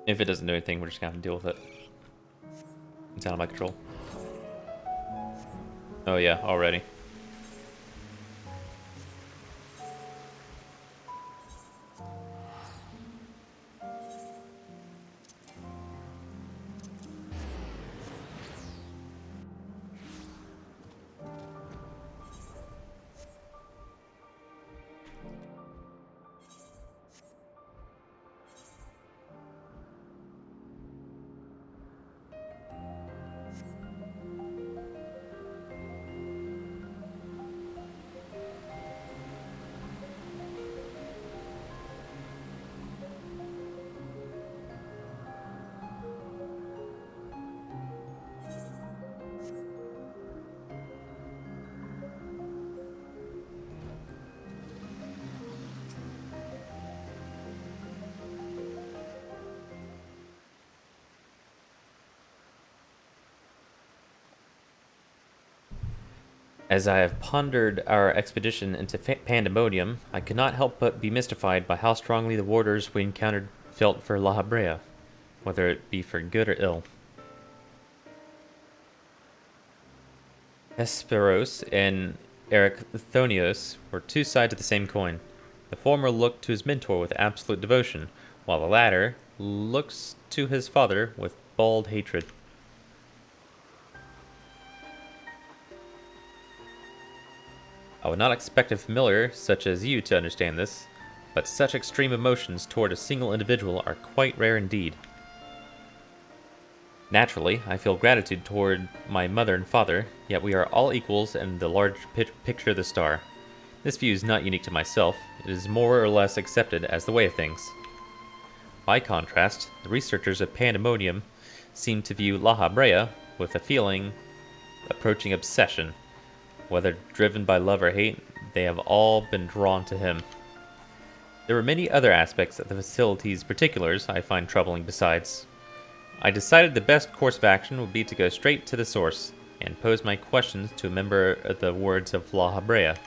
If it doesn't do anything, we're just gonna have to deal with it. It's out of my control. Oh yeah, already. As I have pondered our expedition into Pandemonium, I could not help but be mystified by how strongly the warders we encountered felt for La Habrea, whether it be for good or ill. Hesperos and Erechthonios were two sides of the same coin. The former looked to his mentor with absolute devotion, while the latter looks to his father with bald hatred. I would not expect a familiar such as you to understand this, but such extreme emotions toward a single individual are quite rare indeed. Naturally, I feel gratitude toward my mother and father, yet we are all equals in the large picture of the star. This view is not unique to myself, it is more or less accepted as the way of things. By contrast, the researchers of Pandemonium seem to view La Habrea with a feeling approaching obsession. Whether driven by love or hate, they have all been drawn to him. There were many other aspects of the facility's particulars I find troubling besides. I decided the best course of action would be to go straight to the source, and pose my questions to a member of the wards of La Habrea.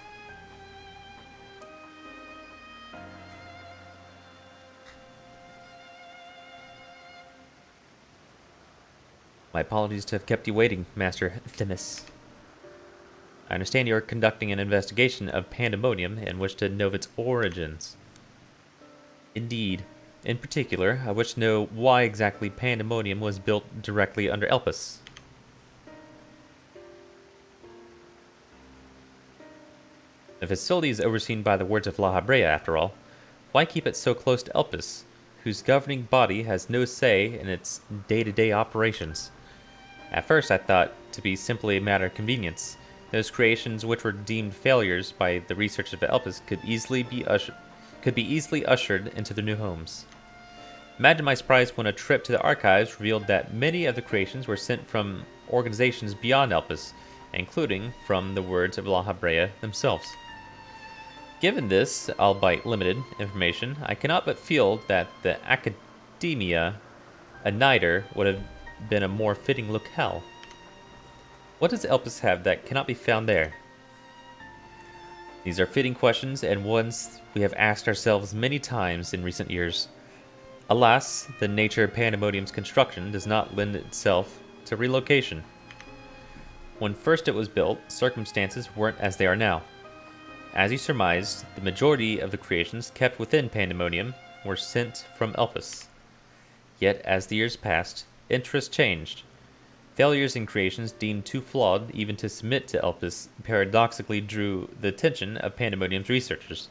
My apologies to have kept you waiting, Master Themis. I understand you are conducting an investigation of Pandemonium and wish to know of its origins. Indeed. In particular, I wish to know why exactly Pandemonium was built directly under Elpis. The facility is overseen by the wards of La Habrea, after all. Why keep it so close to Elpis, whose governing body has no say in its day-to-day operations? At first I thought to be simply a matter of convenience. Those creations which were deemed failures by the researchers of Elpis could be easily ushered into their new homes. Imagine my surprise when a trip to the archives revealed that many of the creations were sent from organizations beyond Elpis, including from the words of La Habrea themselves. Given this, albeit limited, information, I cannot but feel that the Academia Aniter would have been a more fitting locale. What does Elpis have that cannot be found there? These are fitting questions and ones we have asked ourselves many times in recent years. Alas, the nature of Pandemonium's construction does not lend itself to relocation. When first it was built, circumstances weren't as they are now. As you surmised, the majority of the creations kept within Pandemonium were sent from Elpis. Yet, as the years passed, interest changed. Failures in creations deemed too flawed even to submit to Elpis paradoxically drew the attention of Pandemonium's researchers.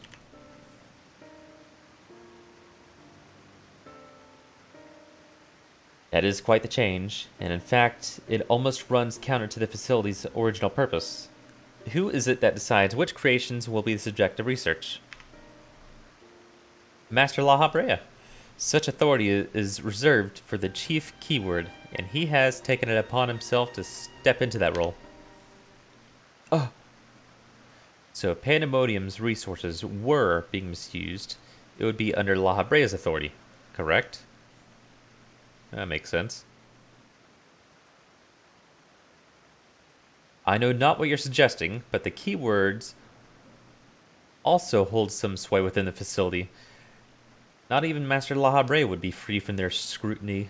That is quite the change, and in fact, it almost runs counter to the facility's original purpose. Who is it that decides which creations will be the subject of research? Master La Habrea. Such authority is reserved for the chief keyword, and he has taken it upon himself to step into that role. Oh. So if Pandemonium's resources were being misused, it would be under La Habrea's authority, correct? That makes sense. I know not what you're suggesting, but the keywords also hold some sway within the facility. Not even Master Lahabre would be free from their scrutiny.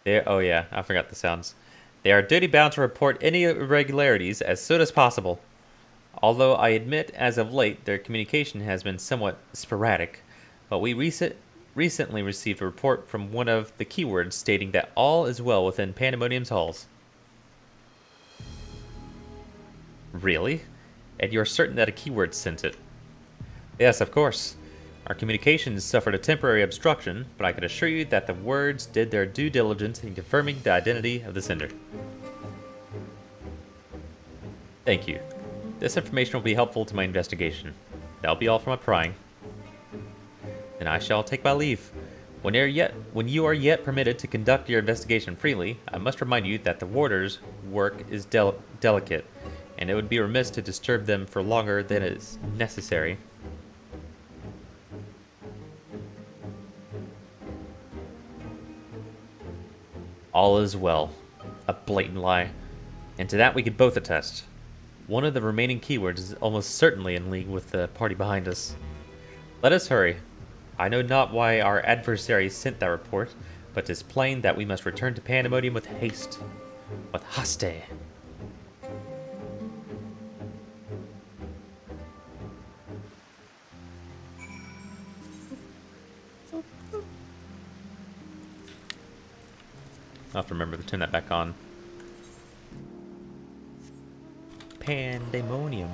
Oh yeah, I forgot the sounds. They are duty bound to report any irregularities as soon as possible. Although I admit, as of late, their communication has been somewhat sporadic, but we recently received a report from one of the keywords stating that all is well within Pandemonium's halls. Really? And you're certain that a keyword sent it? Yes, of course. Our communications suffered a temporary obstruction, but I can assure you that the words did their due diligence in confirming the identity of the sender. Thank you. This information will be helpful to my investigation. That'll be all for my prying. And I shall take my leave. When you are yet permitted to conduct your investigation freely, I must remind you that the warder's work is delicate, and it would be remiss to disturb them for longer than is necessary. All is well. A blatant lie. And to that we could both attest. One of the remaining keywords is almost certainly in league with the party behind us. Let us hurry. I know not why our adversary sent that report, but 'tis plain that we must return to Pandemonium with haste. With haste. I'll have to remember to turn that back on. Pandemonium.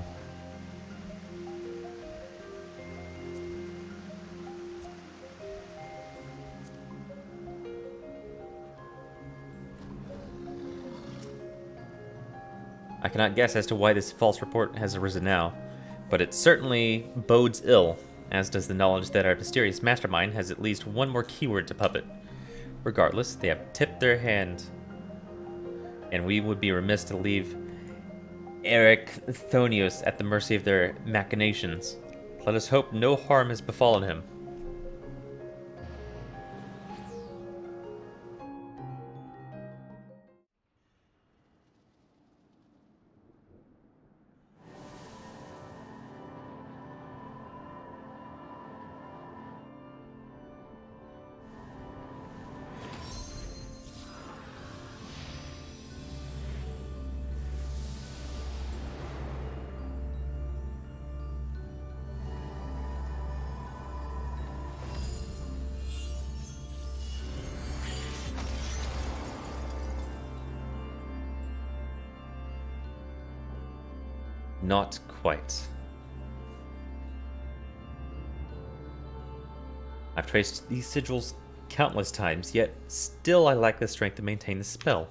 I cannot guess as to why this false report has arisen now, but it certainly bodes ill, as does the knowledge that our mysterious mastermind has at least one more keyword to puppet. Regardless, they have tipped their hand, and we would be remiss to leave Eric Thonius at the mercy of their machinations. Let us hope no harm has befallen him. Not quite. I've traced these sigils countless times, yet still I lack the strength to maintain the spell.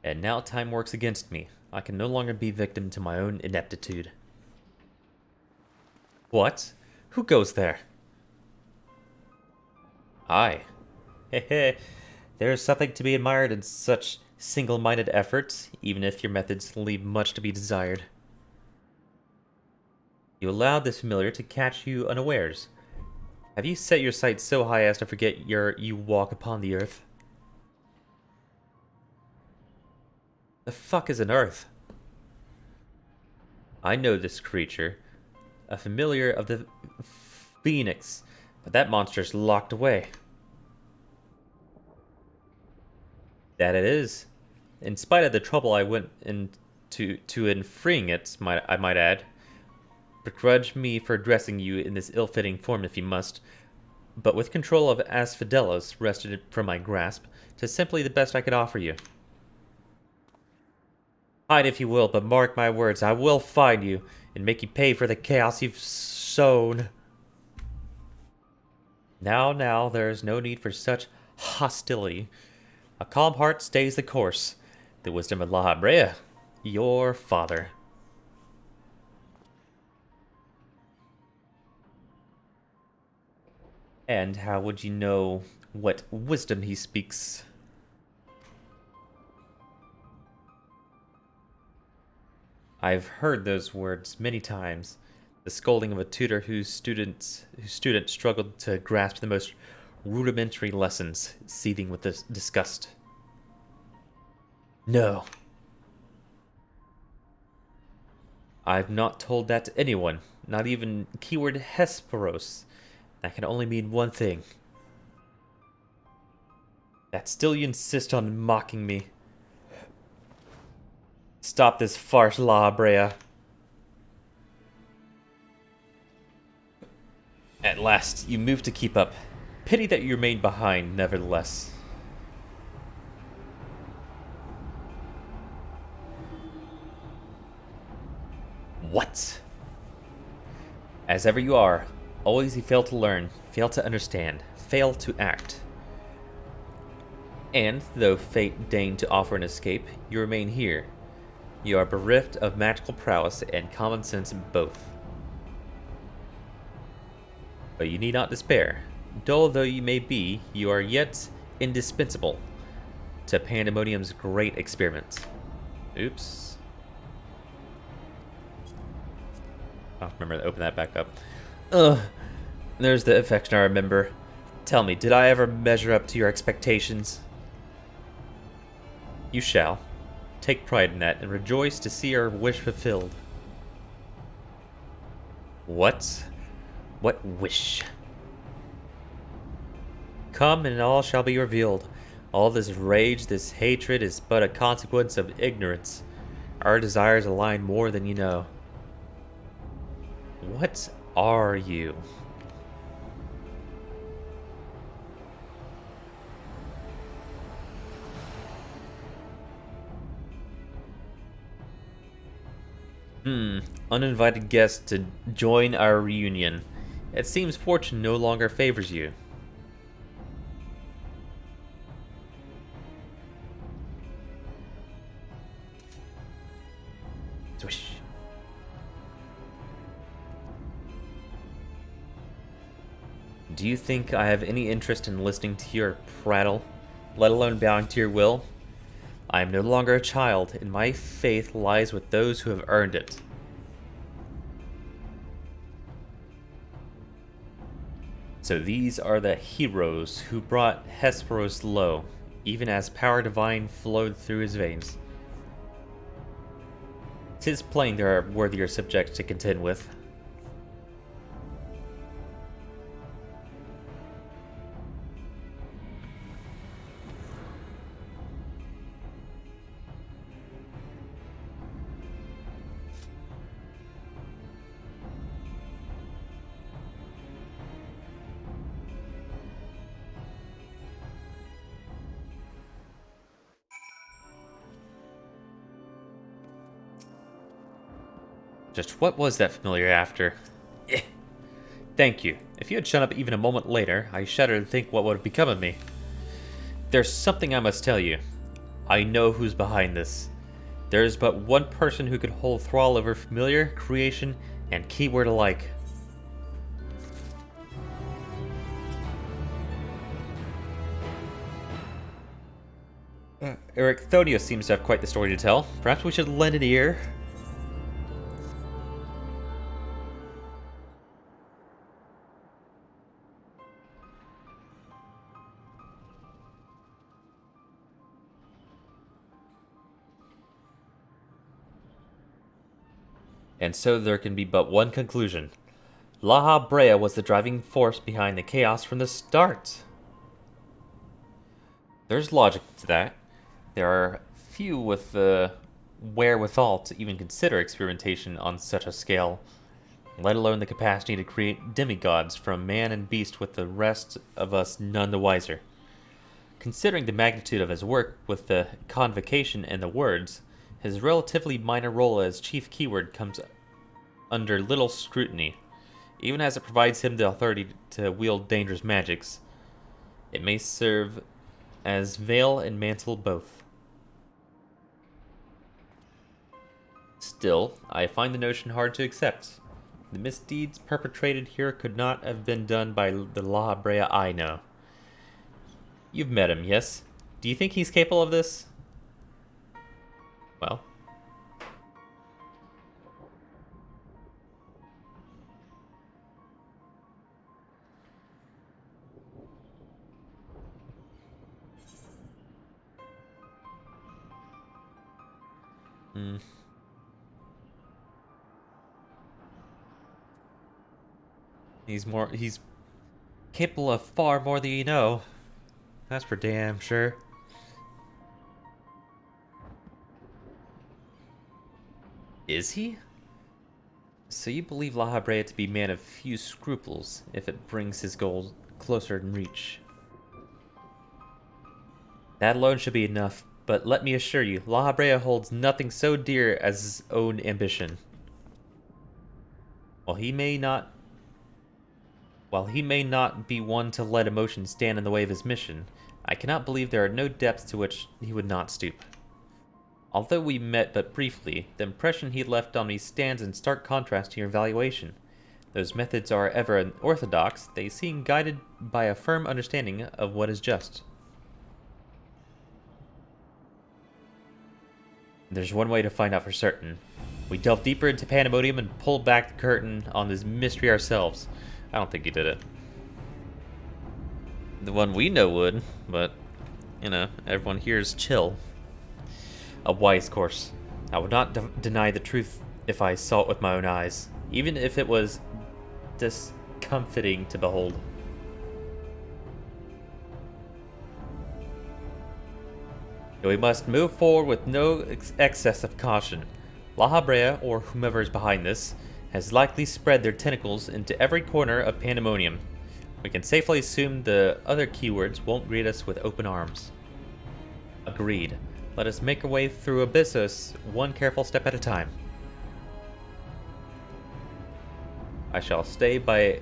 And now time works against me. I can no longer be victim to my own ineptitude. What? Who goes there? I. Hehe. There is something to be admired in such single-minded efforts, even if your methods leave much to be desired. You allowed this familiar to catch you unawares. Have you set your sights so high as to forget you walk upon the earth? The fuck is an earth? I know this creature. A familiar of the Phoenix, but that monster's locked away. That it is. In spite of the trouble I went into in freeing it, I might add. Begrudge me for addressing you in this ill-fitting form if you must, but with control of Asphodelos wrested from my grasp, 'tis simply the best I could offer you. Hide if you will, but mark my words, I will find you, and make you pay for the chaos you've sown. Now, there is no need for such hostility. A calm heart stays the course. The wisdom of Lahabrea, your father. And how would you know what wisdom he speaks? I've heard those words many times. The scolding of a tutor whose student struggled to grasp the most rudimentary lessons, seething with disgust. No. I've not told that to anyone, Not even keyword Hesperos. That can only mean one thing. That still you insist on mocking me. Stop this farce, La Brea. At last, you moved to keep up. Pity that you remained behind, nevertheless. What? As ever you are, always you fail to learn, fail to understand, fail to act. And, though fate deigned to offer an escape, you remain here. You are bereft of magical prowess and common sense both. But you need not despair. Dull though you may be, you are yet indispensable to Pandemonium's great experiment. Oops. I'll remember to open that back up. Ugh. There's the affection I remember. Tell me, did I ever measure up to your expectations? You shall. Take pride in that and rejoice to see our wish fulfilled. What? What wish? Come and all shall be revealed. All this rage, this hatred is but a consequence of ignorance. Our desires align more than you know. What are you? Uninvited guest to join our reunion. It seems fortune no longer favors you. Swish. Do you think I have any interest in listening to your prattle, let alone bowing to your will? I am no longer a child, and my faith lies with those who have earned it. So these are the heroes who brought Hesperos low, even as power divine flowed through his veins. 'Tis plain there are worthier subjects to contend with. Just what was that familiar after? Eh. Thank you. If you had shown up even a moment later, I shudder to think what would have become of me. There's something I must tell you. I know who's behind this. There is but one person who could hold thrall over familiar, creation, and keyword alike. Eric Thonius seems to have quite the story to tell. Perhaps we should lend an ear. And so there can be but one conclusion. Laha Brea was the driving force behind the chaos from the start. There's logic to that. There are few with the wherewithal to even consider experimentation on such a scale, let alone the capacity to create demigods from man and beast with the rest of us none the wiser. Considering the magnitude of his work with the convocation and the words, his relatively minor role as chief keyword comes under little scrutiny, even as it provides him the authority to wield dangerous magics. It may serve as veil and mantle both. Still, I find the notion hard to accept. The misdeeds perpetrated here could not have been done by the La Brea I know. You've met him, yes? Do you think he's capable of this? Well. He's capable of far more than you know. That's for damn sure. Is he? So you believe La Habrea to be a man of few scruples if it brings his goals closer in reach. That alone should be enough, but let me assure you, La Habrea holds nothing so dear as his own ambition. While he may not While he may not be one to let emotion stand in the way of his mission, I cannot believe there are no depths to which he would not stoop. Although we met but briefly, the impression he left on me stands in stark contrast to your evaluation. Those methods are ever unorthodox, they seem guided by a firm understanding of what is just. There's one way to find out for certain. We delve deeper into Pandemonium and pull back the curtain on this mystery ourselves. I don't think he did it. The one we know would, but, everyone here is chill. A wise course. I would not deny the truth if I saw it with my own eyes, even if it was discomfiting to behold. We must move forward with no excess of caution. La Habrea, or whomever is behind this, has likely spread their tentacles into every corner of Pandemonium. We can safely assume the other keywords won't greet us with open arms. Agreed. Let us make our way through Abyssos one careful step at a time. I shall stay by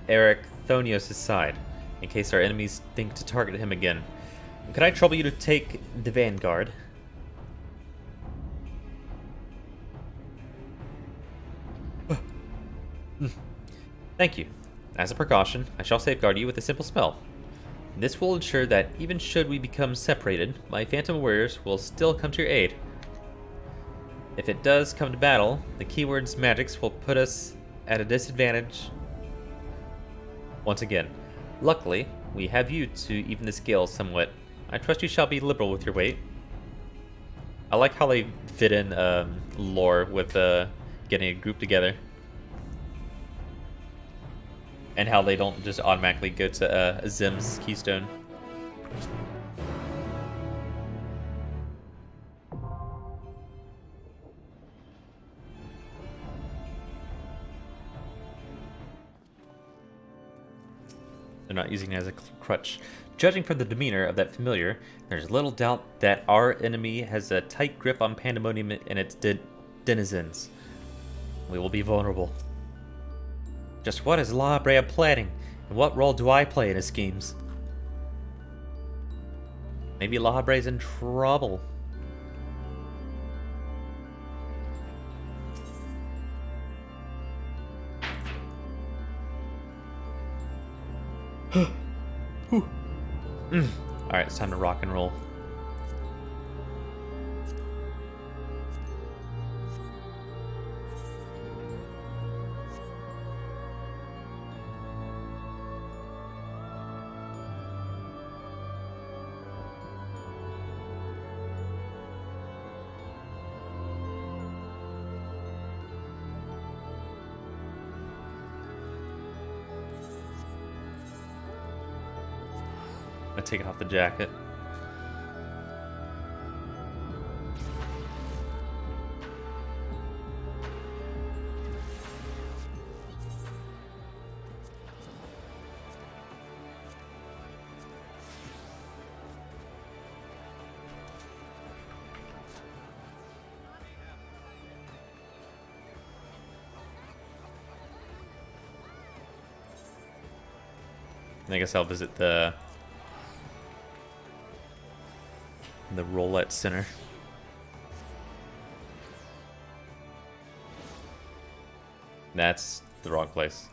Eric Thonios' side, in case our enemies think to target him again. Could I trouble you to take the vanguard? Thank you. As a precaution, I shall safeguard you with a simple spell. This will ensure that even should we become separated, my Phantom Warriors will still come to your aid. If it does come to battle, the keyword's magics will put us at a disadvantage once again. Luckily, we have you to even the scales somewhat. I trust you shall be liberal with your weight. I like how they fit in lore with getting a group together. And how they don't just automatically go to Zim's keystone. They're not using it as a crutch. Judging from the demeanor of that familiar, there's little doubt that our enemy has a tight grip on Pandemonium and its denizens. We will be vulnerable. Just what is La Brea planning, and what role do I play in his schemes? Maybe La Brea's in trouble. Alright, it's time to rock and roll. I'm taking off the jacket. I guess I'll visit the Roulette Center. That's the wrong place.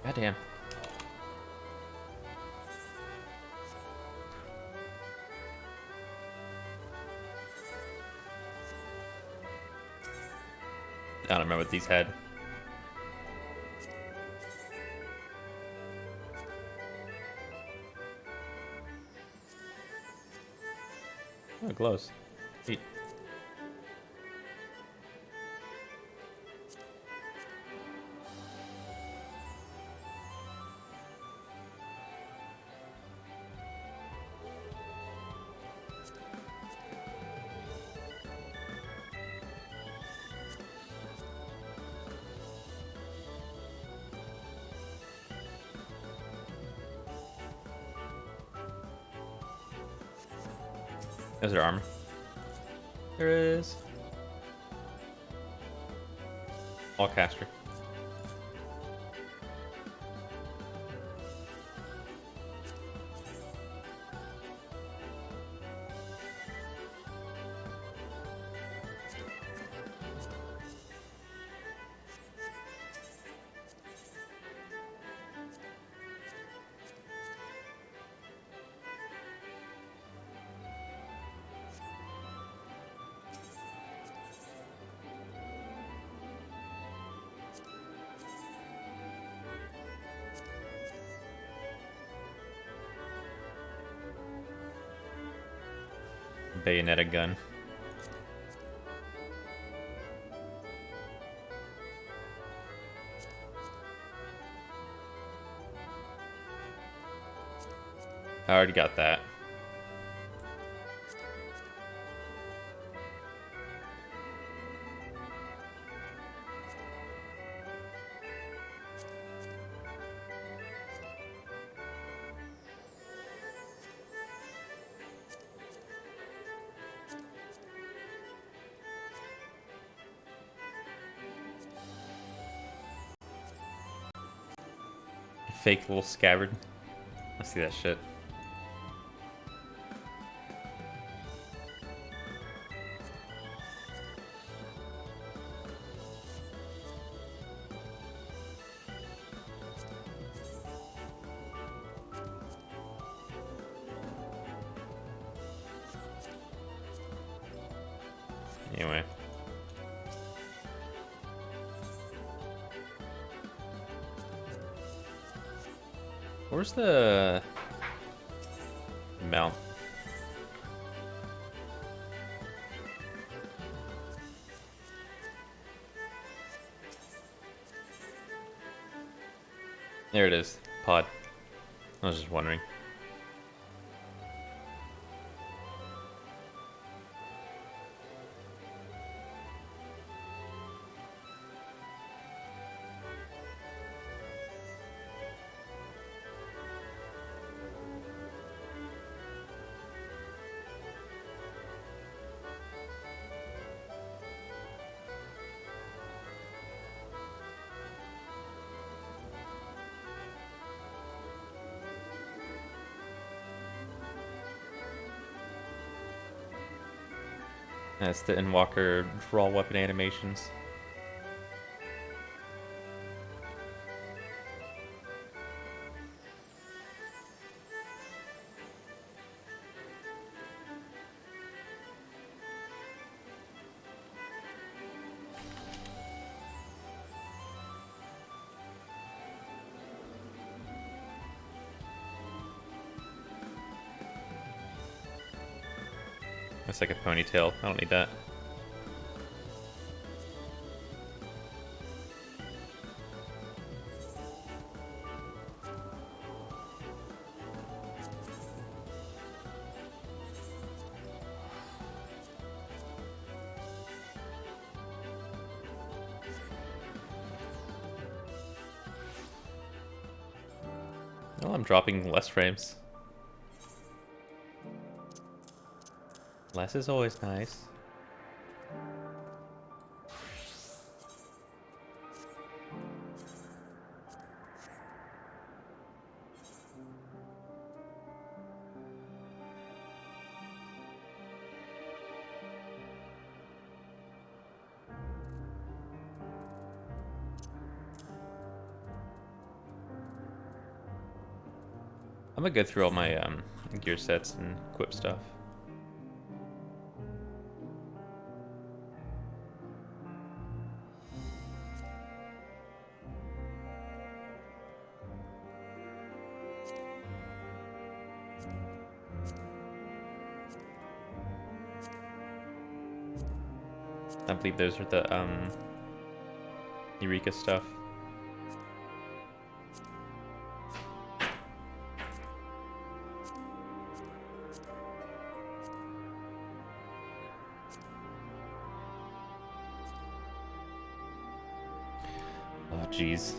Goddamn. I don't remember what these had. Oh, glows. Sweet. There's her armor. There it is. All caster. Bayonetta gun. I already got that. Fake little scabbard. I see that shit. Anyway. Where's the mount? There it is. Pod. I was just wondering. That's the Endwalker draw weapon animations. That's like a ponytail. I don't need that. Oh, I'm dropping less frames. Less is always nice. gonna go through all my gear sets and equip stuff. I believe those are the Eureka stuff. Oh, jeez.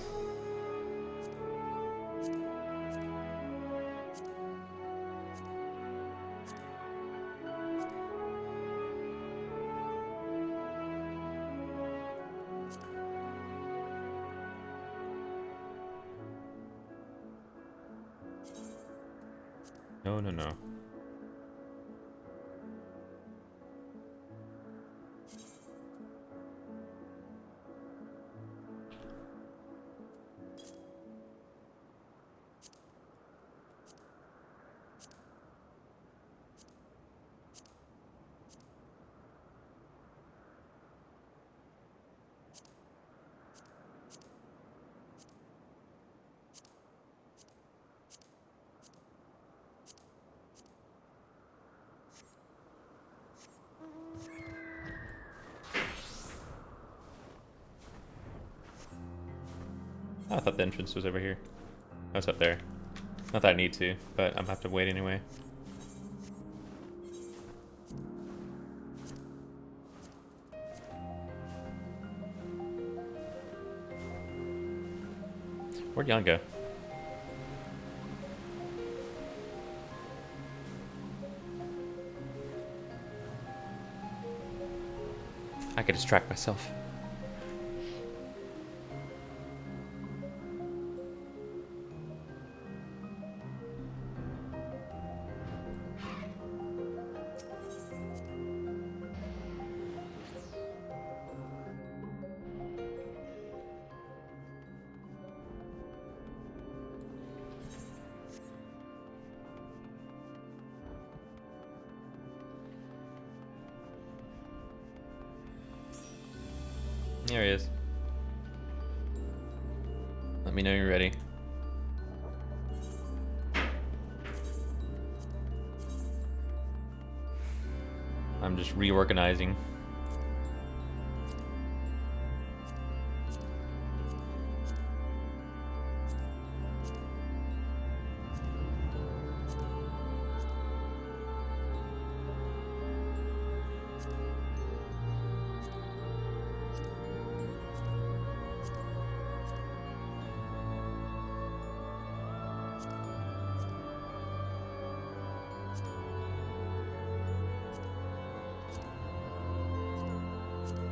No, no, no. Oh, I thought the entrance was over here. Oh, it's up there. Not that I need to, but I'm gonna have to wait anyway. Where'd Jan go? I could distract myself. There he is. Let me know you're ready. I'm just reorganizing.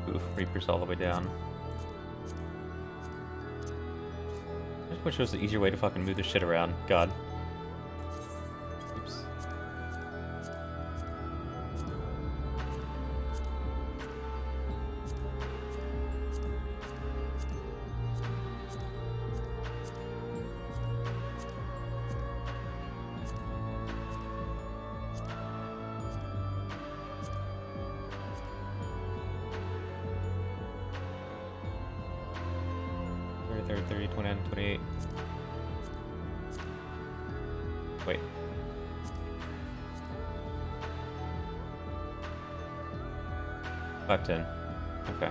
Oof, Reaper's all the way down. I just wish there was an easier way to fucking move this shit around. God. Oops. Thirty, 30, 29, 28. Wait. Five, 10. Okay.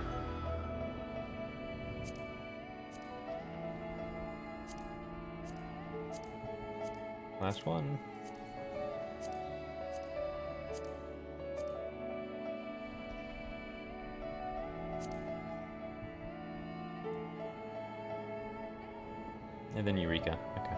Last one. And then Eureka. Okay.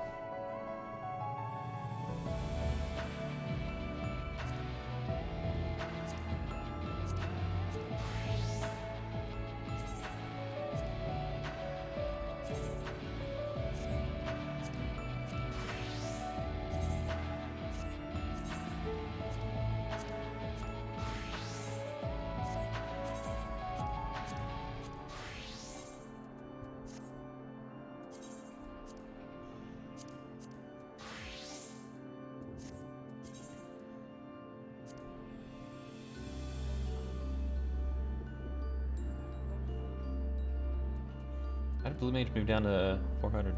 How did Blue Mage move down to 400?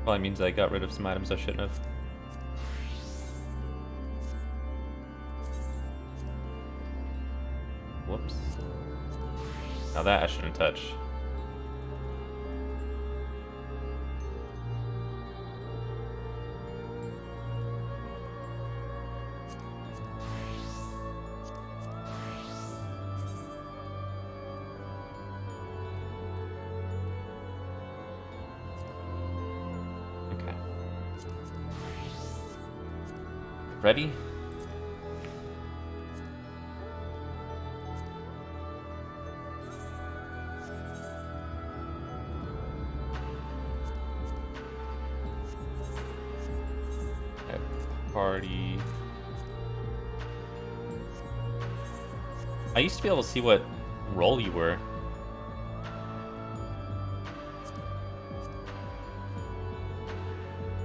Probably means I got rid of some items I shouldn't have. Whoops. Now that I shouldn't touch. Okay. Ready? Party. I used to be able to see what role you were.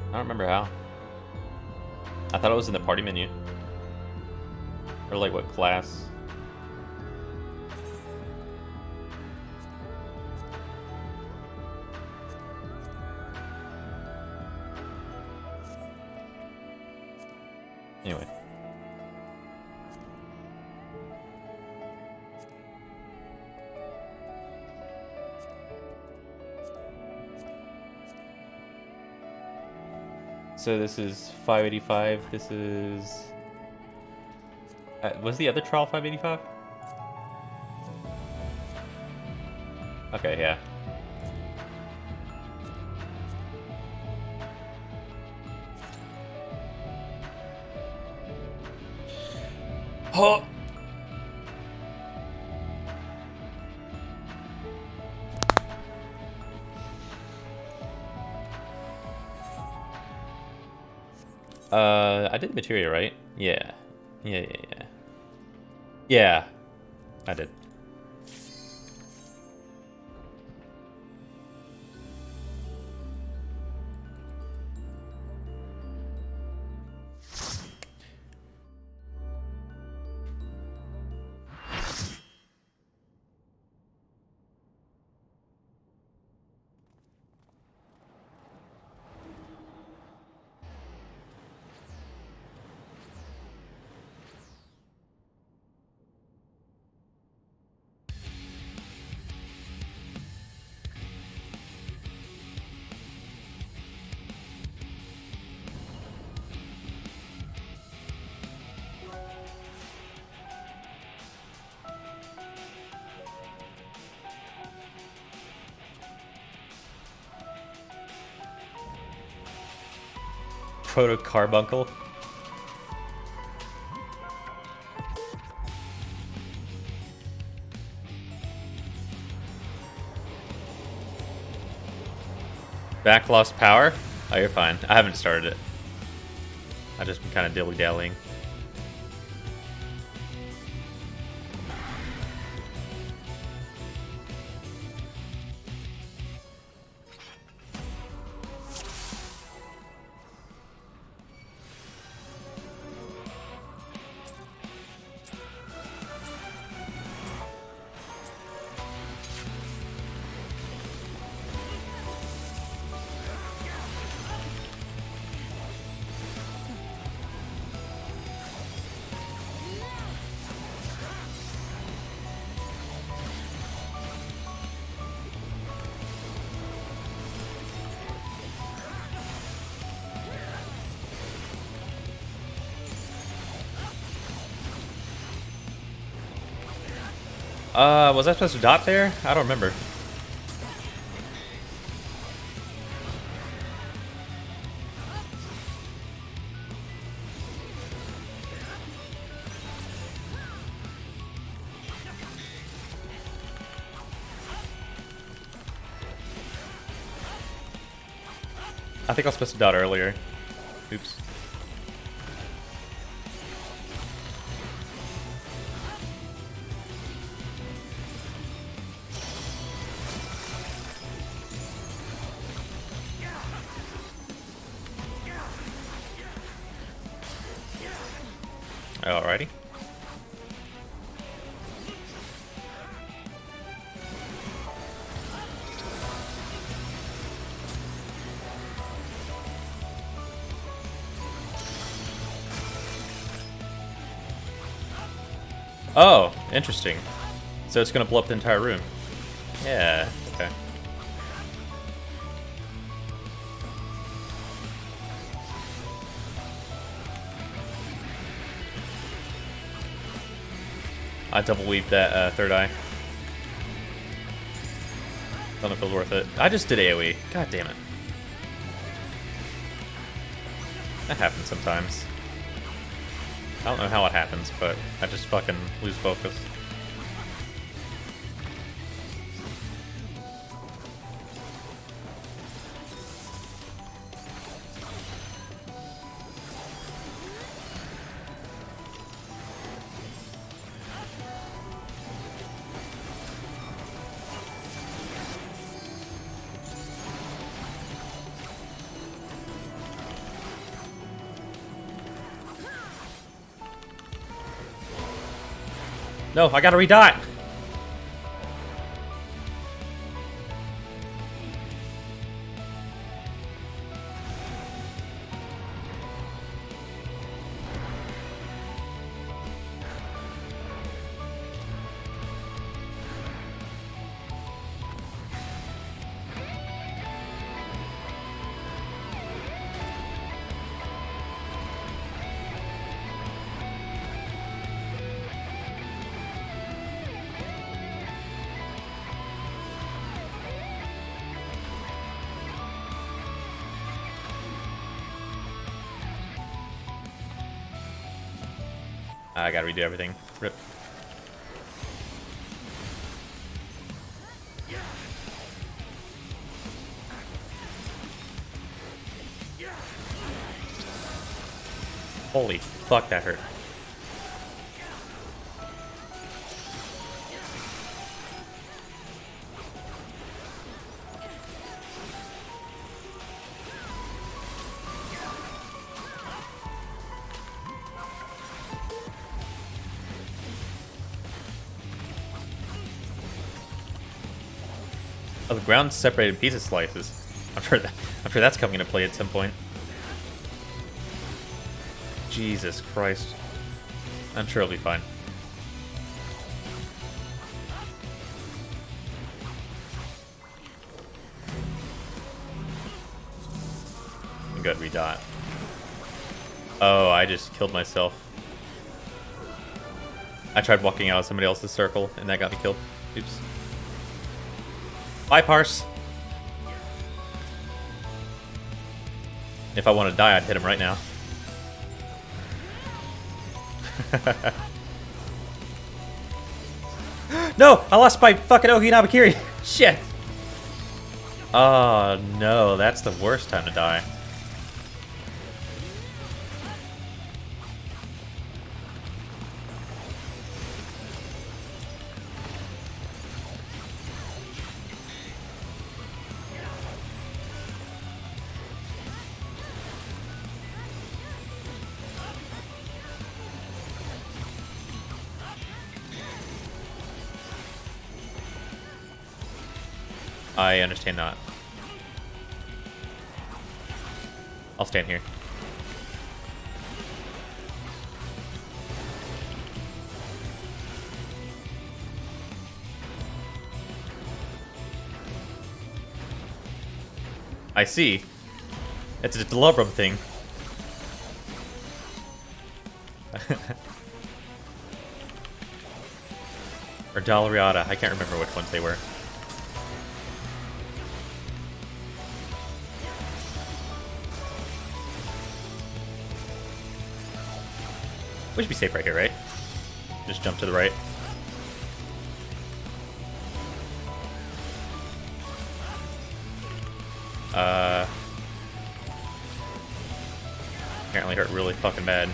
I don't remember how. I thought it was in the party menu. Or like what class. Anyway. So this is 585. This is... was the other trial 585? Okay, yeah. Oh! I did materia, right? Yeah. Yeah. Yeah, I did. Proto Carbuncle. Back lost power? Oh, you're fine. I haven't started it. I've just been kind of dilly-dallying. Was I supposed to dot there? I don't remember. I think I was supposed to dot earlier. Oops. Alrighty. Oh, interesting. So it's gonna blow up the entire room. Yeah, okay. I double weaved that third eye. Don't know if it was worth it. I just did AoE. God damn it. That happens sometimes. I don't know how it happens, but I just fucking lose focus. No, I gotta re-die! I gotta redo everything. Rip. Holy fuck, that hurt. Oh, the ground's separated pizza slices. I'm sure that's coming into play at some point. Jesus Christ. I'm sure it'll be fine. Good, redot. Oh, I just killed myself. I tried walking out of somebody else's circle, and that got me killed. Oops. Bye, Parse. If I want to die, I'd hit him right now. No! I lost my fucking Oki Nabakiri! Shit! Oh no, that's the worst time to die. I understand that. I'll stand here. I see. It's a Delubrum thing. Or Dalariata. I can't remember which ones they were. We should be safe right here, right? Just jump to the right. Apparently hurt really fucking bad.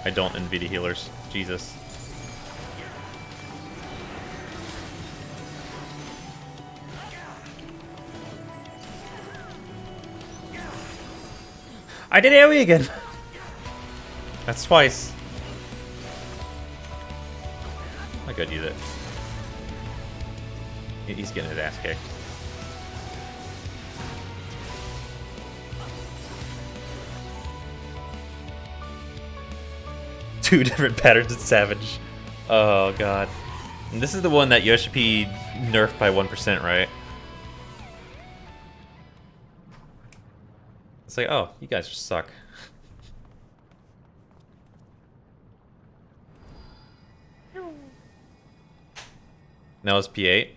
I don't envy the healers. Jesus. I did AoE again! That's twice. I could use it. He's getting his ass kicked. Two different patterns of Savage. Oh god. And this is the one that Yoshi P nerfed by 1%, right? It's like, oh, you guys just suck. Now it's P8.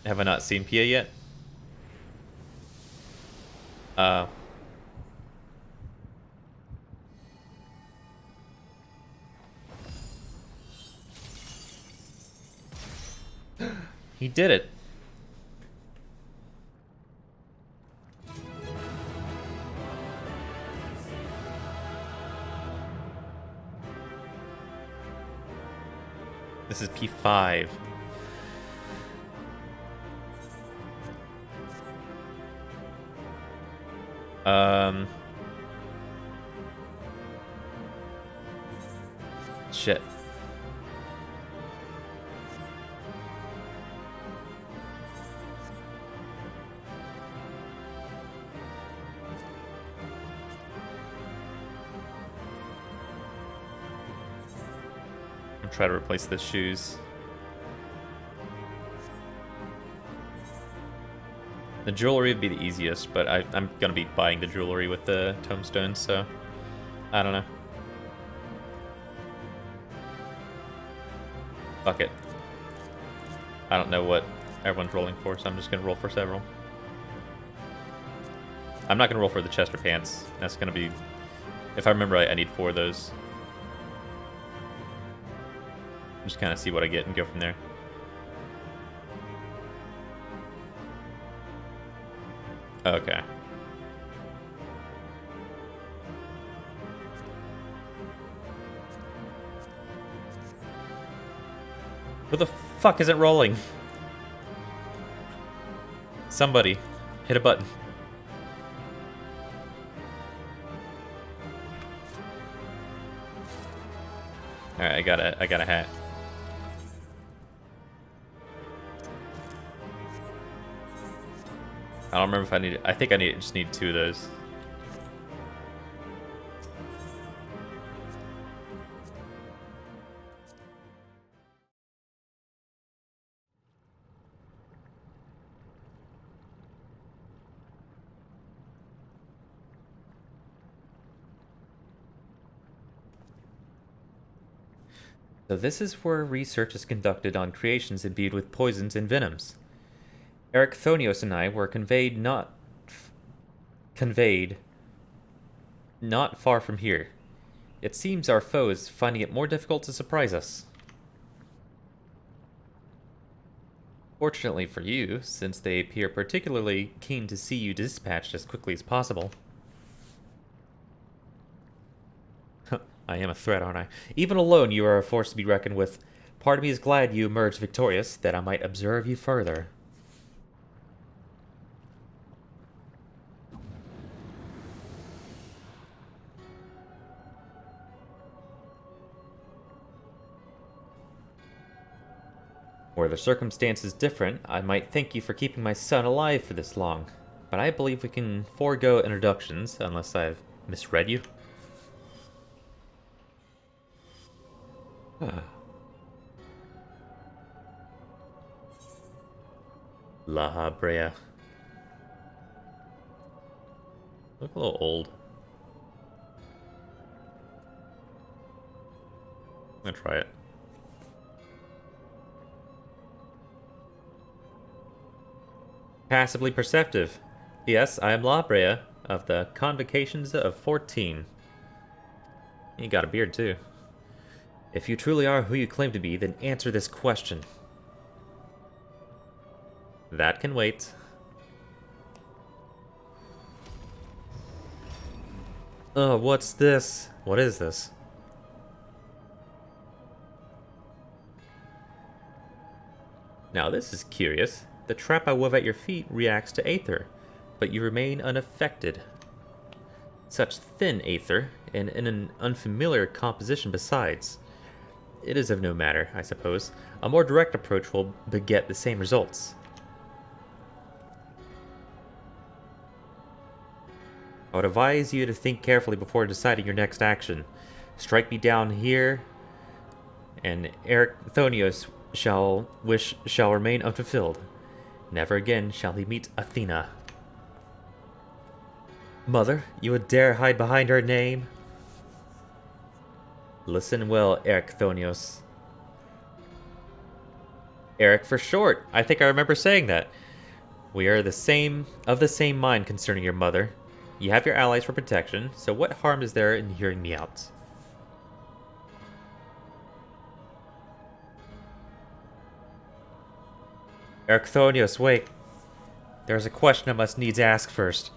Have I not seen Pia yet? He did it. This is P5. Shit. I'm trying to replace the shoes. The jewelry would be the easiest, but I'm gonna be buying the jewelry with the tombstones, so I don't know. Fuck it. I don't know what everyone's rolling for, so I'm just gonna roll for several. I'm not gonna roll for the Chester pants. That's gonna be, if I remember right, I need 4 of those. Just kind of see what I get and go from there. Okay. Who the fuck isn't rolling? Somebody, hit a button. Alright, I got a hat. I don't remember if I need. I think I just need 2 of those. So this is where research is conducted on creations imbued with poisons and venoms. Eric Thonios and I were conveyed not far from here. It seems our foe is finding it more difficult to surprise us. Fortunately for you, since they appear particularly keen to see you dispatched as quickly as possible. I am a threat, aren't I? Even alone, you are a force to be reckoned with. Part of me is glad you emerged victorious, that I might observe you further. Were the circumstances different, I might thank you for keeping my son alive for this long. But I believe we can forego introductions, unless I've misread you. La Brea. Look a little old. I'm gonna try it. Passively perceptive. Yes, I am La Brea, of the Convocations of 14. You got a beard, too. If you truly are who you claim to be, then answer this question. That can wait. What's this? What is this? Now this is curious. The trap I wove at your feet reacts to aether, but you remain unaffected. Such thin aether, and in an unfamiliar composition besides. It is of no matter, I suppose. A more direct approach will beget the same results. I would advise you to think carefully before deciding your next action. Strike me down here, and Eric Thonios shall remain unfulfilled. Never again shall he meet Athena. Mother, you would dare hide behind her name? Listen well, Eric Thonios. Eric for short. I think I remember saying that. We are of the same mind concerning your mother. You have your allies for protection, so what harm is there in hearing me out? Eric Thonios, wait. There's a question I must needs ask first.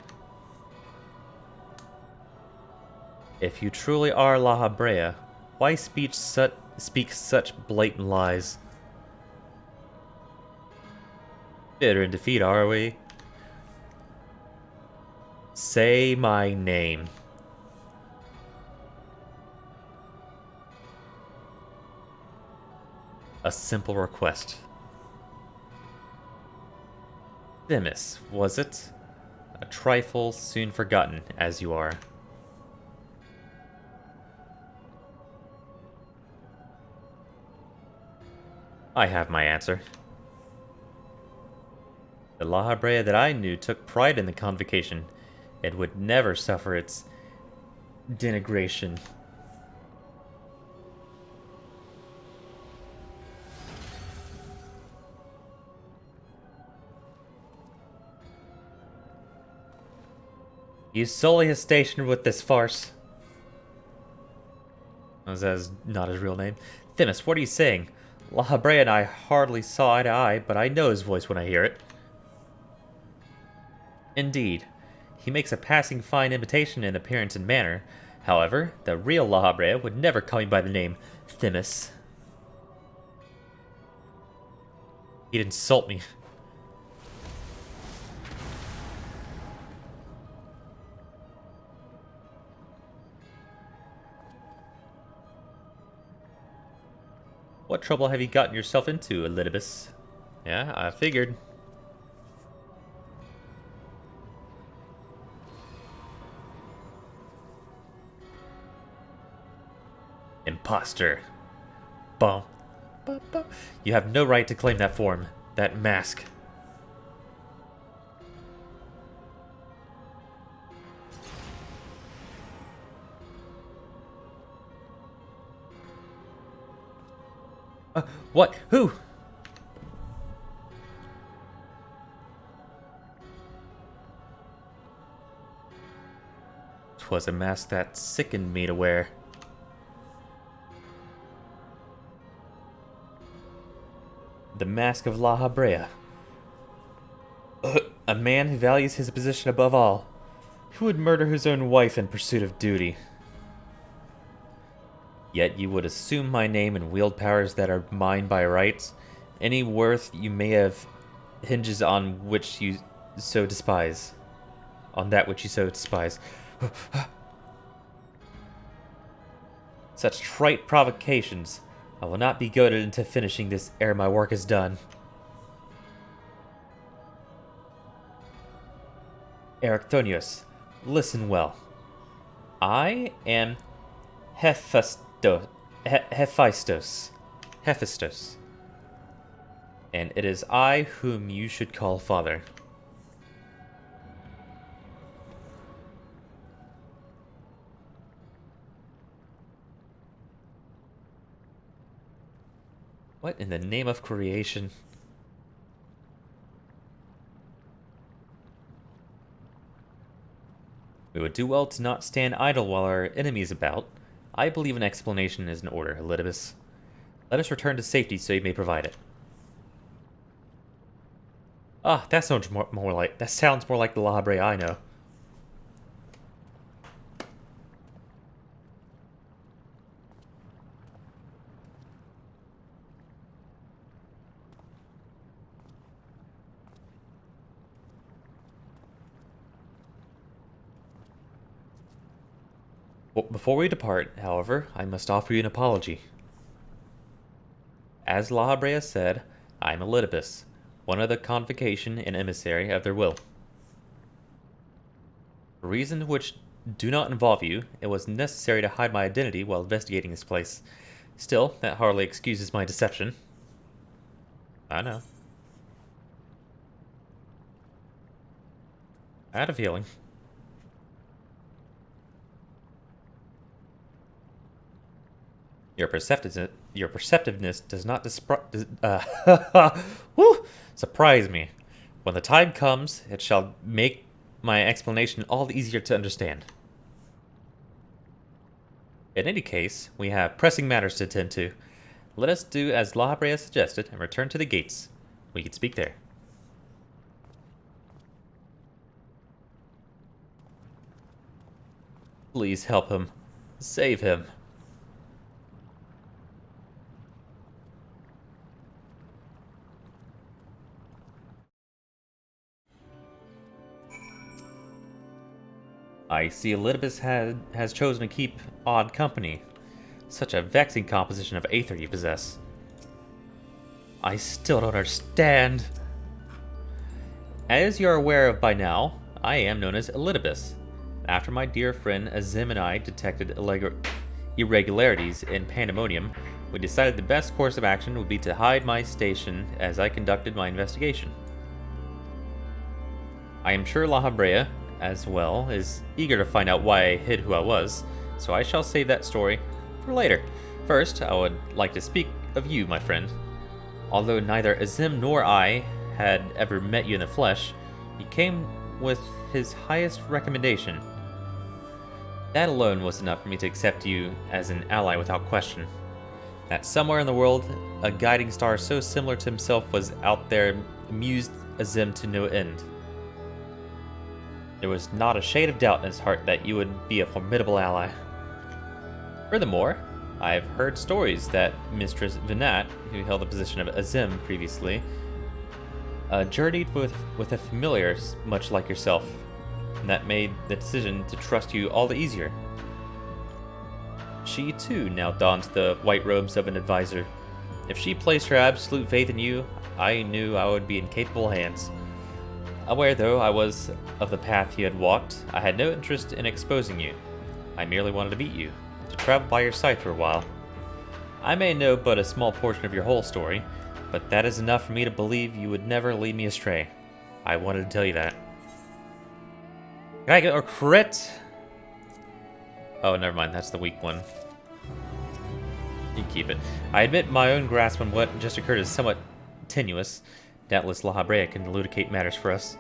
If you truly are La Habrea, why speak such blatant lies? Bitter in defeat, are we? Say my name. A simple request. Themis, was it? A trifle soon forgotten, as you are. I have my answer. The La Habrea that I knew took pride in the convocation and would never suffer its denigration. You sully his station with this farce. That is not his real name. Themis, what are you saying? La Habrea and I hardly saw eye to eye, but I know his voice when I hear it. Indeed. He makes a passing fine imitation in appearance and manner. However, the real La Habrea would never call me by the name Themis. He'd insult me. What trouble have you gotten yourself into, Elidibus? Yeah, I figured. Imposter. Bum. You have no right to claim that form, that mask. What? Who? 'Twas a mask that sickened me to wear. The Mask of La Habrea. A man who values his position above all. Who would murder his own wife in pursuit of duty? Yet you would assume my name and wield powers that are mine by rights. Any worth you may have hinges on which you so despise. On that which you so despise. Such trite provocations. I will not be goaded into finishing this ere my work is done. Erichthonius, listen well. I am Hephaestus. Hephaestus. And it is I whom you should call father. What in the name of creation? We would do well to not stand idle while our enemy is about. I believe an explanation is in order, Elidibus. Let us return to safety so you may provide it. Ah, that sounds more like the La Habrea I know. Before we depart, however, I must offer you an apology. As La Habrea said, I am Elidibus, one of the convocation and emissary of their will. For reasons which do not involve you, it was necessary to hide my identity while investigating this place. Still, that hardly excuses my deception. I know. I had a feeling. Your perceptiveness does not surprise me. When the time comes, it shall make my explanation all the easier to understand. In any case, we have pressing matters to attend to. Let us do as La Habrea suggested and return to the gates. We can speak there. Please help him. Save him. I see Elidibus has chosen to keep odd company. Such a vexing composition of aether you possess. I still don't understand. As you're aware of by now, I am known as Elidibus. After my dear friend Azim and I detected irregularities in Pandemonium, we decided the best course of action would be to hide my station as I conducted my investigation. I am sure La Habrea, as well, is eager to find out why I hid who I was, so I shall save that story for later. First, I would like to speak of you, my friend. Although neither Azim nor I had ever met you in the flesh, you came with his highest recommendation. That alone was enough for me to accept you as an ally without question. That somewhere in the world, a guiding star so similar to himself was out there amused Azim to no end. There was not a shade of doubt in his heart that you would be a formidable ally. Furthermore, I have heard stories that Mistress Venat, who held the position of Azim previously, journeyed with a familiar much like yourself, and that made the decision to trust you all the easier. She too now dons the white robes of an advisor. If she placed her absolute faith in you, I knew I would be in capable hands. Aware though I was of the path you had walked, I had no interest in exposing you. I merely wanted to meet you, to travel by your side for a while. I may know but a small portion of your whole story, but that is enough for me to believe you would never lead me astray. I wanted to tell you that. Can I get a crit? Oh, never mind, that's the weak one. You can keep it. I admit my own grasp on what just occurred is somewhat tenuous. Doubtless La Habrea can elucidate matters for us.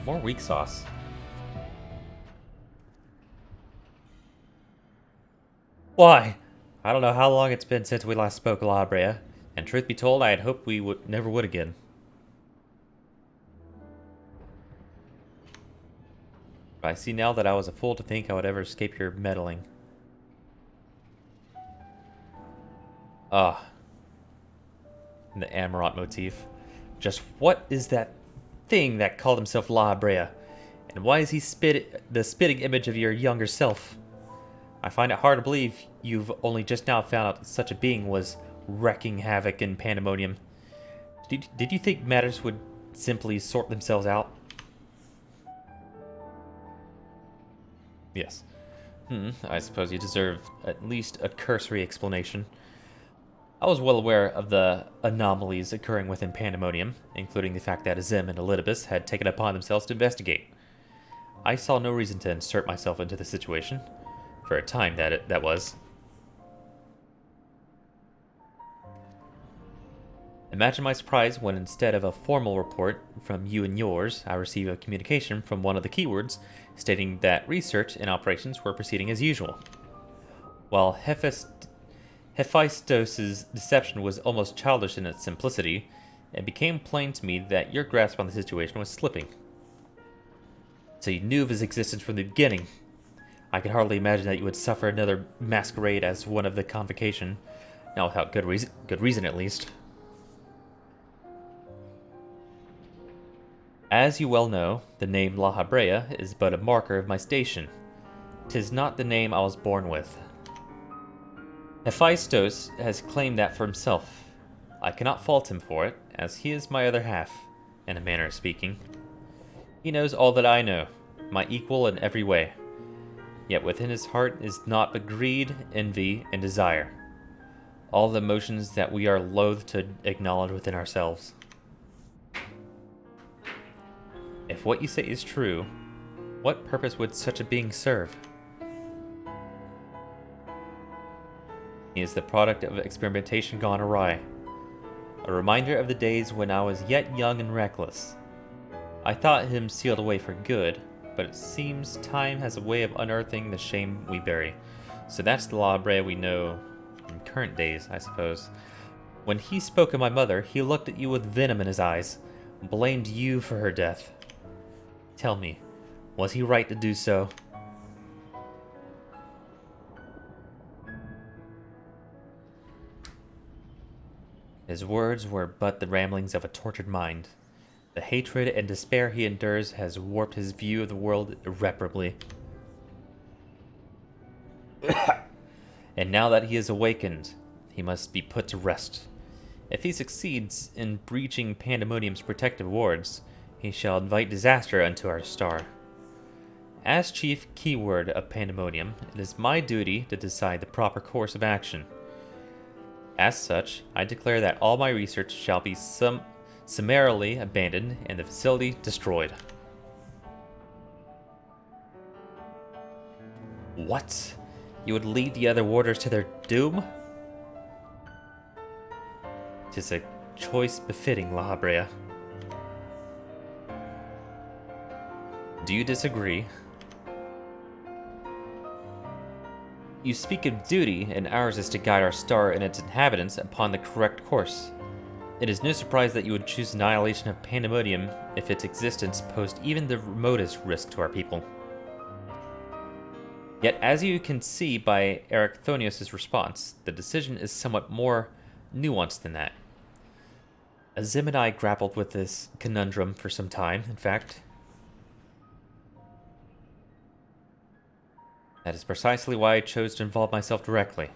More weak sauce. Why? I don't know how long it's been since we last spoke, La Habrea, and truth be told, I had hoped we never would again. But I see now that I was a fool to think I would ever escape your meddling. Ah. The Amarant motif. Just what is that thing that called himself La Habrea? And why is he the spitting image of your younger self? I find it hard to believe you've only just now found out that such a being was wreaking havoc in Pandemonium. Did you think matters would simply sort themselves out? Yes. I suppose you deserve at least a cursory explanation. I was well aware of the anomalies occurring within Pandemonium, including the fact that Azim and Elidibus had taken it upon themselves to investigate. I saw no reason to insert myself into the situation. For a time, that was. Imagine my surprise when instead of a formal report from you and yours, I receive a communication from one of the keywords stating that research and operations were proceeding as usual. While Hephaestus' deception was almost childish in its simplicity, it became plain to me that your grasp on the situation was slipping. So you knew of his existence from the beginning. I could hardly imagine that you would suffer another masquerade as one of the convocation, not without good reason at least. As you well know, the name La Habrea is but a marker of my station. 'Tis not the name I was born with. Hephaestus has claimed that for himself. I cannot fault him for it, as he is my other half, in a manner of speaking. He knows all that I know, my equal in every way. Yet within his heart is naught but greed, envy, and desire. All the emotions that we are loath to acknowledge within ourselves. If what you say is true, what purpose would such a being serve? He is the product of experimentation gone awry. A reminder of the days when I was yet young and reckless. I thought him sealed away for good, but it seems time has a way of unearthing the shame we bury. So that's the La Habrea we know in current days, I suppose. When he spoke of my mother, he looked at you with venom in his eyes, blamed you for her death. Tell me, was he right to do so? His words were but the ramblings of a tortured mind. The hatred and despair he endures has warped his view of the world irreparably. And now that he is awakened, he must be put to rest. If he succeeds in breaching Pandemonium's protective wards, he shall invite disaster unto our star. As chief keyword of Pandemonium, it is my duty to decide the proper course of action. As such, I declare that all my research shall be summarily abandoned and the facility destroyed. What? You would leave the other warders to their doom? 'Tis a choice befitting La Habrea. Do you disagree? You speak of duty, and ours is to guide our star and its inhabitants upon the correct course. It is no surprise that you would choose annihilation of Pandemonium if its existence posed even the remotest risk to our people. Yet, as you can see by Erichthonius' response, the decision is somewhat more nuanced than that. Azim and I grappled with this conundrum for some time, in fact. That is precisely why I chose to involve myself directly.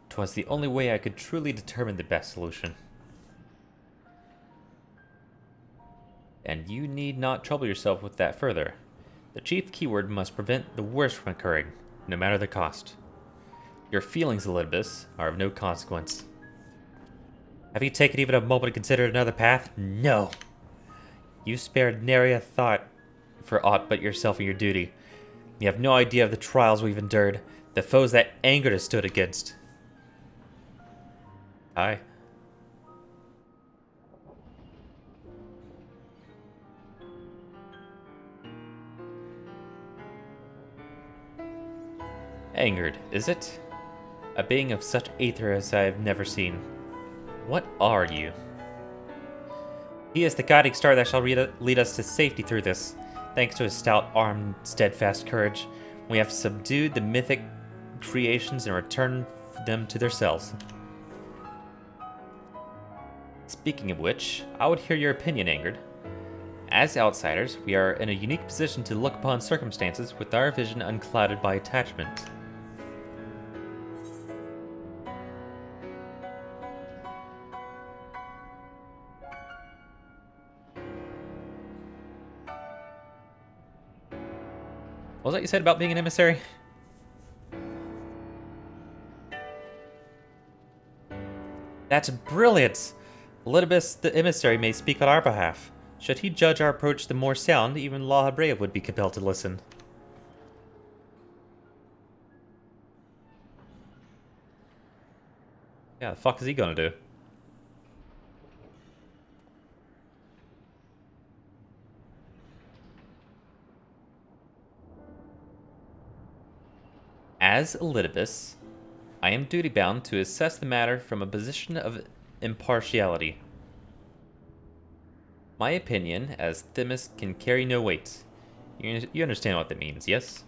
'Twas the only way I could truly determine the best solution. And you need not trouble yourself with that further. The chief keyword must prevent the worst from occurring, no matter the cost. Your feelings, Elidibus, are of no consequence. Have you taken even a moment to consider another path? No! You spared nary a thought for aught but yourself and your duty. You have no idea of the trials we've endured, the foes that anger has stood against. Aye. Angered, is it? A being of such aether as I have never seen. What are you? He is the guiding star that shall lead us to safety through this. Thanks to his stout arm and steadfast courage, we have subdued the mythic creations and returned them to their selves. Speaking of which, I would hear your opinion, Angered. As outsiders, we are in a unique position to look upon circumstances with our vision unclouded by attachment. What was that you said about being an emissary? That's brilliant! Elidibus the emissary may speak on our behalf. Should he judge our approach the more sound, even La Habrea would be compelled to listen. Yeah, the fuck is he gonna do? As Elidibus, I am duty-bound to assess the matter from a position of impartiality. My opinion, as Themis, can carry no weight. You understand what that means, yes?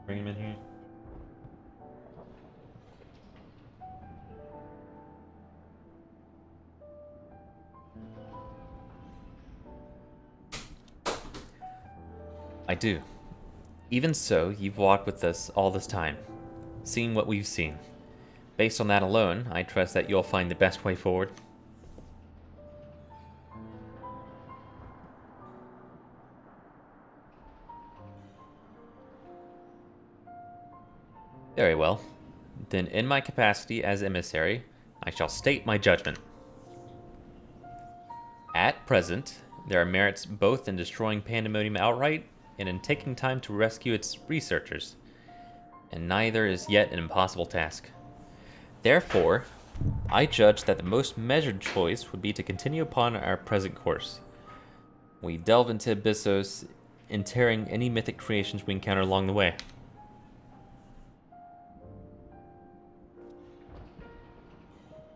Bring him in here. I do. Even so, you've walked with us all this time, seen what we've seen. Based on that alone, I trust that you'll find the best way forward. Very well. Then, in my capacity as emissary, I shall state my judgment. At present, there are merits both in destroying Pandemonium outright and in taking time to rescue its researchers, and neither is yet an impossible task. Therefore, I judge that the most measured choice would be to continue upon our present course. We delve into Abyssos, interring any mythic creations we encounter along the way.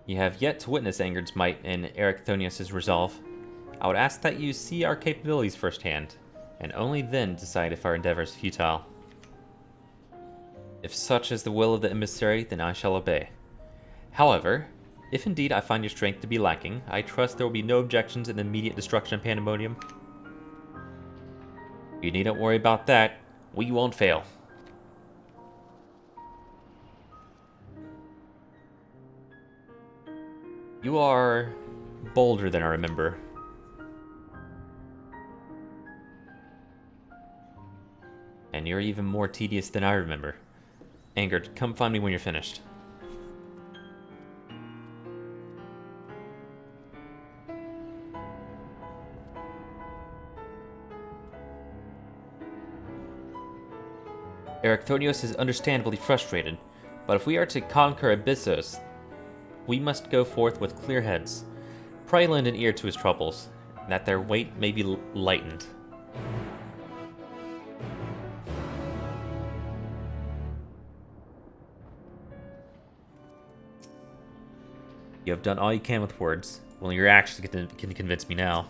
You have yet to witness Angard's might and Erichthonius' resolve. I would ask that you see our capabilities firsthand, and only then decide if our endeavor is futile. If such is the will of the emissary, then I shall obey. However, if indeed I find your strength to be lacking, I trust there will be no objections in the immediate destruction of Pandemonium. You needn't worry about that. We won't fail. You are bolder than I remember. And you're even more tedious than I remember. Angard, come find me when you're finished. Erichthonius is understandably frustrated, but if we are to conquer Abyssos, we must go forth with clear heads. Pray lend an ear to his troubles, that their weight may be lightened. You have done all you can with words. Well, your actions can convince me now.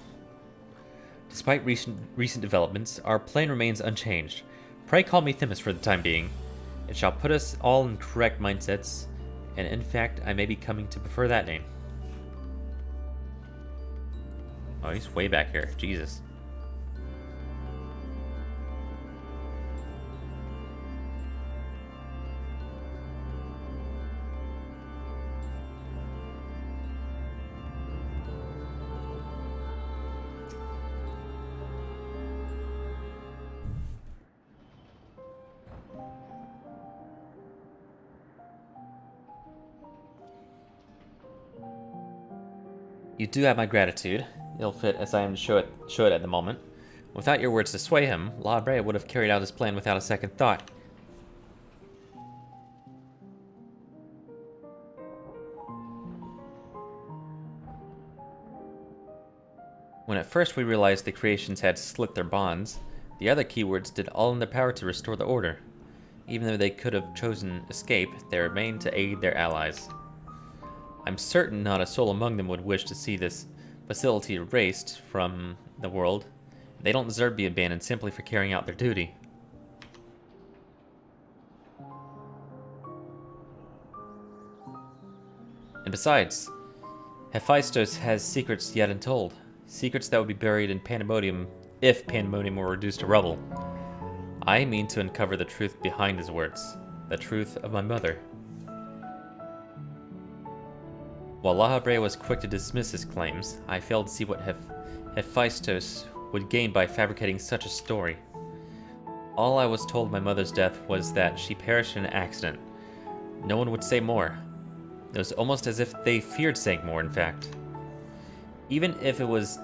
Despite recent developments, our plan remains unchanged. Pray call me Themis for the time being. It shall put us all in correct mindsets, and in fact, I may be coming to prefer that name. Oh, he's way back here. Jesus. You do have my gratitude, ill-fit as I am to show it at the moment. Without your words to sway him, La Brea would have carried out his plan without a second thought. When at first we realized the creations had slit their bonds, the other keywords did all in their power to restore the order. Even though they could have chosen escape, they remained to aid their allies. I'm certain not a soul among them would wish to see this facility erased from the world. They don't deserve to be abandoned simply for carrying out their duty. And besides, Hephaestus has secrets yet untold. Secrets that would be buried in Pandemonium if Pandemonium were reduced to rubble. I mean to uncover the truth behind his words. The truth of my mother. While La Brea was quick to dismiss his claims, I failed to see what Hephaestus would gain by fabricating such a story. All I was told of my mother's death was that she perished in an accident. No one would say more. It was almost as if they feared saying more, in fact. Even if it was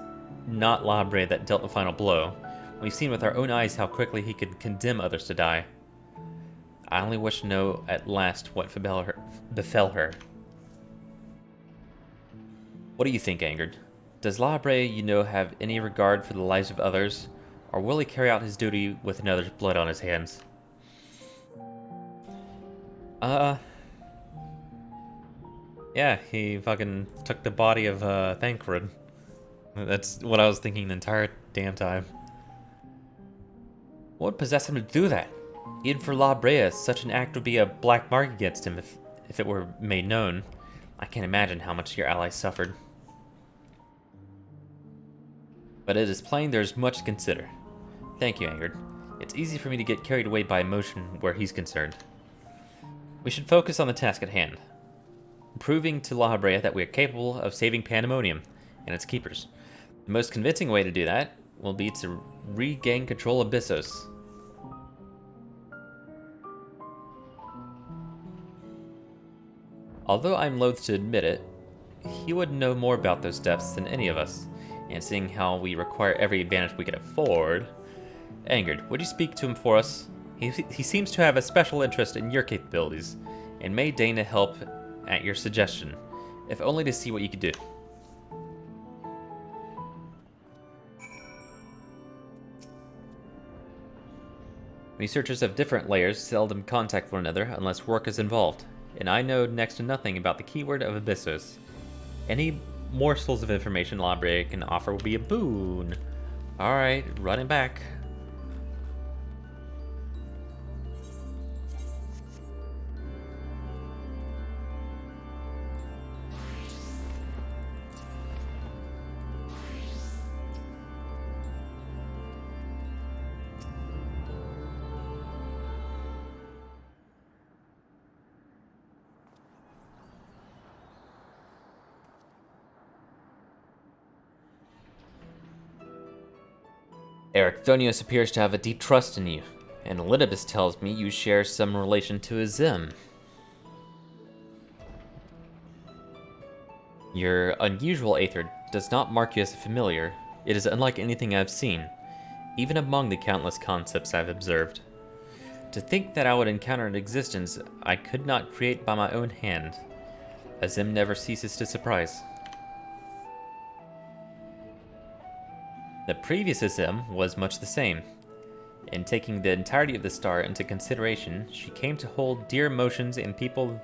not La Brea that dealt the final blow, we've seen with our own eyes how quickly he could condemn others to die. I only wish to know at last what befell her. What do you think, Angard? Does La Brea, have any regard for the lives of others, or will he carry out his duty with another's blood on his hands? Yeah, he fucking took the body of, Thancred. That's what I was thinking the entire damn time. What would possess him to do that? Even for La Brea, such an act would be a black mark against him if it were made known. I can't imagine how much your allies suffered. But it is plain there is much to consider. Thank you, Angard. It's easy for me to get carried away by emotion where he's concerned. We should focus on the task at hand. Proving to La Habrea that we are capable of saving Pandemonium and its keepers. The most convincing way to do that will be to regain control of Bissos. Although I'm loath to admit it, he would know more about those depths than any of us, and seeing how we require every advantage we can afford... Angered, would you speak to him for us? He seems to have a special interest in your capabilities, and may deign to help at your suggestion, if only to see what you could do. Researchers of different layers seldom contact one another unless work is involved, and I know next to nothing about the keyword of Abyssos. Any morsels of information La Habrea can offer will be a boon. Alright, running back. Ericthonius appears to have a deep trust in you, and Elidibus tells me you share some relation to Azim. Your unusual aether does not mark you as a familiar. It is unlike anything I've seen, even among the countless concepts I've observed. To think that I would encounter an existence I could not create by my own hand. Azim never ceases to surprise. The previous Azim was much the same. In taking the entirety of the star into consideration, she came to hold dear emotions in people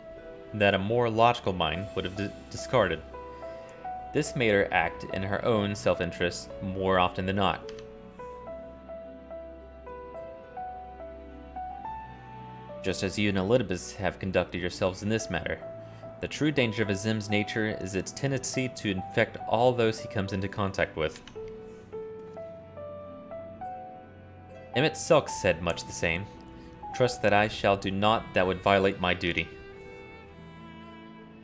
that a more logical mind would have discarded. This made her act in her own self-interest more often than not. Just as you and Elidibus have conducted yourselves in this matter. The true danger of Azim's nature is its tendency to infect all those he comes into contact with. Emmett Silk said much the same. Trust that I shall do naught that would violate my duty.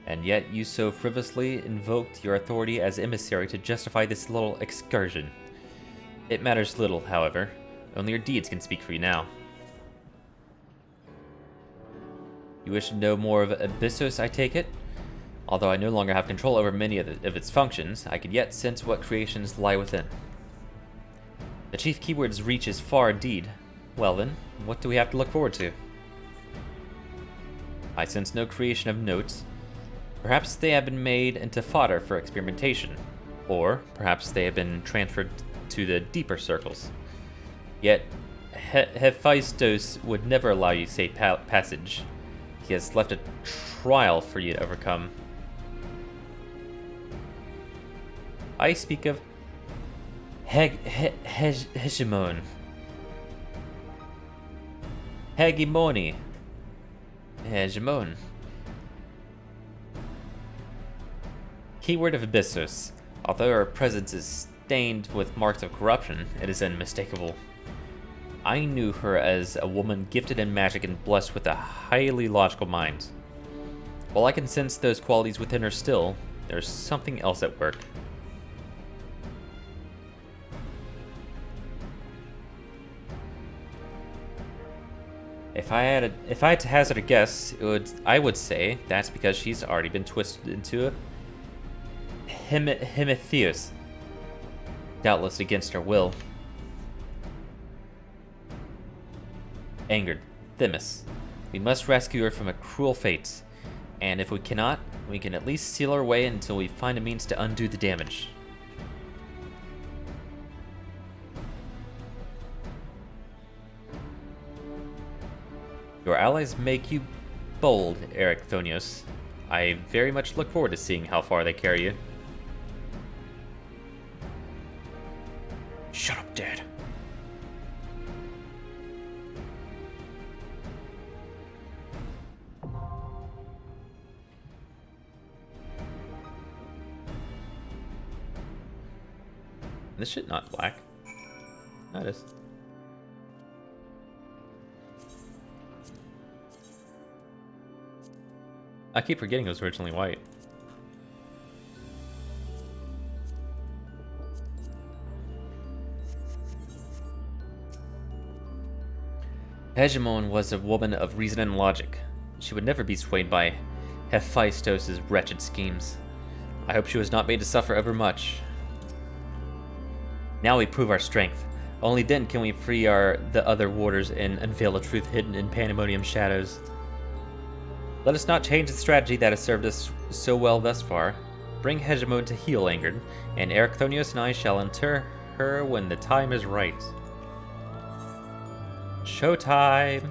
And yet you so frivolously invoked your authority as emissary to justify this little excursion. It matters little, however. Only your deeds can speak for you now. You wish to know more of Abyssos, I take it? Although I no longer have control over many of its functions, I can yet sense what creations lie within. The chief keyword's reach is far indeed. Well then, what do we have to look forward to? I sense no creation of note. Perhaps they have been made into fodder for experimentation, or perhaps they have been transferred to the deeper circles. Yet, Hephaestus would never allow you safe passage. He has left a trial for you to overcome. I speak of hegemon. Hegemony. Hegemon. Keyword of Abyssos. Although her presence is stained with marks of corruption, it is unmistakable. I knew her as a woman gifted in magic and blessed with a highly logical mind. While I can sense those qualities within her still, there's something else at work. If I had to hazard a guess, I would say that's because she's already been twisted into a Hemitheus, doubtless against her will. Angered, Themis, we must rescue her from a cruel fate, and if we cannot, we can at least seal her away until we find a means to undo the damage. Your allies make you bold, Ericthonius. I very much look forward to seeing how far they carry you. Shut up, Dad. This shit not black. No, it is. I keep forgetting it was originally white. Hegemon was a woman of reason and logic. She would never be swayed by Hephaestus' wretched schemes. I hope she was not made to suffer overmuch. Now we prove our strength. Only then can we free the other warders and unveil a truth hidden in Pandemonium shadows. Let us not change the strategy that has served us so well thus far. Bring Hegemon to heel angered, and Ericthonios and I shall inter her when the time is right. Showtime!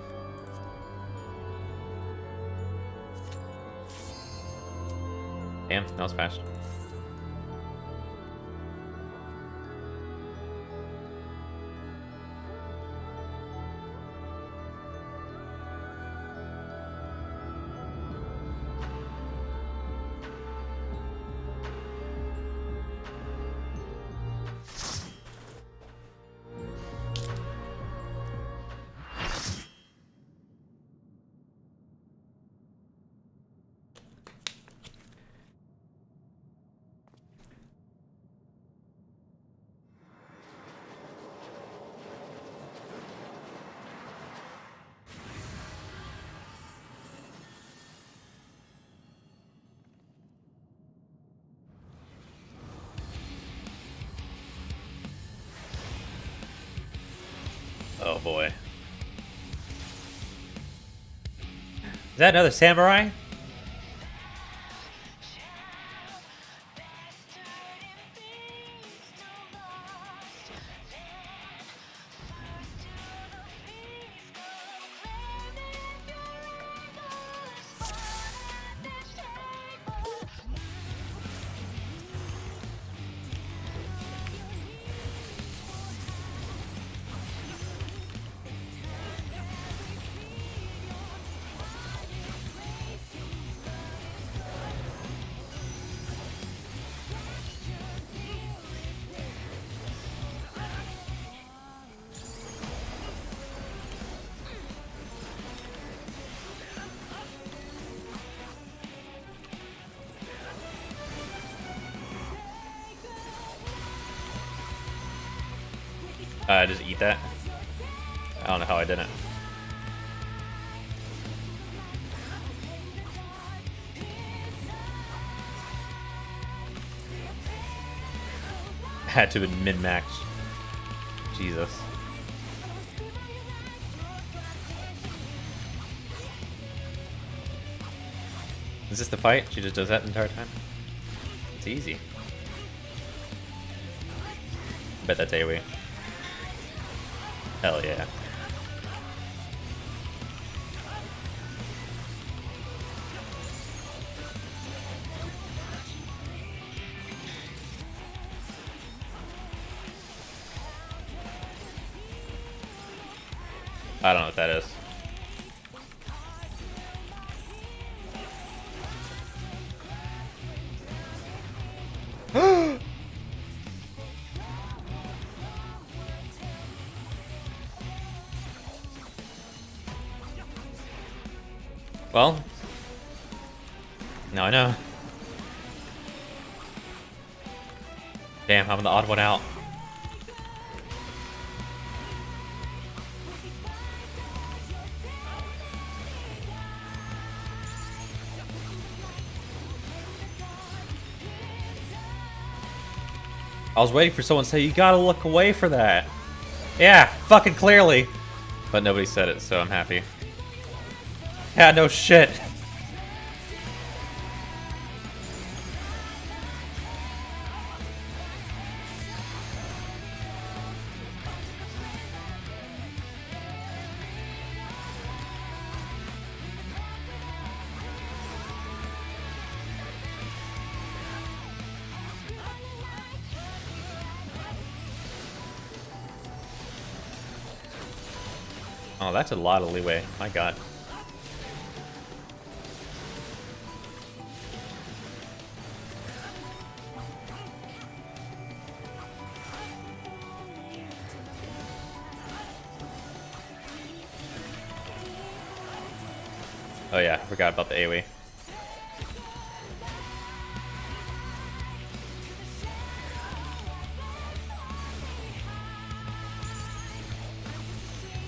Damn, that was fast. Oh boy. Is that another samurai? Just eat that. I don't know how I did it. Had to have been min-max. Jesus. Is this the fight? She just does that the entire time? It's easy. I bet that's AoE. Hell yeah. I don't know what that is. Well, now I know. Damn, I'm the odd one out. I was waiting for someone to say, you gotta look away for that. Yeah, fucking clearly. But nobody said it, so I'm happy. Yeah, no shit. Oh, that's a lot of leeway. My god. Oh yeah, I forgot about the AoE.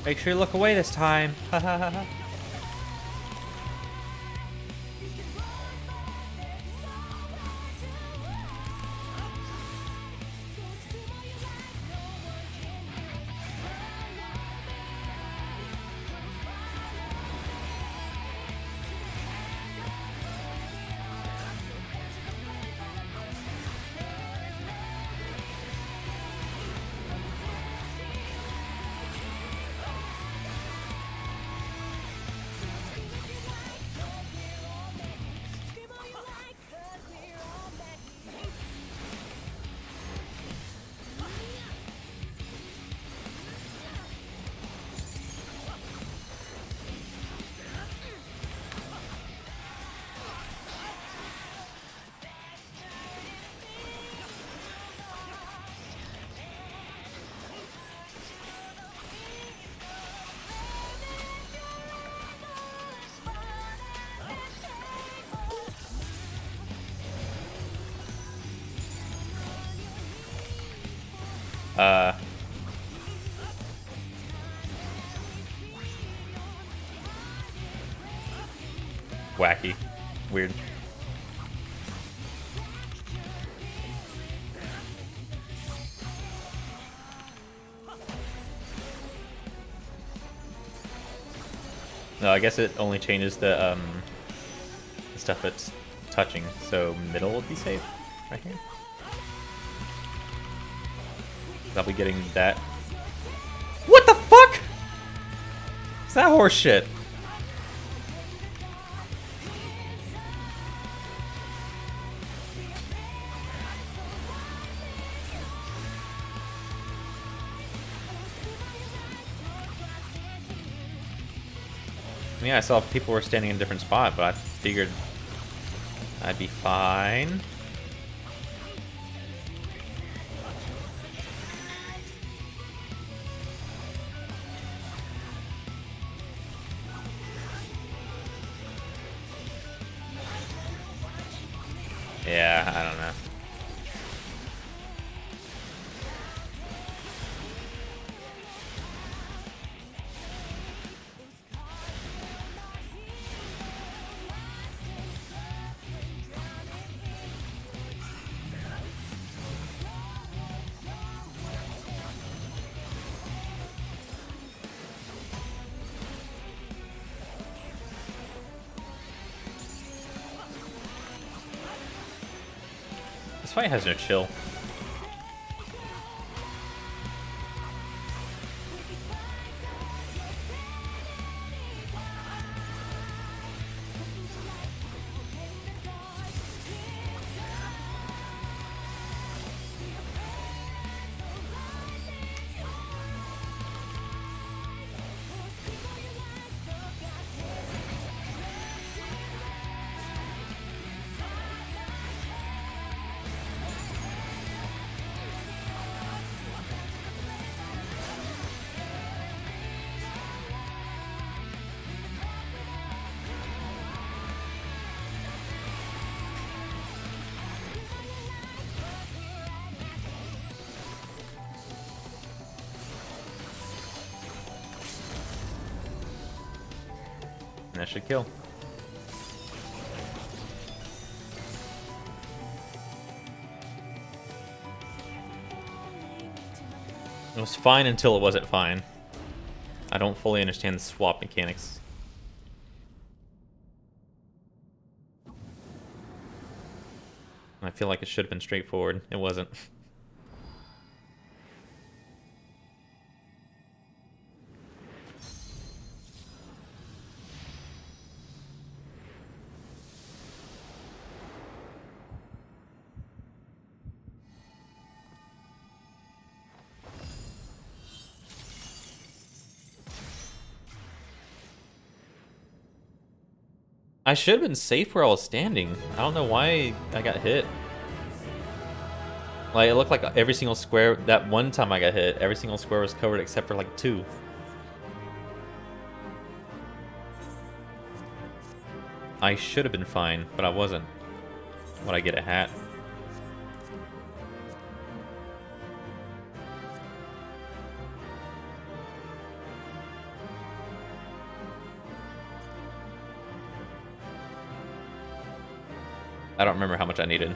Make sure you look away this time. Ha ha ha ha. Wacky. Weird. No, I guess it only changes the stuff it's touching, so middle would be safe, right here. I'll be getting that. What the fuck? Is that horse shit? Yeah, I saw people were standing in a different spot, but I figured I'd be fine. Yeah, I don't know. This fight has no chill. And that should kill. It was fine until it wasn't fine. I don't fully understand the swap mechanics. I feel like it should have been straightforward. It wasn't. I should have been safe where I was standing. I don't know why I got hit. Like, it looked like every single square, that one time I got hit, every single square was covered except for like 2. I should have been fine, but I wasn't. Would I get a hat? I don't remember how much I needed.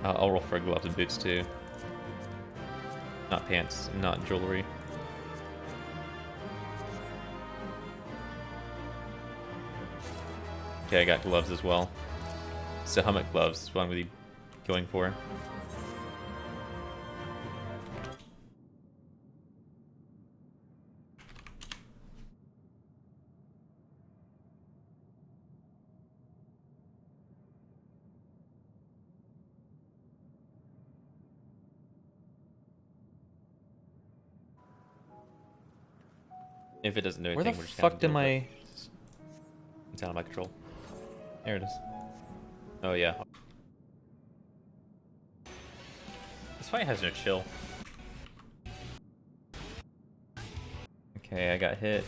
I'll roll for gloves and boots too. Not pants, not jewelry. Okay, I got gloves as well. So helmet gloves is what I'm really going for. If it doesn't do anything, we're just gonna have to deal with it. It's out of my control. There it is. Oh yeah. This fight has no chill. Okay, I got hit.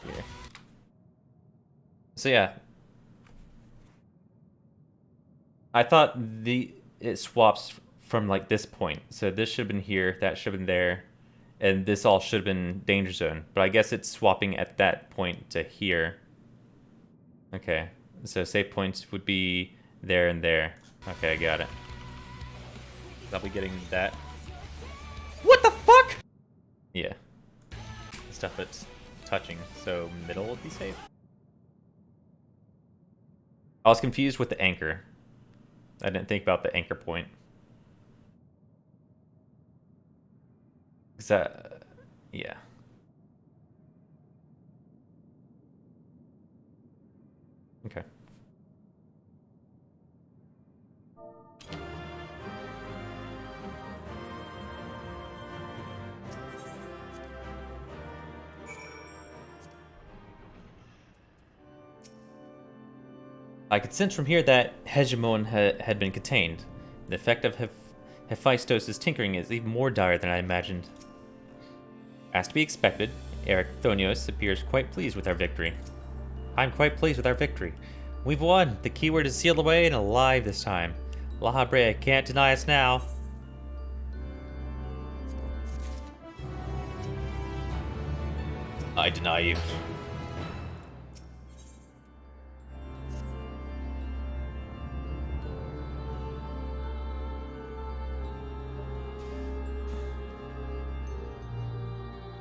Here. So yeah. I thought it swaps from like this point. So this should have been here, that should have been there, and this all should have been danger zone. But I guess it's swapping at that point to here. Okay. So save points would be there and there. Okay, I got it. I'll be getting that. What the fuck? Yeah. Stuff that's touching, so middle would be safe. I was confused with the anchor. I didn't think about the anchor point. Is that... yeah. Okay. I could sense from here that Hegemon had been contained. The effect of Hephaestos' tinkering is even more dire than I imagined. As to be expected, Erichthonios appears quite pleased with our victory. I'm quite pleased with our victory. We've won! The keyword is sealed away and alive this time. Lahabrea can't deny us now. I deny you.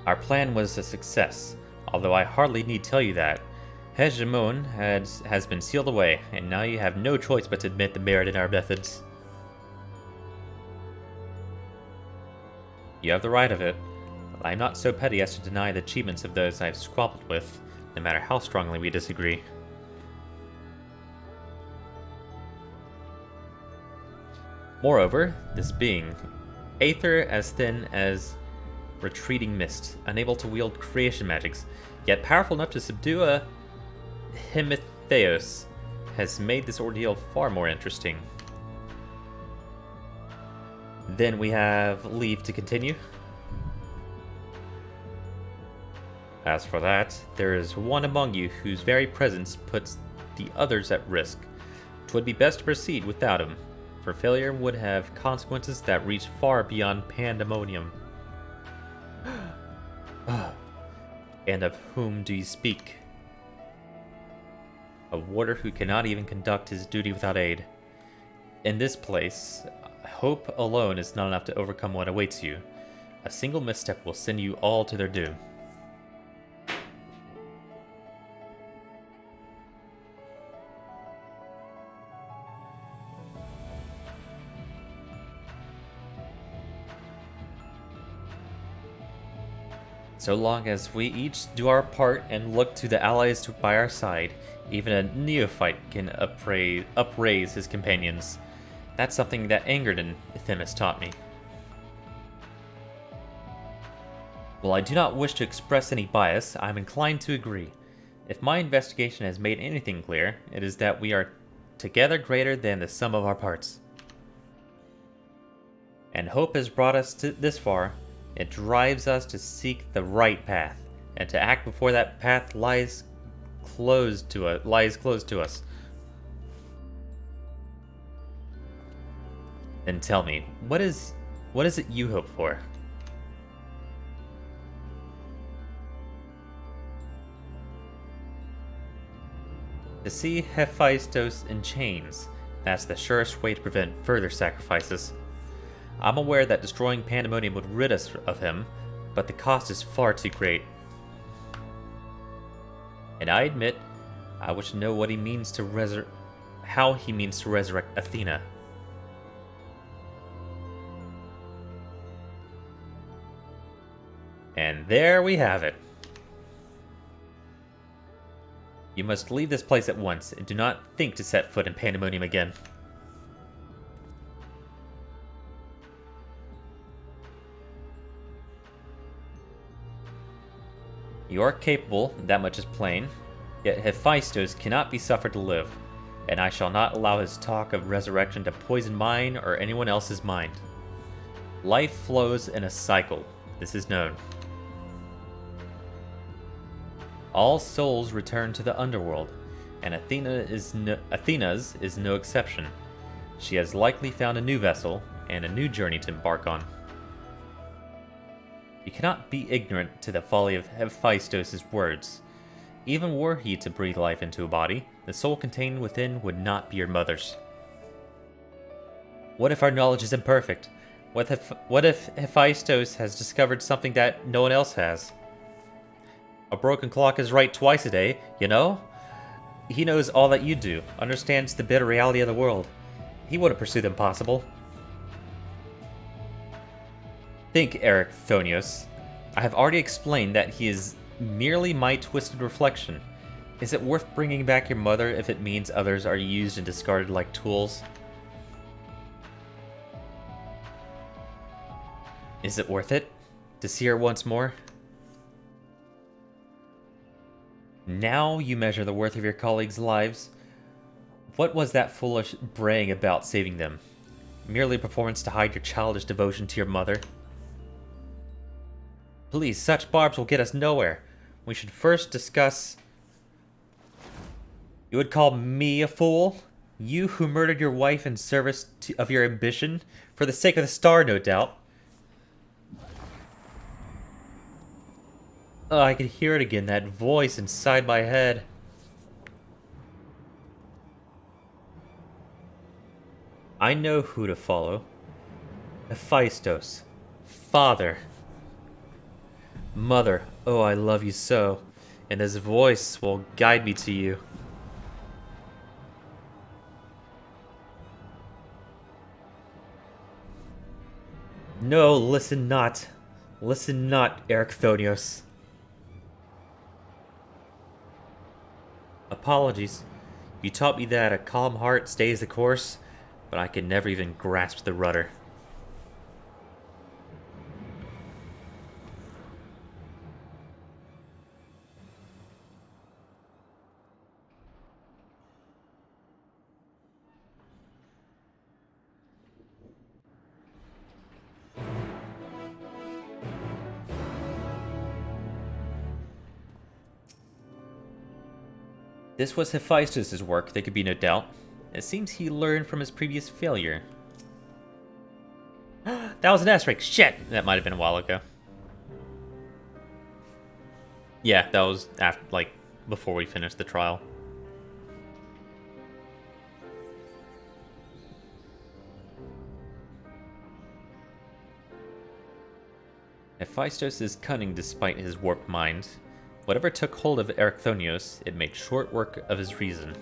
Our plan was a success, although I hardly need tell you that. Hegemon has been sealed away, and now you have no choice but to admit the merit in our methods. You have the right of it, but I am not so petty as to deny the achievements of those I have squabbled with, no matter how strongly we disagree. Moreover, this being, Aether as thin as retreating mist, unable to wield creation magics, yet powerful enough to subdue a Hemitheos, has made this ordeal far more interesting. Then we have leave to continue. As for that, there is one among you whose very presence puts the others at risk. 'Twould be best to proceed without him, for failure would have consequences that reach far beyond pandemonium. And of whom do you speak? A warder who cannot even conduct his duty without aid. In this place, hope alone is not enough to overcome what awaits you. A single misstep will send you all to their doom. So long as we each do our part and look to the allies by our side, even a neophyte can upraise his companions. That's something that Angerton Themis taught me. While I do not wish to express any bias, I am inclined to agree. If my investigation has made anything clear, it is that we are together greater than the sum of our parts. And hope has brought us to this far. It drives us to seek the right path, and to act before that path lies lies closed to us. Then tell me, what is it you hope for? To see Hephaestus in chains. That's the surest way to prevent further sacrifices. I'm aware that destroying Pandemonium would rid us of him, but the cost is far too great. And I admit, I wish to know what he means to how he means to resurrect Athena. And there we have it. You must leave this place at once, and do not think to set foot in Pandemonium again. You are capable, that much is plain, yet Hephaestus cannot be suffered to live, and I shall not allow his talk of resurrection to poison mine or anyone else's mind. Life flows in a cycle, this is known. All souls return to the underworld, and Athena's is no exception. She has likely found a new vessel and a new journey to embark on. You cannot be ignorant to the folly of Hephaestus' words. Even were he to breathe life into a body, the soul contained within would not be your mother's. What if our knowledge is imperfect? What if Hephaestus has discovered something that no one else has? A broken clock is right twice a day, you know? He knows all that you do, understands the bitter reality of the world. He wouldn't pursue the impossible. Think, Erichthonius. I have already explained that he is merely my twisted reflection. Is it worth bringing back your mother if it means others are used and discarded like tools? Is it worth it? To see her once more? Now you measure the worth of your colleagues' lives. What was that foolish braying about saving them? Merely a performance to hide your childish devotion to your mother? Please, such barbs will get us nowhere. We should first discuss... You would call me a fool? You who murdered your wife in service of your ambition? For the sake of the star, no doubt. Oh, I could hear it again, that voice inside my head. I know who to follow. Hephaestus. Father. Mother, oh, I love you so, and his voice will guide me to you. No, listen not. Listen not, Erichthonius. Apologies. You taught me that a calm heart stays the course, but I can never even grasp the rudder. This was Hephaestus' work, there could be no doubt. It seems he learned from his previous failure. That was an S-rank. Shit! That might have been a while ago. Yeah, that was after, like, before we finished the trial. Hephaestus is cunning despite his warped mind. Whatever took hold of Erichthonius, it made short work of his reason.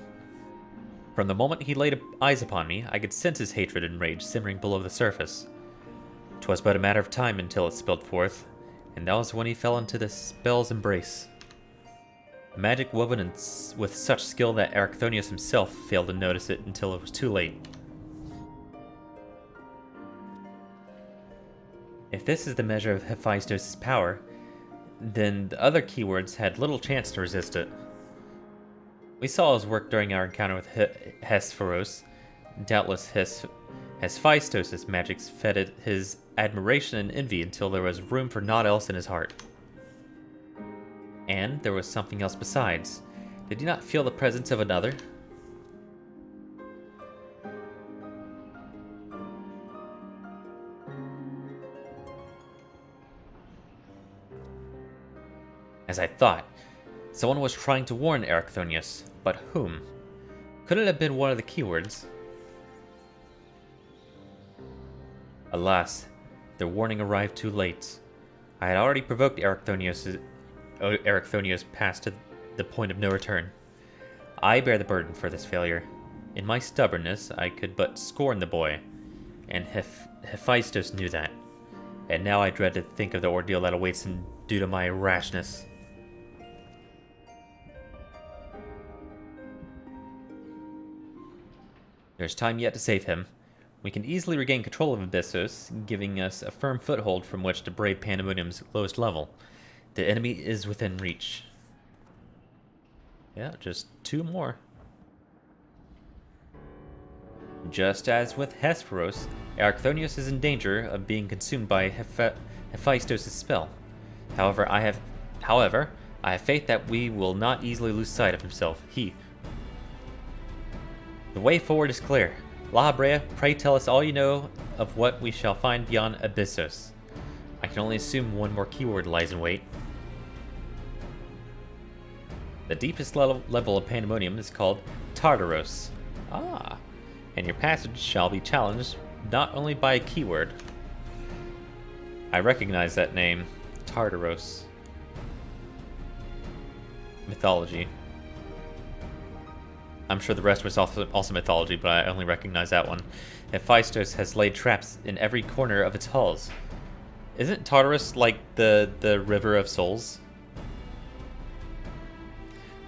From the moment he laid eyes upon me, I could sense his hatred and rage simmering below the surface. 'Twas but a matter of time until it spilled forth, and that was when he fell into the spell's embrace. A magic woven with such skill that Erichthonius himself failed to notice it until it was too late. If this is the measure of Hephaestus' power, then the other keywords had little chance to resist it. We saw his work during our encounter with Hesperos. Doubtless Hephaestus' magics fed his admiration and envy until there was room for naught else in his heart. And there was something else besides. Did you not feel the presence of another? As I thought, someone was trying to warn Ericthonius, but whom? Could it have been one of the keywords? Alas, the warning arrived too late. I had already provoked Ericthonius past to the point of no return. I bear the burden for this failure. In my stubbornness, I could but scorn the boy, and Hephaestus knew that. And now I dread to think of the ordeal that awaits him due to my rashness. There's time yet to save him. We can easily regain control of Abyssos, giving us a firm foothold from which to brave Pandemonium's lowest level. The enemy is within reach. Yeah, just 2 more. Just as with Hesperos, Ericthonius is in danger of being consumed by Hephaestos' spell. However, I have faith that we will not easily lose sight of himself. The way forward is clear. La Habrea, pray tell us all you know of what we shall find beyond Abyssos. I can only assume one more keyword lies in wait. The deepest level of Pandemonium is called Tartaros. Ah, and your passage shall be challenged not only by a keyword. I recognize that name, Tartaros. Mythology. I'm sure the rest was also mythology, but I only recognize that one. Hephaestus has laid traps in every corner of its halls. Isn't Tartarus like the River of Souls?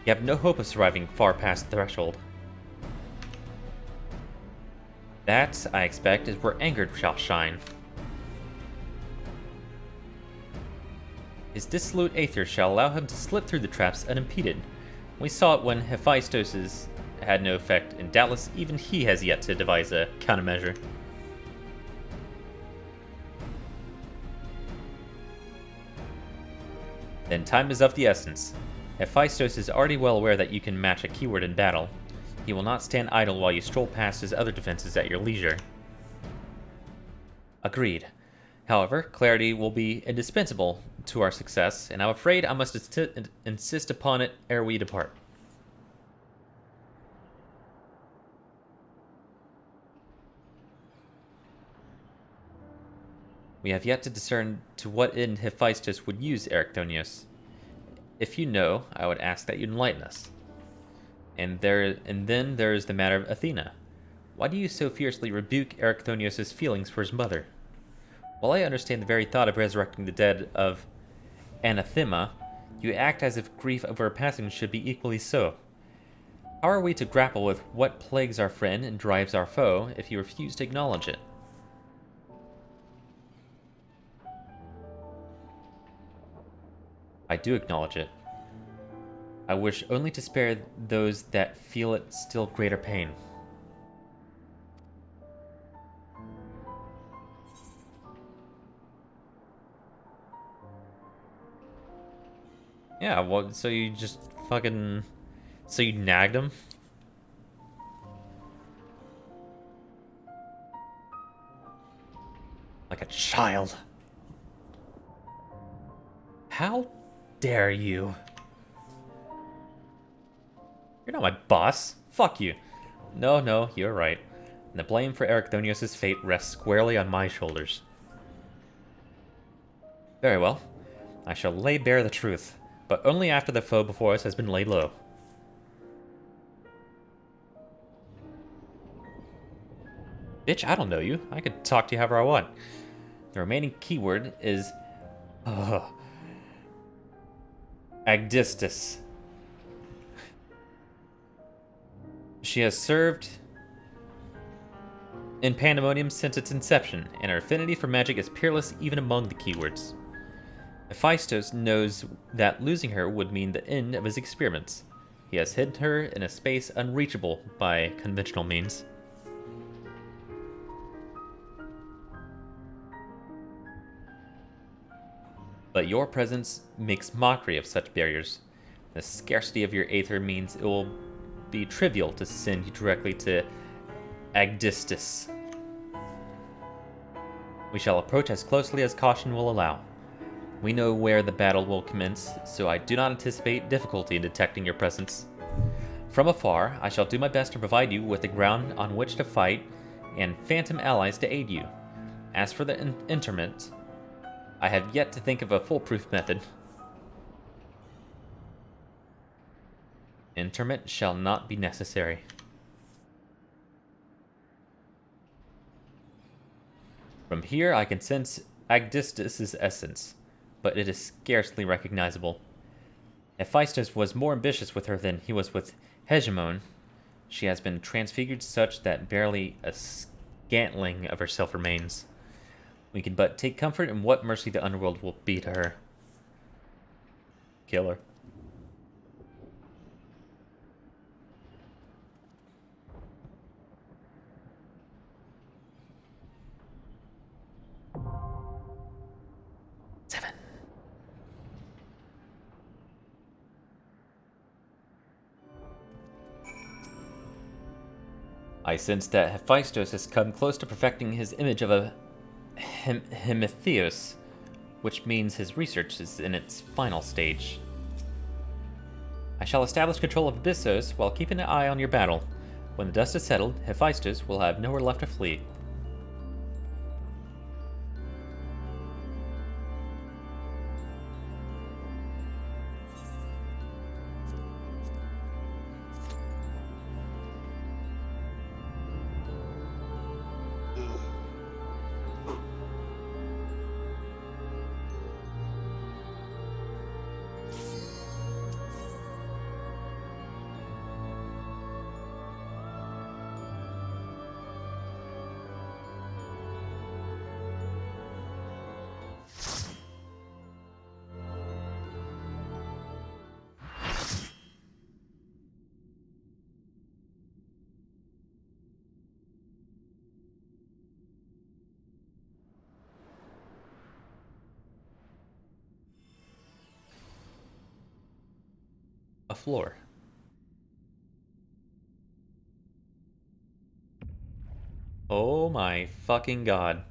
You have no hope of surviving far past the threshold. That, I expect, is where anger shall shine. His dissolute aether shall allow him to slip through the traps unimpeded. We saw it when Hephaestus had no effect, and doubtless even he has yet to devise a countermeasure. Then time is of the essence. Hephaestus is already well aware that you can match a keyword in battle. He will not stand idle while you stroll past his other defenses at your leisure. Agreed. However, clarity will be indispensable to our success, and I'm afraid I must insist upon it ere we depart. We have yet to discern to what end Hephaestus would use Ericthonius. If you know, I would ask that you enlighten us. And then there is the matter of Athena. Why do you so fiercely rebuke Ericthonius' feelings for his mother? While I understand the very thought of resurrecting the dead of Anathema, you act as if grief over her passing should be equally so. How are we to grapple with what plagues our friend and drives our foe if you refuse to acknowledge it? I do acknowledge it. I wish only to spare those that feel it still greater pain. Yeah, well, so you just fucking... So you nagged him? Like a child. How dare you? You're not my boss. Fuck you. No, you're right. And the blame for Ericthonius' fate rests squarely on my shoulders. Very well. I shall lay bare the truth, but only after the foe before us has been laid low. Bitch, I don't know you. I could talk to you however I want. The remaining keyword is... Agdistis. She has served in Pandemonium since its inception, and her affinity for magic is peerless even among the keywords. Hephaestus knows that losing her would mean the end of his experiments. He has hidden her in a space unreachable by conventional means. But your presence makes mockery of such barriers. The scarcity of your aether means it will be trivial to send you directly to Agdistis. We shall approach as closely as caution will allow. We know where the battle will commence, so I do not anticipate difficulty in detecting your presence. From afar, I shall do my best to provide you with the ground on which to fight and phantom allies to aid you. As for the interment, I have yet to think of a foolproof method. Interment shall not be necessary. From here I can sense Agdistis' essence, but it is scarcely recognizable. Hephaestus was more ambitious with her than he was with Hegemon. She has been transfigured such that barely a scantling of herself remains. We can but take comfort in what mercy the underworld will be to her. Kill her. I sense that Hephaestus has come close to perfecting his image of a Hemitheus, which means his research is in its final stage. I shall establish control of Abyssos while keeping an eye on your battle. When the dust is settled, Hephaestus will have nowhere left to flee. A floor. Oh my fucking god.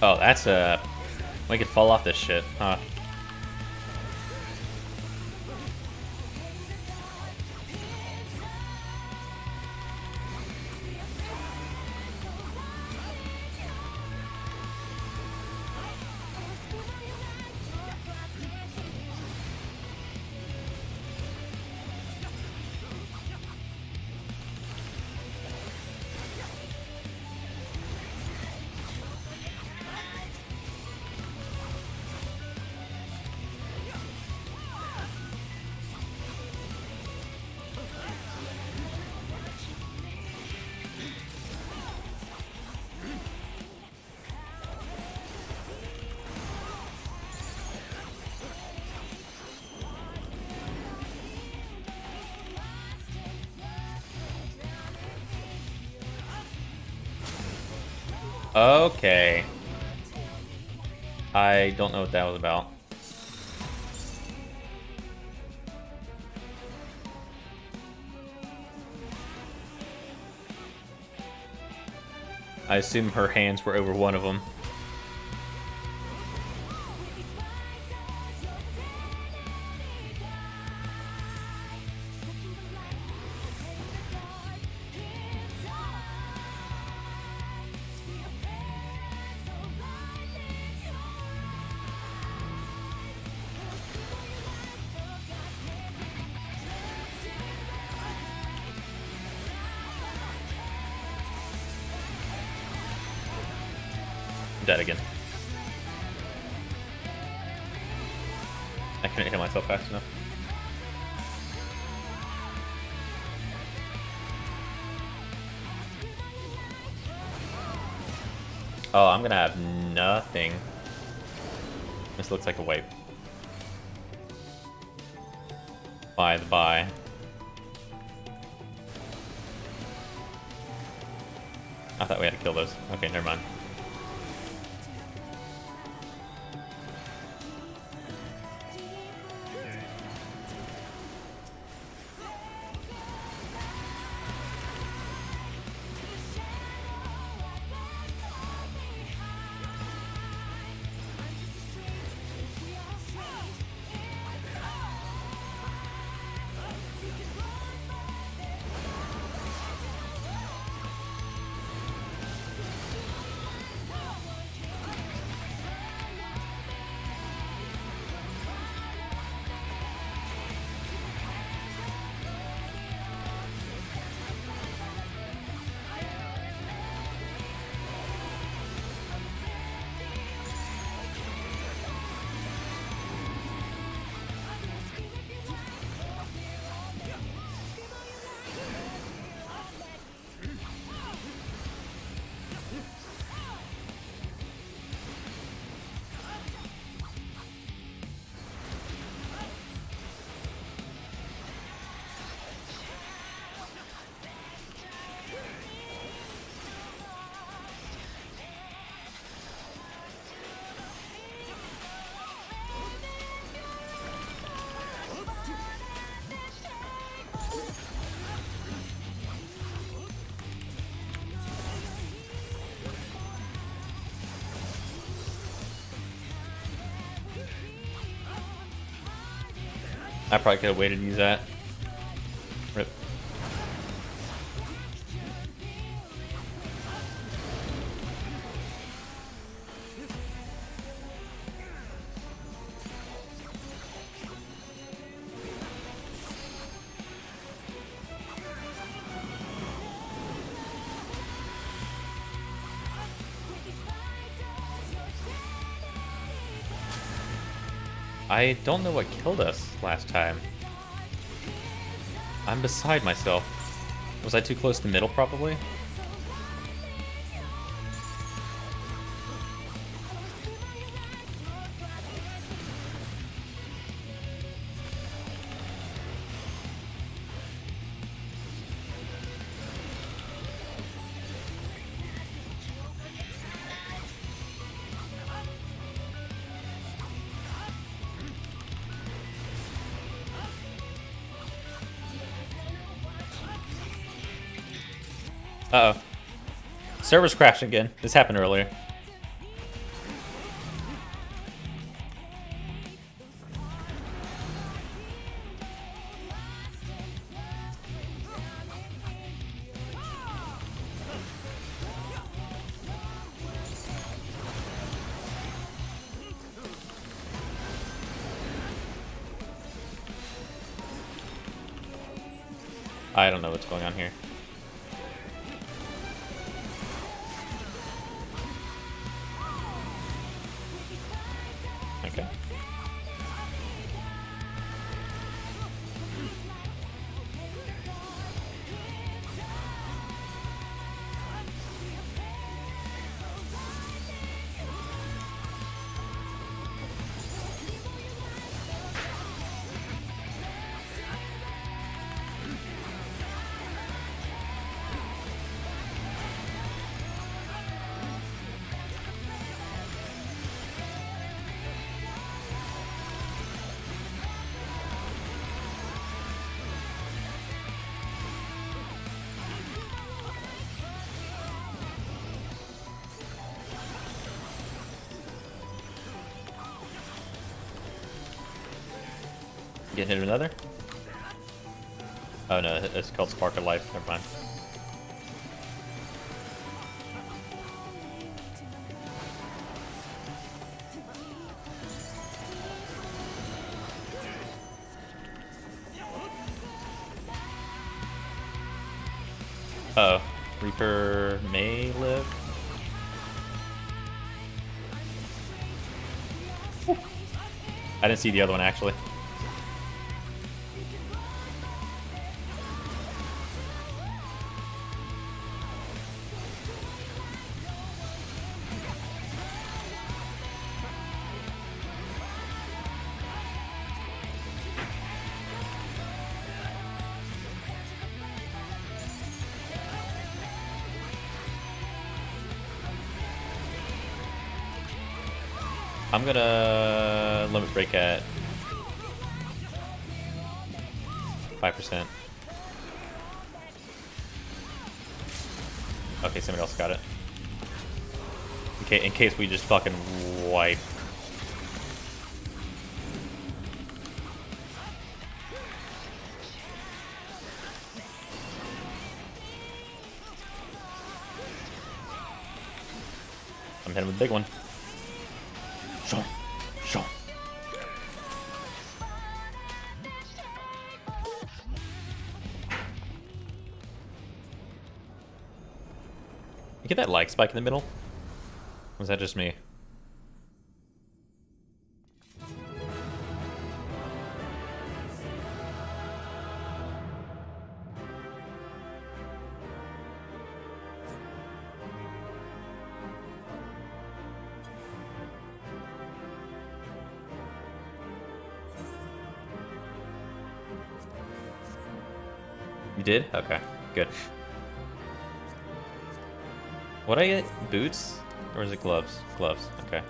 Oh, that's a... We could fall off this shit, huh? Okay. I don't know what that was about. I assume her hands were over one of them. dead again. I couldn't hit myself fast enough. Oh, I'm gonna have nothing. This looks like a wipe. By the by. I thought we had to kill those. Okay, never mind. I probably could have waited to use that. Rip. I don't know what killed us last time. I'm beside myself. Was I too close to the middle, probably? Uh-oh. Server's crashing again. This happened earlier. I don't know what's going on here. Okay. Get hit another? Oh no, it's called Spark of Life. Never mind. Uh oh. Reaper may live. I didn't see the other one, actually. I'm gonna limit break at 5%. Okay, somebody else got it. Okay, in case we just fucking wipe. I'm hitting with a big one. Show. Show. You get that like spike in the middle? Or is that just me? You did? Okay, good. What I get? Boots? Or is it gloves? Gloves, okay.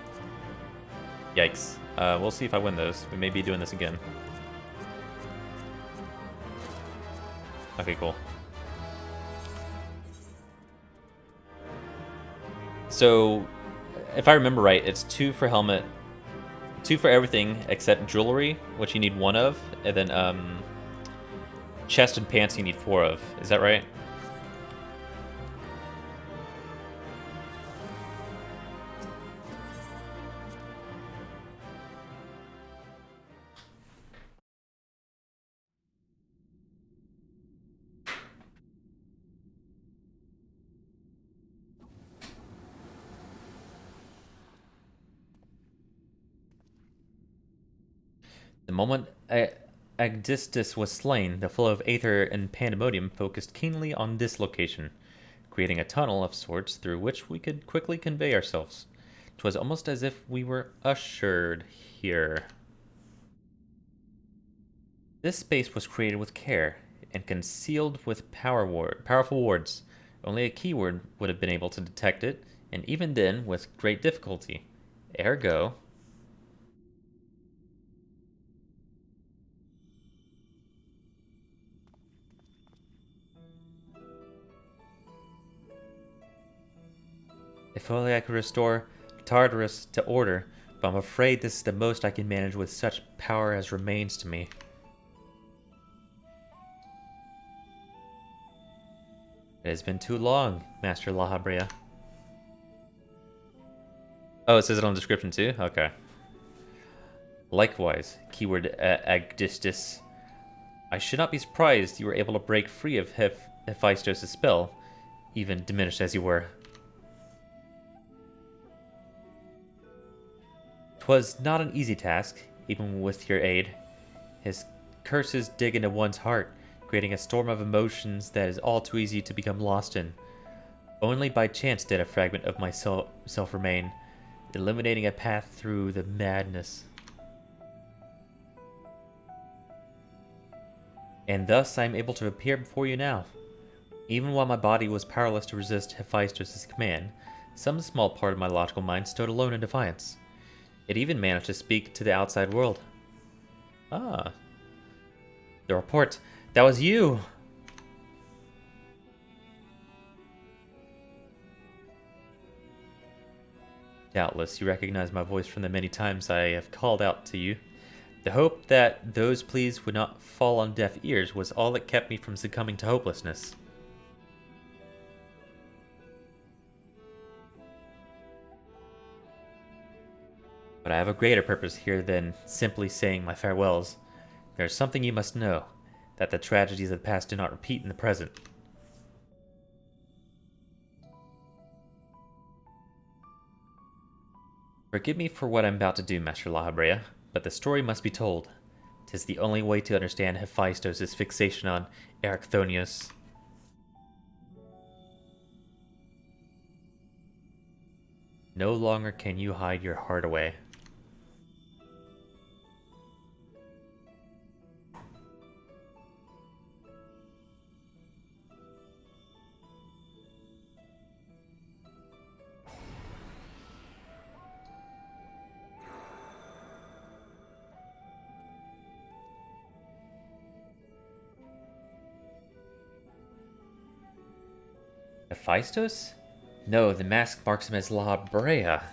Yikes. We'll see if I win those. We may be doing this again. Okay, cool. So, if I remember right, it's 2 for helmet, 2 for everything except jewelry, which you need 1 of, and then chest and pants you need 4 of. Is that right? The moment Agdistis was slain, the flow of aether and pandemonium focused keenly on this location, creating a tunnel of sorts through which we could quickly convey ourselves. 'Twas almost as if we were ushered here. This space was created with care and concealed with powerful wards. Only a keyword would have been able to detect it, and even then with great difficulty. Ergo, if only I could restore Tartarus to order, but I'm afraid this is the most I can manage with such power as remains to me. It has been too long, Master Lahabrea. Oh, it says it on the description too? Okay. Likewise, keyword Agdistis. I should not be surprised you were able to break free of Hephaestus' spell, even diminished as you were. 'Twas not an easy task, even with your aid. His curses dig into one's heart, creating a storm of emotions that is all too easy to become lost in. Only by chance did a fragment of myself remain, illuminating a path through the madness. And thus I am able to appear before you now. Even while my body was powerless to resist Hephaestus' command, some small part of my logical mind stood alone in defiance. It even managed to speak to the outside world. Ah. The report. That was you! Doubtless you recognize my voice from the many times I have called out to you. The hope that those pleas would not fall on deaf ears was all that kept me from succumbing to hopelessness. But I have a greater purpose here than simply saying my farewells. There is something you must know, that the tragedies of the past do not repeat in the present. Forgive me for what I'm about to do, Master Lahabrea, but the story must be told. 'Tis the only way to understand Hephaestus' fixation on Erichthonius. No longer can you hide your heart away. Hephaestus? No, the mask marks him as Lahabrea.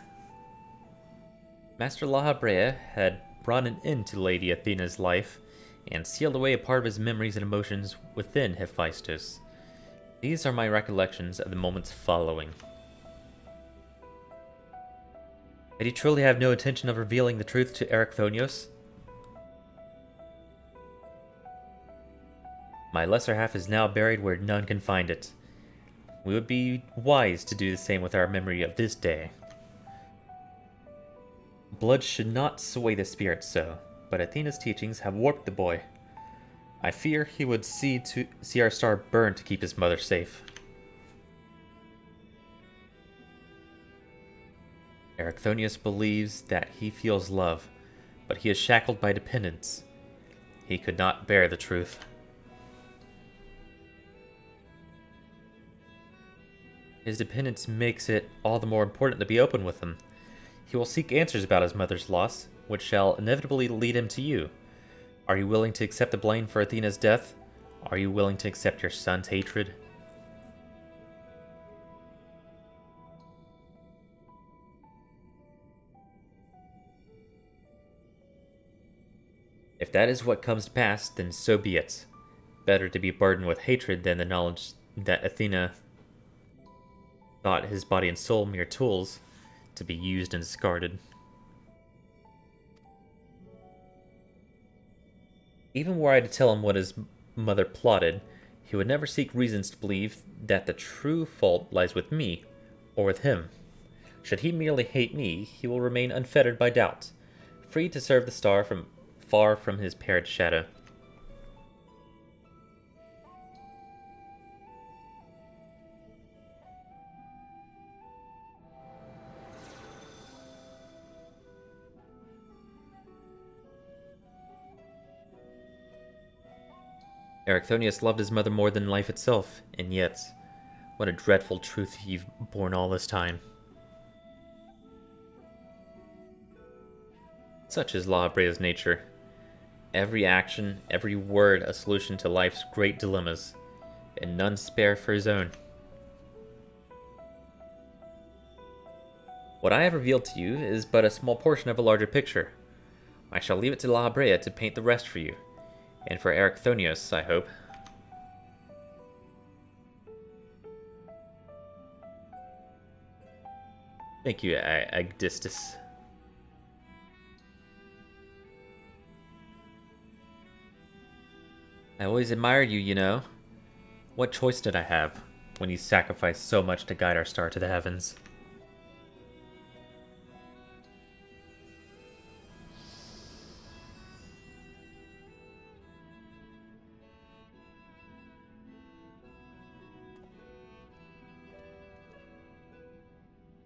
Master Lahabrea had brought an end to Lady Athena's life and sealed away a part of his memories and emotions within Hephaestus. These are my recollections of the moments following. Did he truly have no intention of revealing the truth to Erichthonius? My lesser half is now buried where none can find it. We would be wise to do the same with our memory of this day. Blood should not sway the spirit so, but Athena's teachings have warped the boy. I fear he would see our star burn to keep his mother safe. Erichthonius believes that he feels love, but he is shackled by dependence. He could not bear the truth. His dependence makes it all the more important to be open with him. He will seek answers about his mother's loss, which shall inevitably lead him to you. Are you willing to accept the blame for Athena's death? Are you willing to accept your son's hatred? If that is what comes to pass, then so be it. Better to be burdened with hatred than the knowledge that Athena thought his body and soul mere tools to be used and discarded. Even were I to tell him what his mother plotted, he would never seek reasons to believe that the true fault lies with me or with him. Should he merely hate me, he will remain unfettered by doubt, free to serve the star from far from his parent's shadow. Erichthonius loved his mother more than life itself, and yet, what a dreadful truth you've borne all this time. Such is Lahabrea's nature. Every action, every word a solution to life's great dilemmas, and none spare for his own. What I have revealed to you is but a small portion of a larger picture. I shall leave it to Lahabrea to paint the rest for you. And for Erichthonius, I hope. Thank you, Agdistis. I always admired you, you know. What choice did I have when you sacrificed so much to guide our star to the heavens?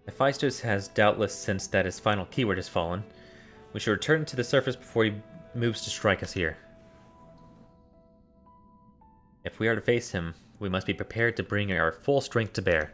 Hephaestus has doubtless sensed that his final keyword has fallen. We should return to the surface before he moves to strike us here. If we are to face him, we must be prepared to bring our full strength to bear.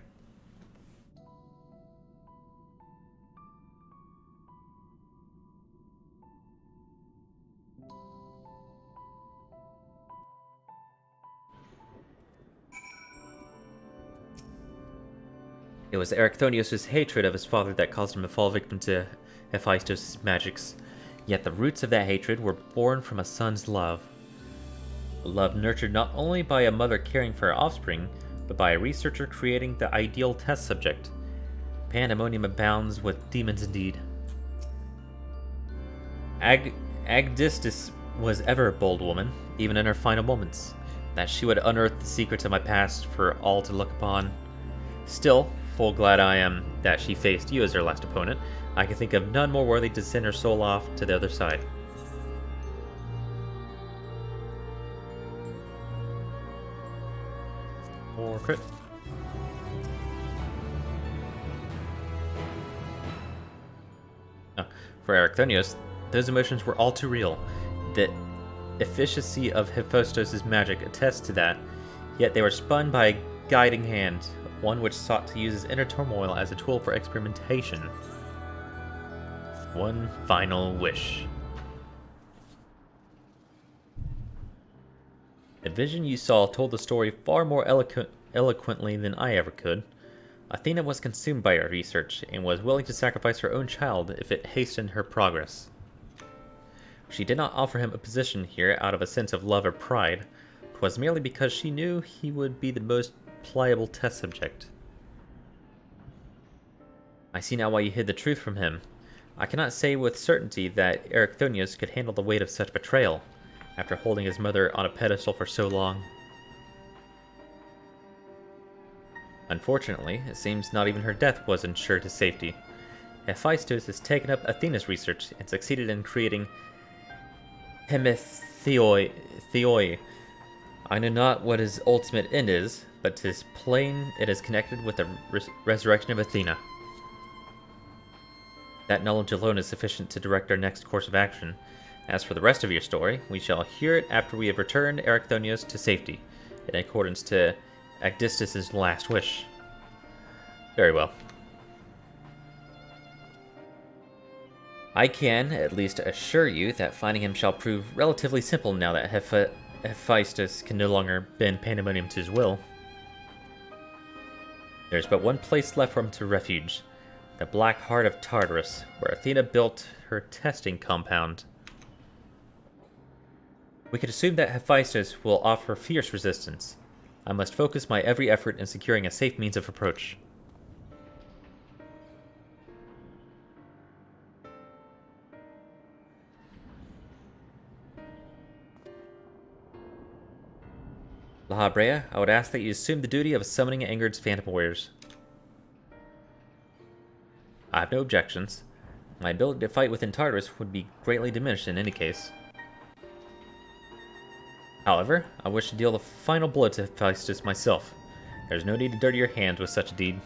It was Erichthonius' hatred of his father that caused him to fall victim to Hephaestus' magics, yet the roots of that hatred were born from a son's love. A love nurtured not only by a mother caring for her offspring, but by a researcher creating the ideal test subject. Pandemonium abounds with demons indeed. Agdistis was ever a bold woman, even in her final moments, that she would unearth the secrets of my past for all to look upon. Still, full glad I am that she faced you as her last opponent, I can think of none more worthy to send her soul off to the other side. Or crit. For Erichthonios, those emotions were all too real. The efficacy of Hephaestus' magic attests to that, yet they were spun by a guiding hand, one which sought to use his inner turmoil as a tool for experimentation. One final wish. The vision you saw told the story far more eloquently than I ever could. Athena was consumed by her research, and was willing to sacrifice her own child if it hastened her progress. She did not offer him a position here out of a sense of love or pride. 'Twas merely because she knew he would be the most pliable test subject. I see now why you hid the truth from him. I cannot say with certainty that Erichthonios could handle the weight of such betrayal, after holding his mother on a pedestal for so long. Unfortunately, it seems not even her death was ensured his safety. Hephaestus has taken up Athena's research and succeeded in creating Hemethoi. I know not what his ultimate end is, but 'tis plain it is connected with the resurrection of Athena. That knowledge alone is sufficient to direct our next course of action. As for the rest of your story, we shall hear it after we have returned Erichthonios to safety, in accordance to Actistus' last wish. Very well. I can at least assure you that finding him shall prove relatively simple now that Hephaestus can no longer bend pandemonium to his will. There is but one place left for him to refuge, the Black Heart of Tartarus, where Athena built her testing compound. We could assume that Hephaestus will offer fierce resistance. I must focus my every effort in securing a safe means of approach. La Habrea, I would ask that you assume the duty of summoning Angard's phantom warriors. I have no objections. My ability to fight within Tartarus would be greatly diminished in any case. However, I wish to deal the final blow to Hephaestus myself. There is no need to dirty your hands with such a deed.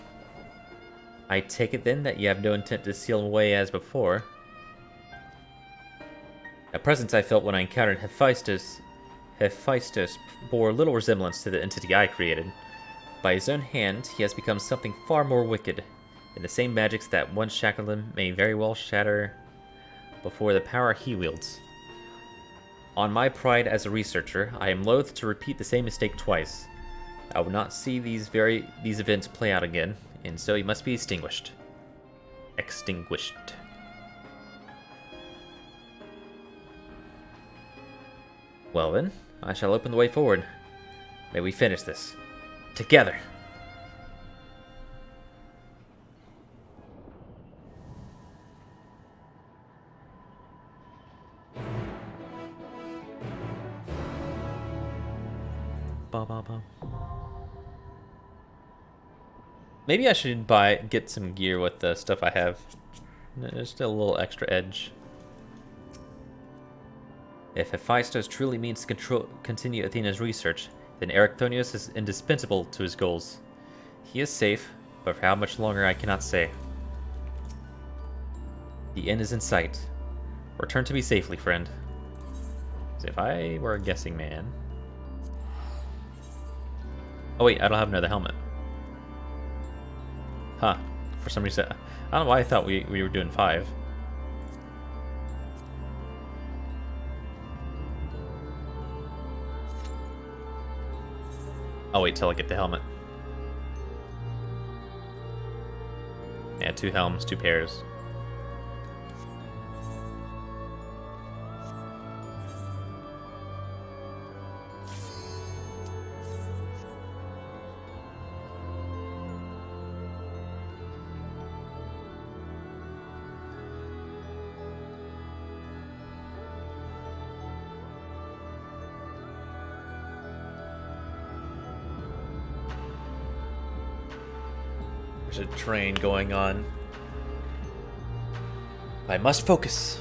I take it then that you have no intent to seal him away as before. A presence I felt when I encountered Hephaestus bore little resemblance to the entity I created. By his own hand, he has become something far more wicked, and the same magics that once shackled him may very well shatter before the power he wields. On my pride as a researcher, I am loath to repeat the same mistake twice. I would not see these events play out again, and so he must be extinguished. Well then, I shall open the way forward. May we finish this. Together! Maybe I should get some gear with the stuff I have. There's still a little extra edge. If Hephaestus truly means to continue Athena's research, then Erichthonios is indispensable to his goals. He is safe, but for how much longer I cannot say. The end is in sight. Return to me safely, friend. As if I were a guessing man. Oh wait, I don't have another helmet. Huh. For some reason, I don't know why I thought we were doing 5. I'll wait till I get the helmet. Yeah, 2 helms, 2 pairs. There's a train going on. I must focus.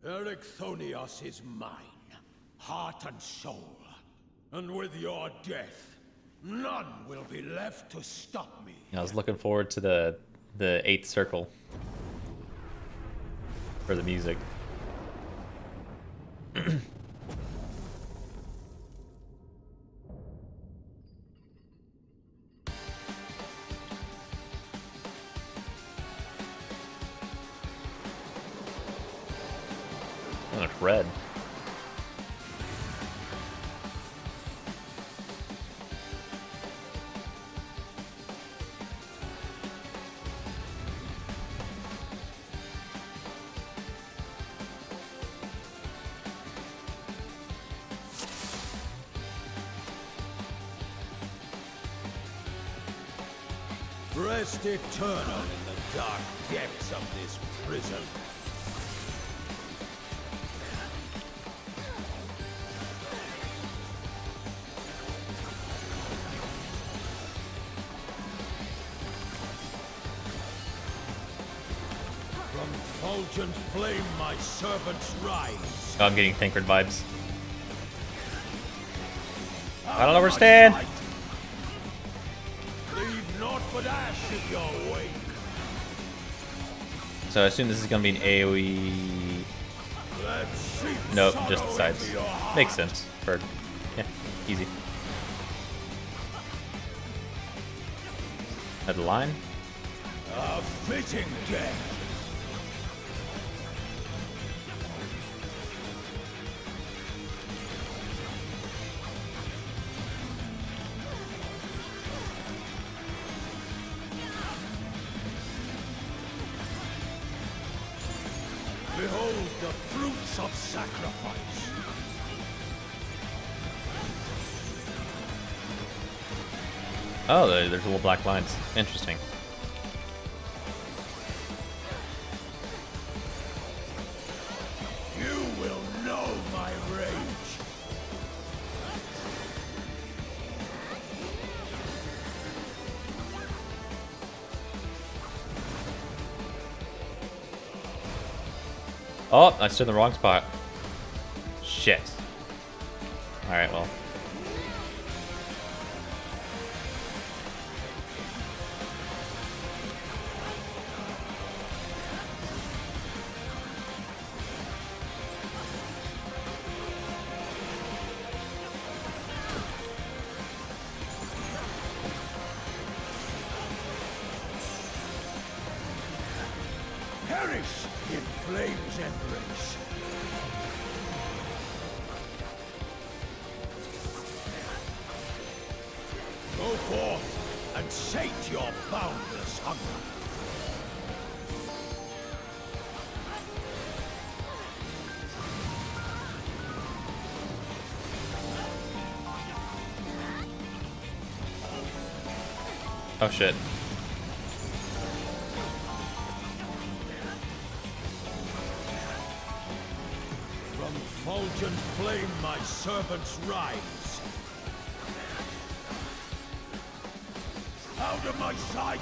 Erichthonios is mine, heart and soul. And with your death, none will be left to stop me. I was looking forward to the eighth circle for the music. Oh, it's red. Rest eternal in the dark depths of this prison. From fulgent flame my servants rise. Oh, I'm getting Tancred vibes. I don't understand. Leave naught but ash in your wake. So I assume this is gonna be an AoE. Nope, just the sides. Makes sense. For yeah, easy. At the line. A fitting death. Behold the fruits of sacrifice. Oh, there's little black lines. Interesting. You will know my rage. Oh, I stood in the wrong spot. Shit. Alright, well. Perish in flame's embrace. Go forth and sate your boundless hunger. Oh shit. From fulgent flame my servants rise. Out of my sight!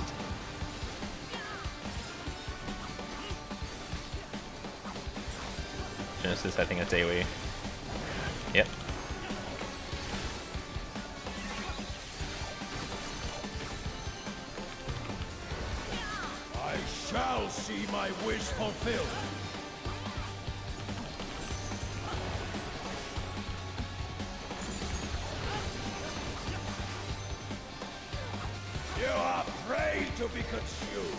Genesis, I think it's AoE. Yep. I shall see my wish fulfilled. You are prey to be consumed.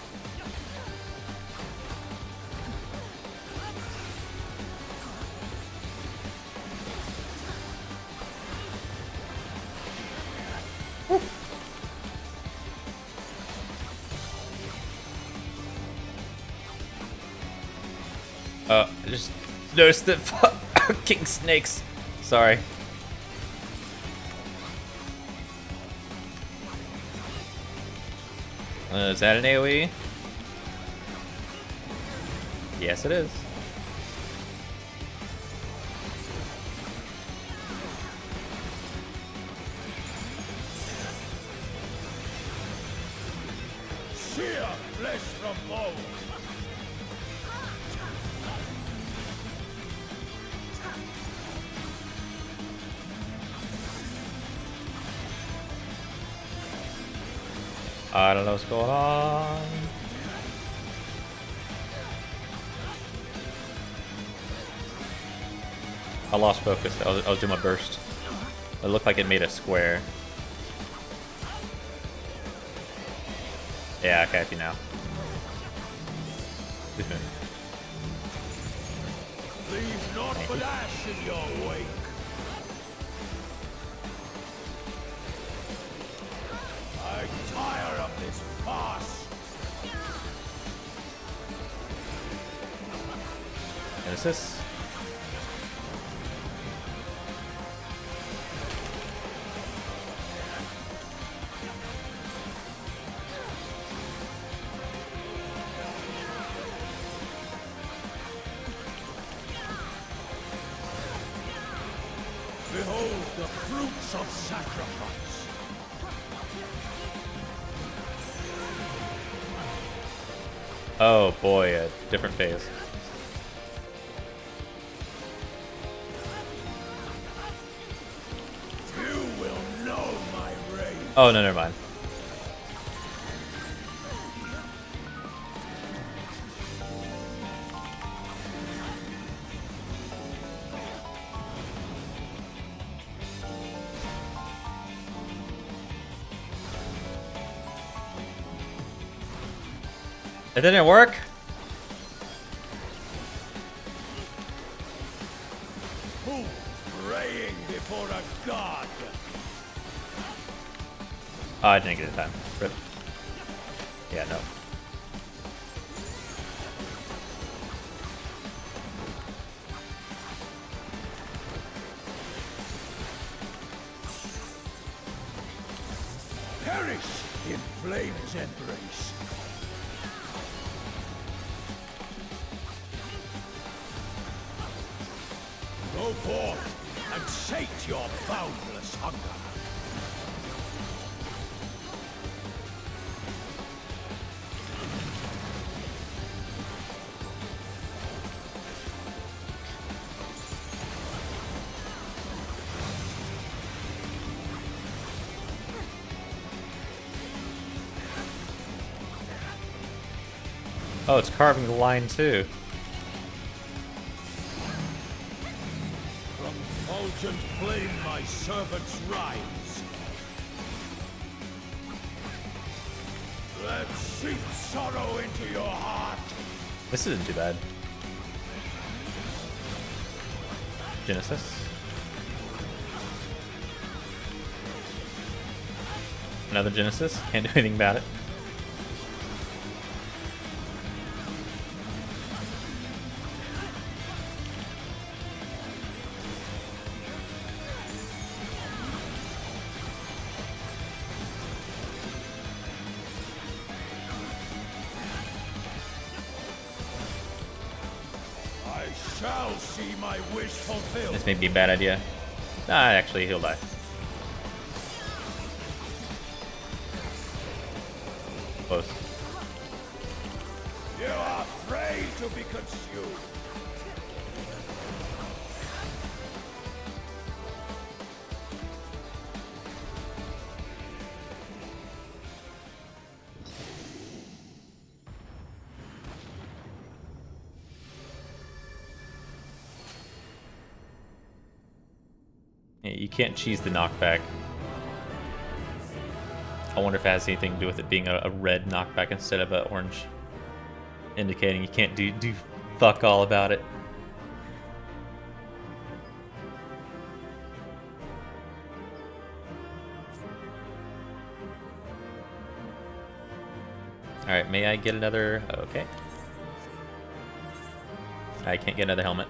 I just noticed that fucking snakes. Sorry. Is that an AoE? Yes, it is. Sheer flesh from bone. I don't know what's going on. I lost focus. I was doing my burst. It looked like it made a square. Yeah, I catch you now. Leave not but ash in your wake. I tire of this farce. Genesis. Behold the fruits of sacrifice. Oh boy, a different phase. You will know my rage. Oh no, never mind. It didn't work? Who praying before a god? Oh, I didn't get it in time. Rip. Yeah, no. Perish in flame's embrace. Go forth and sate your boundless hunger. Oh, it's carving the line too. From fulgent flame my servants rise. Let's seep sorrow into your heart. This isn't too bad. Genesis. Another Genesis. Can't do anything about it. I shall see my wish fulfilled. This may be a bad idea. Nah, actually, he'll die. Close. You are afraid to be consumed. Yeah, you can't cheese the knockback. I wonder if it has anything to do with it being a red knockback instead of an orange. Indicating you can't do fuck all about it. Alright, may I get another... Okay. I can't get another helmet.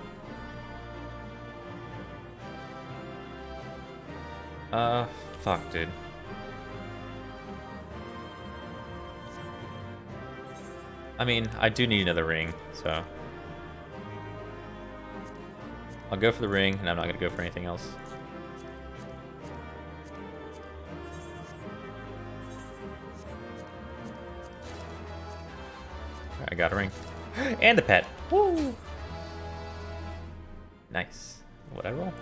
Fuck, dude. I mean, I do need another ring, so... I'll go for the ring, and I'm not gonna go for anything else. I got a ring. And a pet! Woo! Nice. What'd I roll?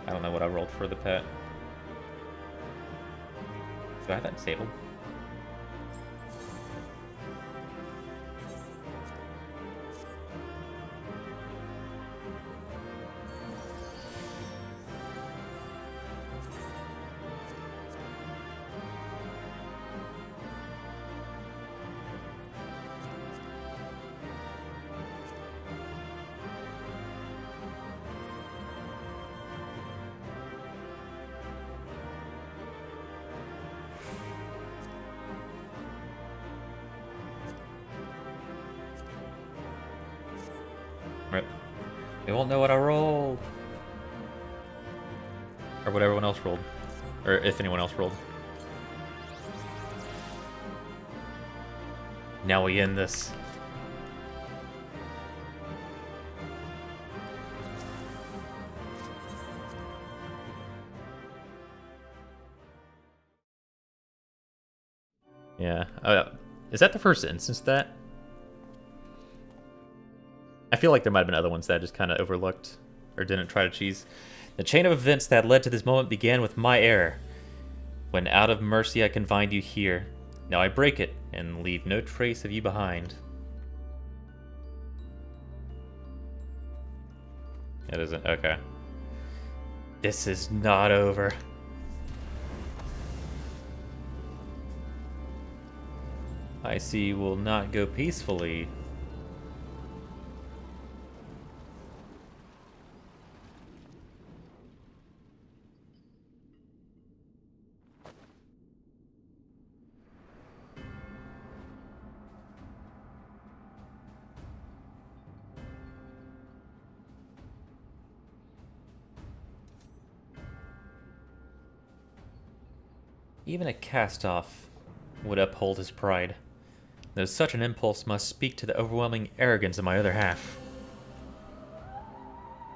I don't know what I rolled for the pet. Do I have that disabled? Right. They won't know what I rolled. Or what everyone else rolled. Or if anyone else rolled. Now we end this. Yeah. Is that the first instance of that? I feel like there might have been other ones that I just kind of overlooked or didn't try to cheese. The chain of events that led to this moment began with my error. When out of mercy I confined you here. Now I break it and leave no trace of you behind. It isn't. Okay. This is not over. I see you will not go peacefully. Even a cast-off would uphold his pride, though such an impulse must speak to the overwhelming arrogance of my other half.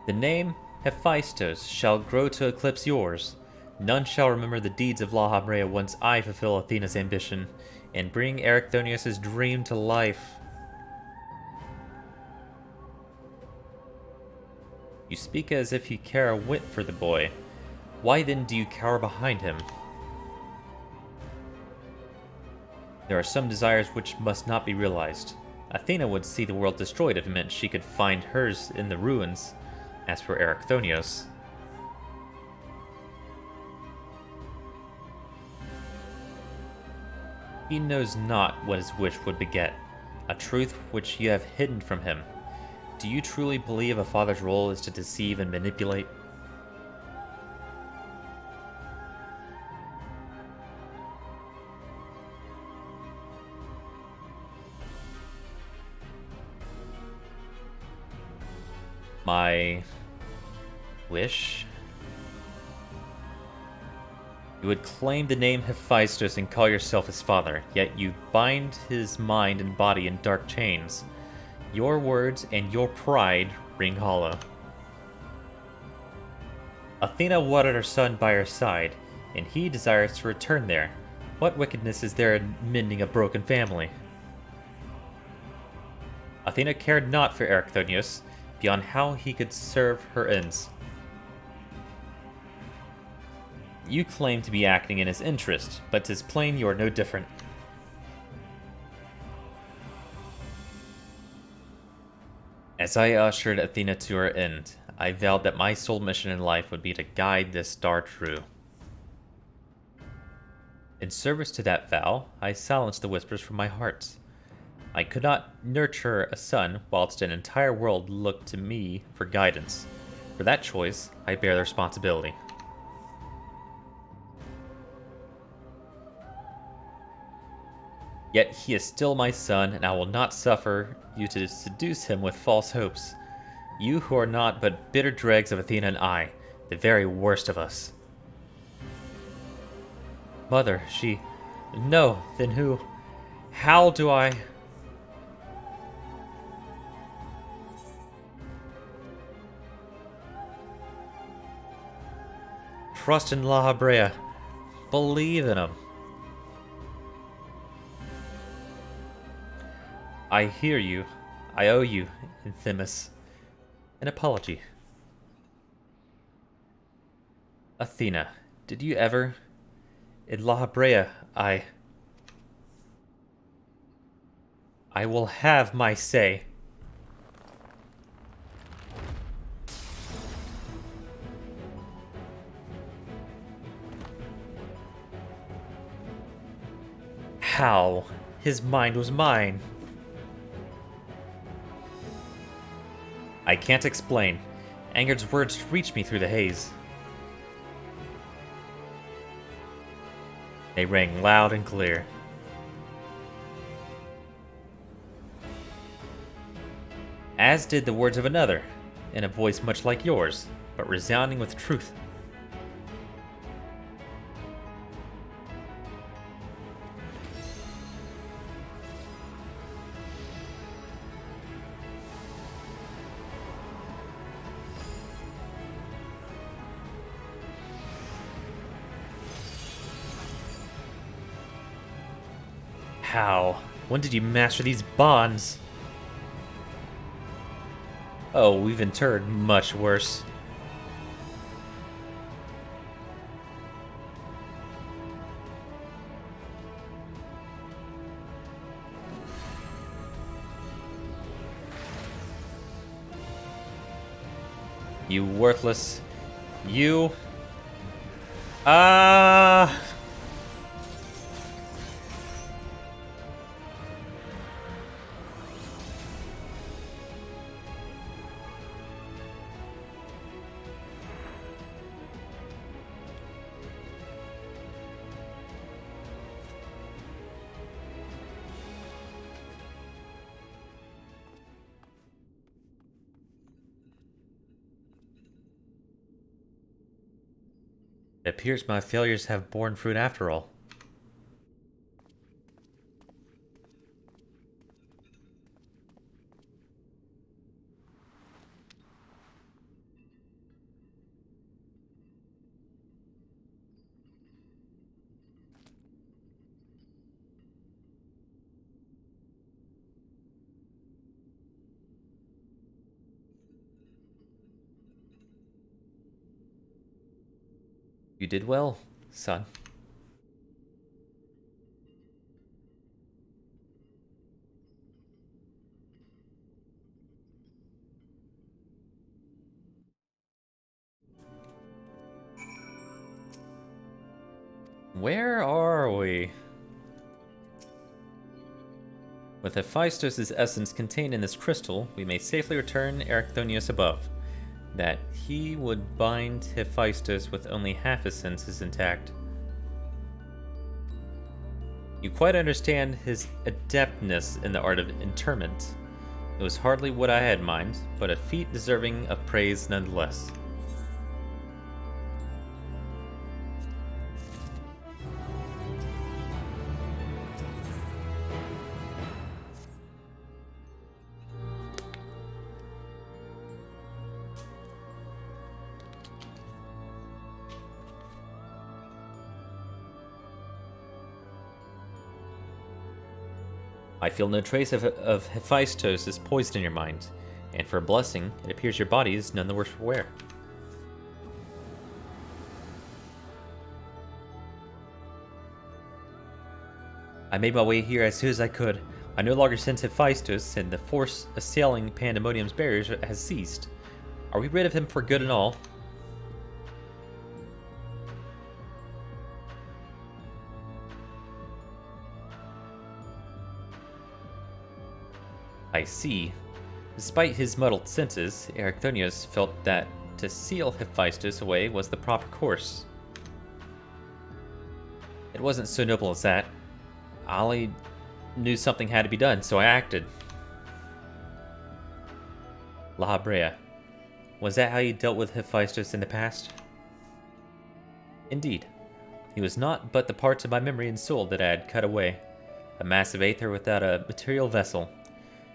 The name Hephaestus shall grow to eclipse yours. None shall remember the deeds of La Habrea once I fulfill Athena's ambition and bring Erichthonius' dream to life. You speak as if you care a whit for the boy. Why then do you cower behind him? There are some desires which must not be realized. Athena would see the world destroyed if it meant she could find hers in the ruins. As for Erichthonius... he knows not what his wish would beget, a truth which you have hidden from him. Do you truly believe a father's role is to deceive and manipulate? My wish? You would claim the name Hephaestus and call yourself his father, yet you bind his mind and body in dark chains. Your words and your pride ring hollow. Athena wanted her son by her side, and he desires to return there. What wickedness is there in mending a broken family? Athena cared not for Erichthonius, beyond how he could serve her ends. You claim to be acting in his interest, but 'tis plain you are no different. As I ushered Athena to her end, I vowed that my sole mission in life would be to guide this star true. In service to that vow, I silenced the whispers from my heart. I could not nurture a son whilst an entire world looked to me for guidance. For that choice, I bear the responsibility. Yet he is still my son, and I will not suffer you to seduce him with false hopes. You who are not but bitter dregs of Athena and I, the very worst of us. Mother, she... No, then who? How do I... Trust in La Habrea. Believe in him. I hear you. I owe you, Enthymus, an apology. Athena, did you ever... In La Habrea, I will have my say. How? His mind was mine. I can't explain. Angerd's words reach me through the haze. They rang loud and clear. As did the words of another, in a voice much like yours, but resounding with truth. How? When did you master these bonds? Oh, we've interred much worse. You worthless... You... It appears my failures have borne fruit after all. You did well, son. Where are we? With Hephaestus' essence contained in this crystal, we may safely return Erichthonius above. That he would bind Hephaestus with only half his senses intact. You quite understand his adeptness in the art of interment. It was hardly what I had in mind, but a feat deserving of praise nonetheless. I feel no trace of Hephaestus' poison in your mind, and for a blessing, it appears your body is none the worse for wear. I made my way here as soon as I could. I no longer sense Hephaestus, and the force assailing Pandemonium's barriers has ceased. Are we rid of him for good and all? I see. Despite his muddled senses, Erichthonius felt that to seal Hephaestus away was the proper course. It wasn't so noble as that. Ali knew something had to be done, so I acted. La Habrea. Was that how you dealt with Hephaestus in the past? Indeed. He was not but the parts of my memory and soul that I had cut away. A massive aether without a material vessel.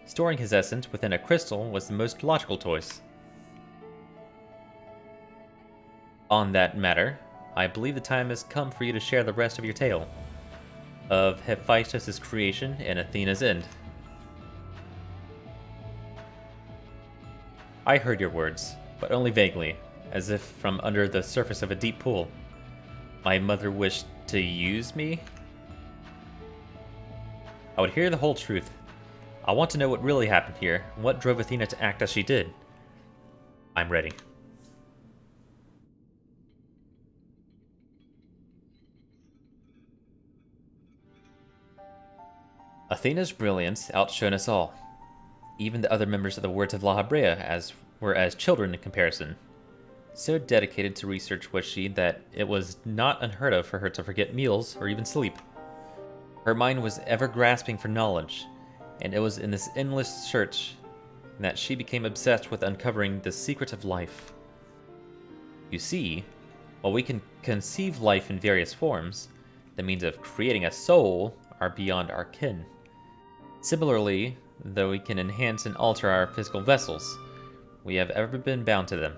Storing his essence within a crystal was the most logical choice. On that matter, I believe the time has come for you to share the rest of your tale. Of Hephaestus' creation and Athena's end. I heard your words, but only vaguely, as if from under the surface of a deep pool. My mother wished to use me? I would hear the whole truth. I want to know what really happened here, and what drove Athena to act as she did. I'm ready. Athena's brilliance outshone us all. Even the other members of the Words of La Habrea were as children in comparison. So dedicated to research was she that it was not unheard of for her to forget meals or even sleep. Her mind was ever grasping for knowledge, and it was in this endless search that she became obsessed with uncovering the secrets of life. You see, while we can conceive life in various forms, the means of creating a soul are beyond our ken. Similarly, though we can enhance and alter our physical vessels, we have ever been bound to them.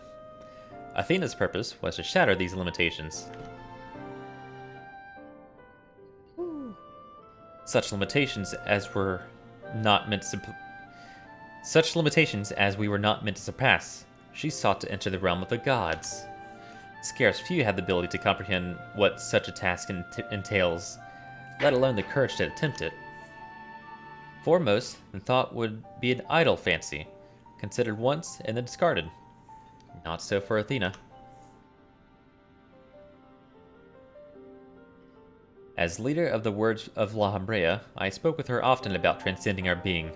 Athena's purpose was to shatter these limitations. Such limitations as we were not meant to surpass. She sought to enter the realm of the gods. Scarce few had the ability to comprehend what such a task entails, let alone the courage to attempt it. Foremost, the thought would be an idle fancy, considered once and then discarded. Not so for Athena. As leader of the Words of La Habrea, I spoke with her often about transcending our being.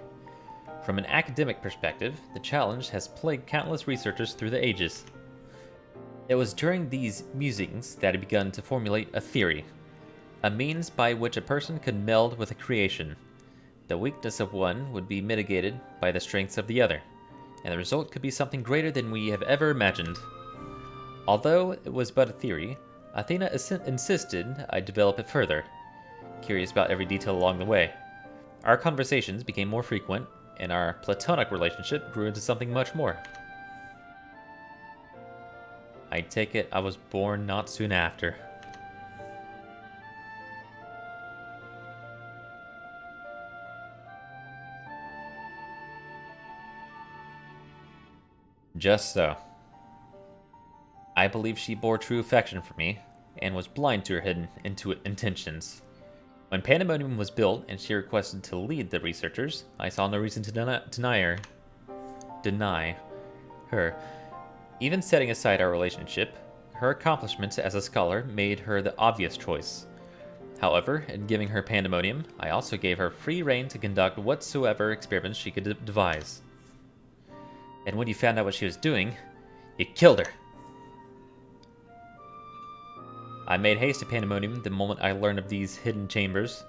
From an academic perspective, the challenge has plagued countless researchers through the ages. It was during these musings that I began to formulate a theory, a means by which a person could meld with a creation. The weakness of one would be mitigated by the strengths of the other, and the result could be something greater than we have ever imagined. Although it was but a theory, Athena insisted I develop it further, curious about every detail along the way. Our conversations became more frequent, and our platonic relationship grew into something much more. I take it I was born not soon after. Just so. I believe she bore true affection for me, and was blind to her hidden intentions. When Pandemonium was built and she requested to lead the researchers, I saw no reason to deny her. Even setting aside our relationship, her accomplishments as a scholar made her the obvious choice. However, in giving her Pandemonium, I also gave her free rein to conduct whatsoever experiments she could devise. And when you found out what she was doing, you killed her. I made haste to Pandemonium the moment I learned of these hidden chambers.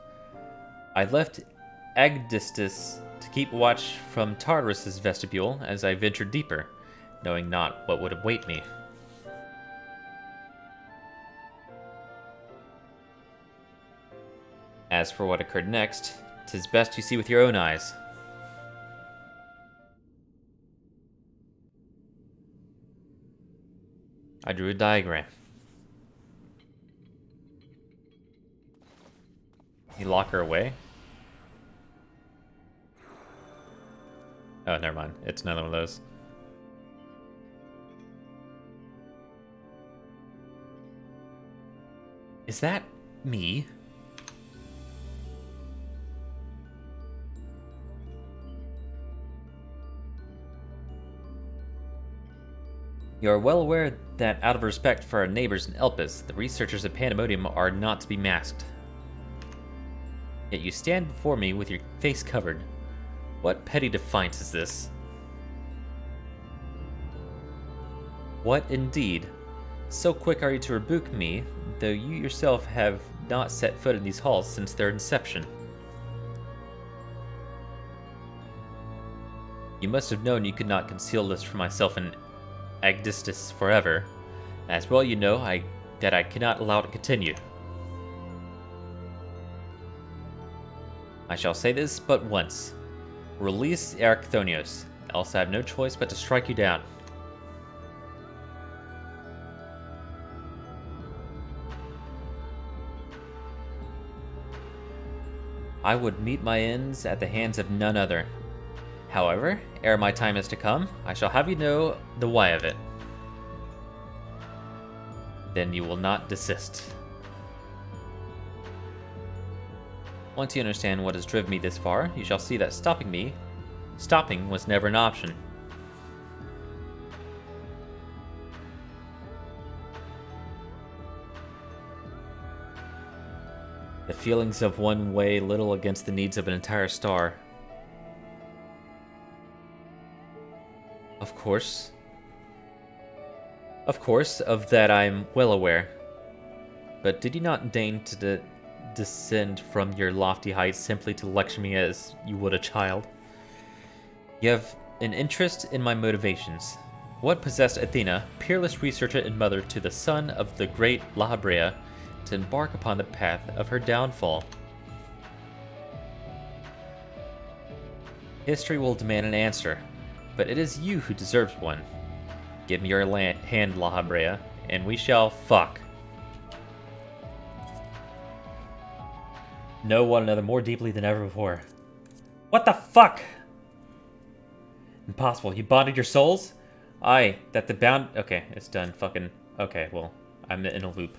I left Agdistis to keep watch from Tartarus' vestibule as I ventured deeper, knowing not what would await me. As for what occurred next, 'tis best you see with your own eyes. I drew a diagram. You lock her away? Oh, never mind. It's another one of those. Is that me? You are well aware that out of respect for our neighbors in Elpis, the researchers of Pandemonium are not to be masked. Yet you stand before me with your face covered. What petty defiance is this? What indeed? So quick are you to rebuke me, though you yourself have not set foot in these halls since their inception. You must have known you could not conceal this from myself and Agdistis forever. As well you know that I cannot allow it to continue. I shall say this but once. Release Erichthonios, else I have no choice but to strike you down. I would meet my ends at the hands of none other. However, ere my time is to come, I shall have you know the why of it. Then you will not desist. Once you understand what has driven me this far, you shall see that stopping was never an option. The feelings of one weigh little against the needs of an entire star. Of course, of that I am well aware. But did you not deign to descend from your lofty heights simply to lecture me as you would a child? You have an interest in my motivations. What possessed Athena, peerless researcher and mother to the son of the great La Habrea, to embark upon the path of her downfall? History will demand an answer, but it is you who deserves one. Give me your hand, La Habrea, and we shall fuck. Know one another more deeply than ever before. What the fuck? Impossible. You bonded your souls? Aye, that the Okay, it's done. Fucking. Okay, well, I'm in a loop.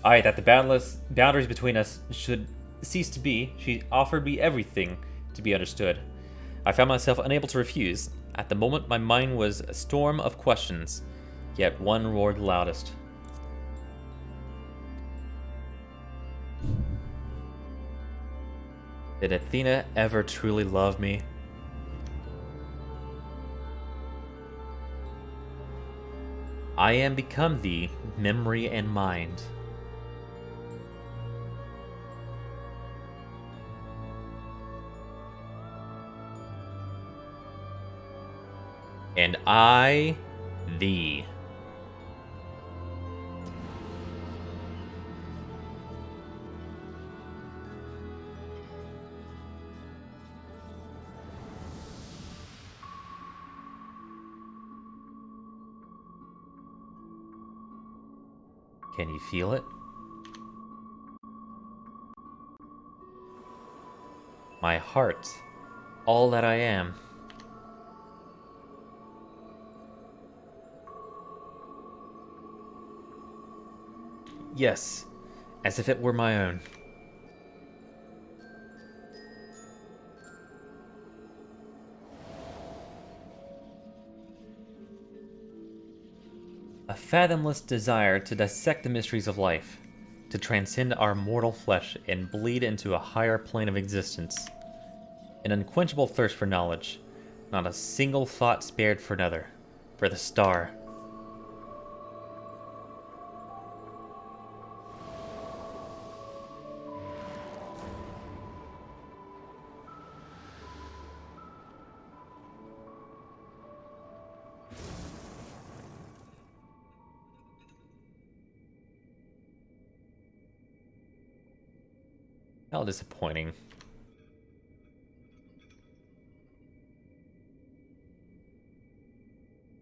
Aye, that the boundless boundaries between us should cease to be. She offered me everything to be understood. I found myself unable to refuse. At the moment, my mind was a storm of questions, yet one roared loudest. Did Athena ever truly love me? I am become thee, memory and mind. And I, thee. Can you feel it? My heart, all that I am. Yes, as if it were my own. A fathomless desire to dissect the mysteries of life, to transcend our mortal flesh and bleed into a higher plane of existence. An unquenchable thirst for knowledge, not a single thought spared for another, for the star. How disappointing.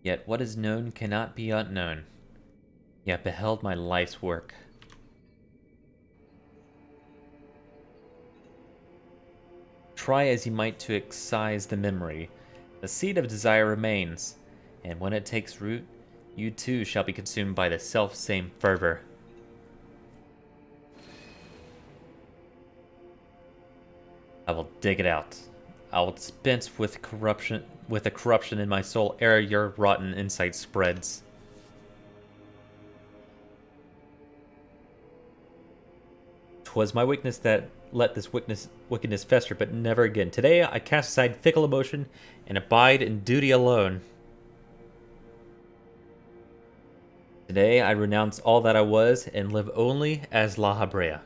Yet what is known cannot be unknown. Yet beheld my life's work. Try as you might to excise the memory, the seed of desire remains, and when it takes root, you too shall be consumed by the self-same fervor. I will dig it out. I will dispense with the corruption in my soul ere your rotten insight spreads. Twas my weakness that let this wickedness fester, but never again. Today I cast aside fickle emotion and abide in duty alone. Today I renounce all that I was and live only as La Habrea.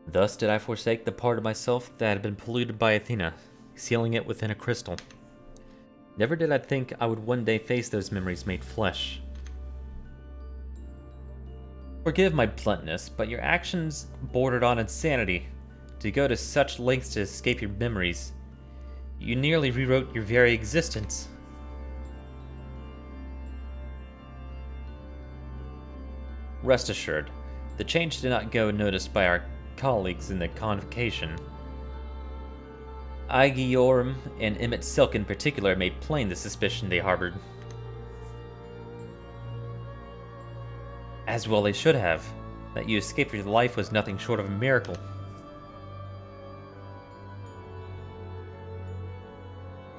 Thus did I forsake the part of myself that had been polluted by Athena, sealing it within a crystal. Never did I think I would one day face those memories made flesh. Forgive my bluntness, but your actions bordered on insanity. To go to such lengths to escape your memories, you nearly rewrote your very existence. Rest assured, the change did not go unnoticed by our colleagues in the convocation. Aegiorum and Emmett Silk in particular made plain the suspicion they harbored. As well they should have. That you escaped with life was nothing short of a miracle.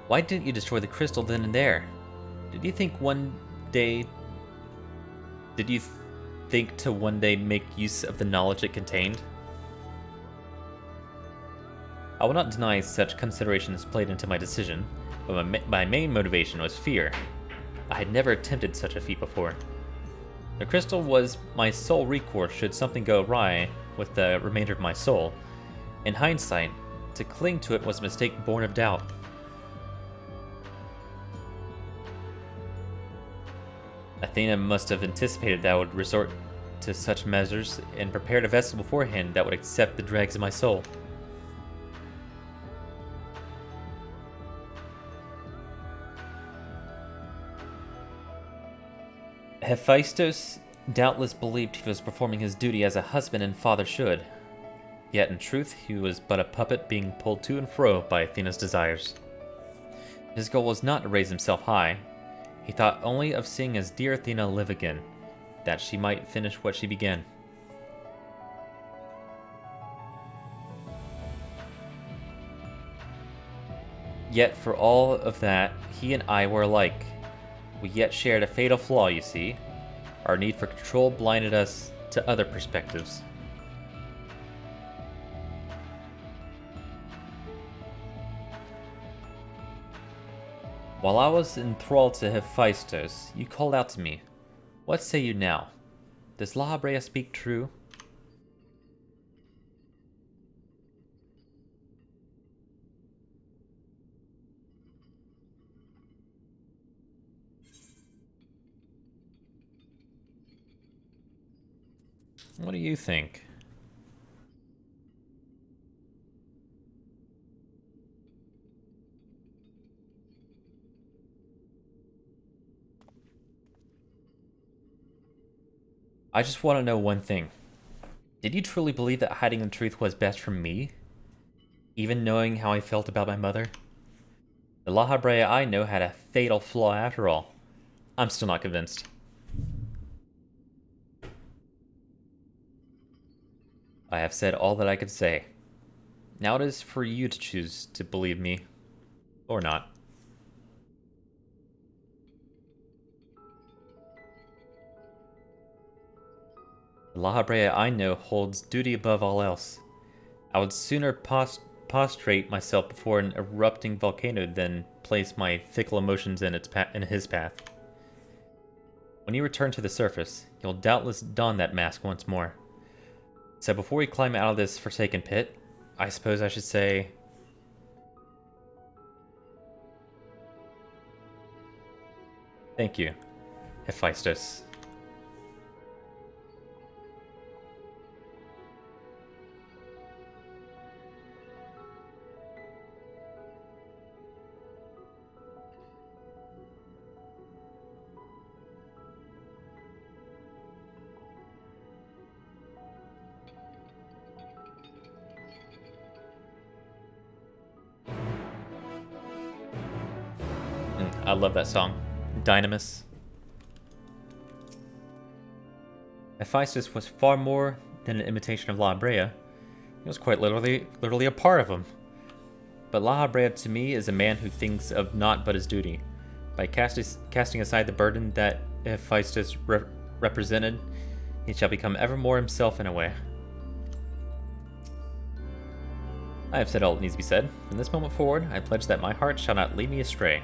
Why didn't you destroy the crystal then and there? Did you think to one day make use of the knowledge it contained? I will not deny such considerations played into my decision, but my main motivation was fear. I had never attempted such a feat before. The crystal was my sole recourse should something go awry with the remainder of my soul. In hindsight, to cling to it was a mistake born of doubt. Athena must have anticipated that I would resort to such measures and prepared a vessel beforehand that would accept the dregs of my soul. Hephaestus doubtless believed he was performing his duty as a husband and father should, yet in truth he was but a puppet being pulled to and fro by Athena's desires. His goal was not to raise himself high. He thought only of seeing his dear Athena live again, that she might finish what she began. Yet for all of that, he and I were alike. We yet shared a fatal flaw, you see. Our need for control blinded us to other perspectives. While I was enthralled to Hephaestus, you called out to me. What say you now? Does La Habrea speak true? What do you think? I just want to know one thing. Did you truly believe that hiding the truth was best for me? Even knowing how I felt about my mother? The La Habrea I know had a fatal flaw after all. I'm still not convinced. I have said all that I could say. Now it is for you to choose to believe me, or not. The La Habrea I know holds duty above all else. I would sooner prostrate myself before an erupting volcano than place my fickle emotions in his path. When you return to the surface, you'll doubtless don that mask once more. So before we climb out of this forsaken pit, I suppose I should say... Thank you, Hephaestus. I love that song. Dynamis. Hephaestus was far more than an imitation of La Habrea. He was quite literally a part of him. But La Habrea to me is a man who thinks of naught but his duty. By casting aside the burden that Hephaestus represented, he shall become ever more himself in a way. I have said all that needs to be said. From this moment forward, I pledge that my heart shall not lead me astray.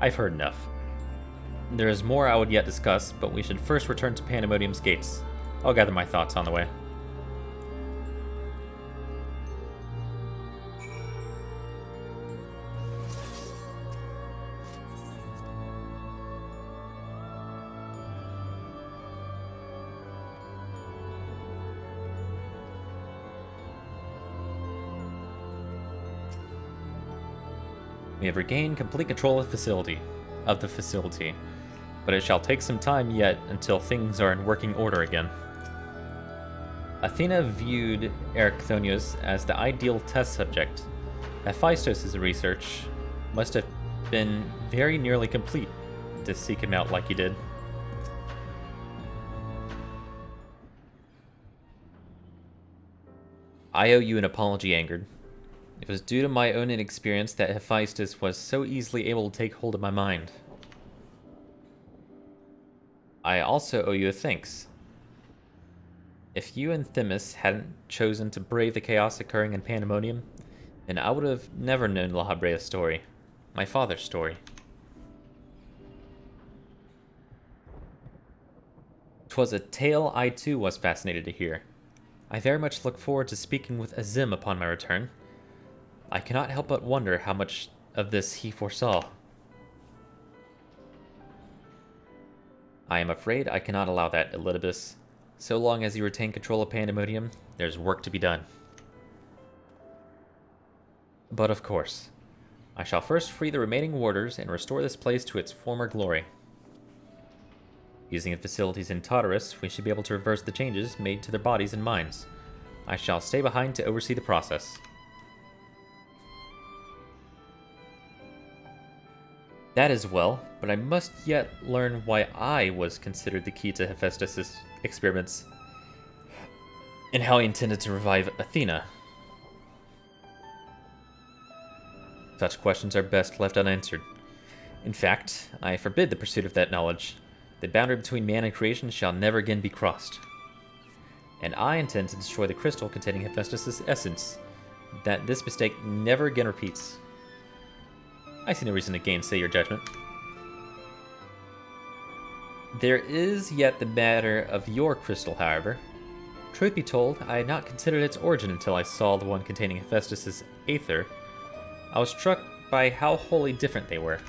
I've heard enough. There is more I would yet discuss, but we should first return to Pandemonium's gates. I'll gather my thoughts on the way. We have regained complete control of the facility, but it shall take some time yet until things are in working order again. Athena viewed Erichthonius as the ideal test subject. Hephaestus' research must have been very nearly complete to seek him out like he did. I owe you an apology, Angered. It was due to my own inexperience that Hephaestus was so easily able to take hold of my mind. I also owe you a thanks. If you and Themis hadn't chosen to brave the chaos occurring in Pandemonium, then I would have never known La Habrea's story, my father's story. 'Twas a tale I too was fascinated to hear. I very much look forward to speaking with Azim upon my return. I cannot help but wonder how much of this he foresaw. I am afraid I cannot allow that, Elidibus. So long as you retain control of Pandemonium, there's work to be done. But of course, I shall first free the remaining warders and restore this place to its former glory. Using the facilities in Tartarus, we should be able to reverse the changes made to their bodies and minds. I shall stay behind to oversee the process. That is well, but I must yet learn why I was considered the key to Hephaestus' experiments, and how he intended to revive Athena. Such questions are best left unanswered. In fact, I forbid the pursuit of that knowledge. The boundary between man and creation shall never again be crossed. And I intend to destroy the crystal containing Hephaestus' essence, that this mistake never again repeats. I see no reason to gainsay your judgment. There is yet the matter of your crystal, however. Truth be told, I had not considered its origin until I saw the one containing Hephaestus' aether. I was struck by how wholly different they were.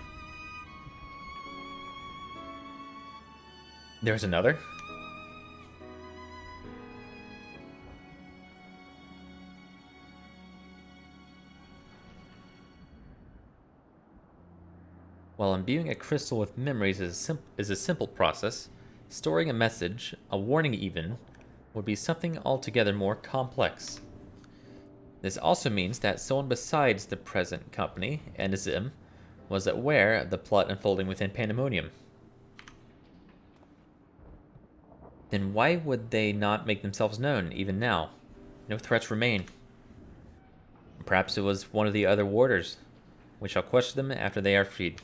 There's another? While imbuing a crystal with memories is a simple process, storing a message, a warning even, would be something altogether more complex. This also means that someone besides the present company and Azim was aware of the plot unfolding within Pandemonium. Then why would they not make themselves known, even now? No threats remain. Perhaps it was one of the other warders. We shall question them after they are freed.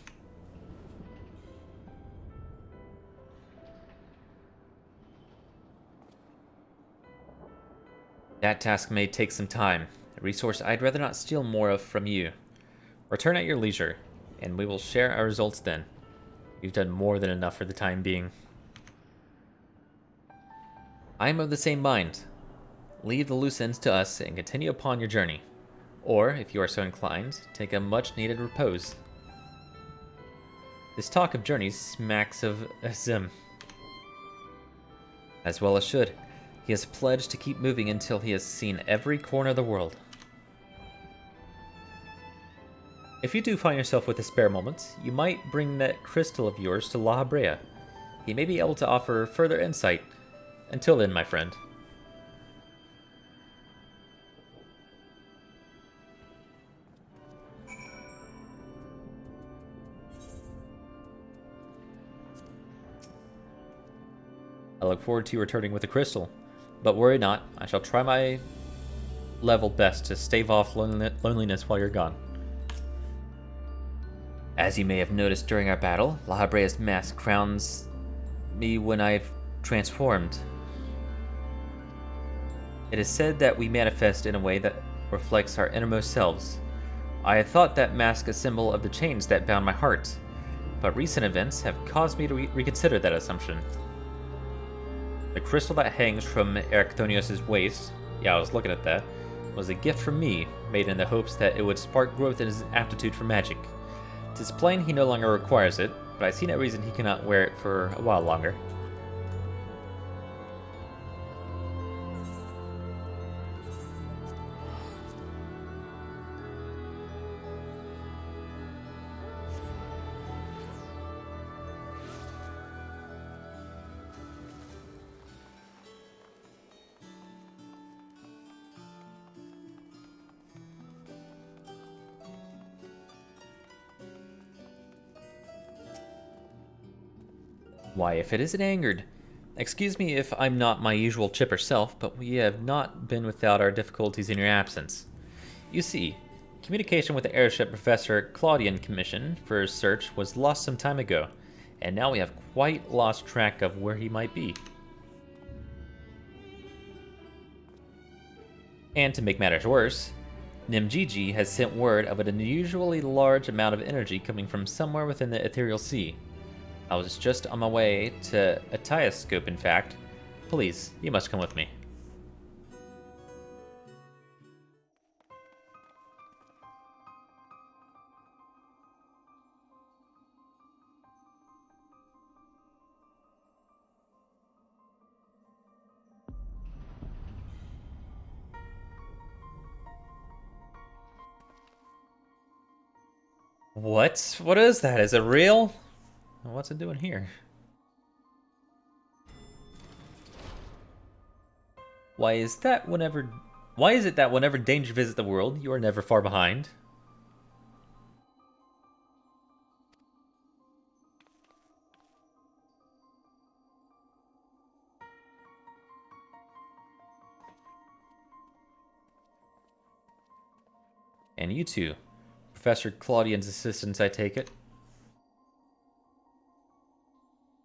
That task may take some time, a resource I'd rather not steal more of from you. Return at your leisure, and we will share our results then. You've done more than enough for the time being. I am of the same mind. Leave the loose ends to us and continue upon your journey. Or, if you are so inclined, take a much-needed repose. This talk of journeys smacks of Azim. As well as should. He has pledged to keep moving until he has seen every corner of the world. If you do find yourself with a spare moment, you might bring that crystal of yours to La Habrea. He may be able to offer further insight. Until then, my friend. I look forward to you returning with the crystal. But worry not, I shall try my level best to stave off loneliness while you're gone. As you may have noticed during our battle, La Habrea's mask crowns me when I've transformed. It is said that we manifest in a way that reflects our innermost selves. I had thought that mask a symbol of the chains that bound my heart, but recent events have caused me to reconsider that assumption. The crystal that hangs from Erichthonius' waist, yeah, I was looking at that, was a gift from me, made in the hopes that it would spark growth in his aptitude for magic. 'Tis plain he no longer requires it, but I see no reason he cannot wear it for a while longer. Why, if it isn't Angered. Excuse me if I'm not my usual chipper self, but we have not been without our difficulties in your absence. You see, communication with the airship Professor Claudian commissioned for search was lost some time ago, and now we have quite lost track of where he might be. And to make matters worse, Nimgigi has sent word of an unusually large amount of energy coming from somewhere within the Ethereal Sea. I was just on my way to Etioscope, in fact. Please, you must come with me. What? What is that? Is it real? What's it doing here? Why is it that whenever danger visits the world, you are never far behind? And you too. Professor Claudian's assistants, I take it.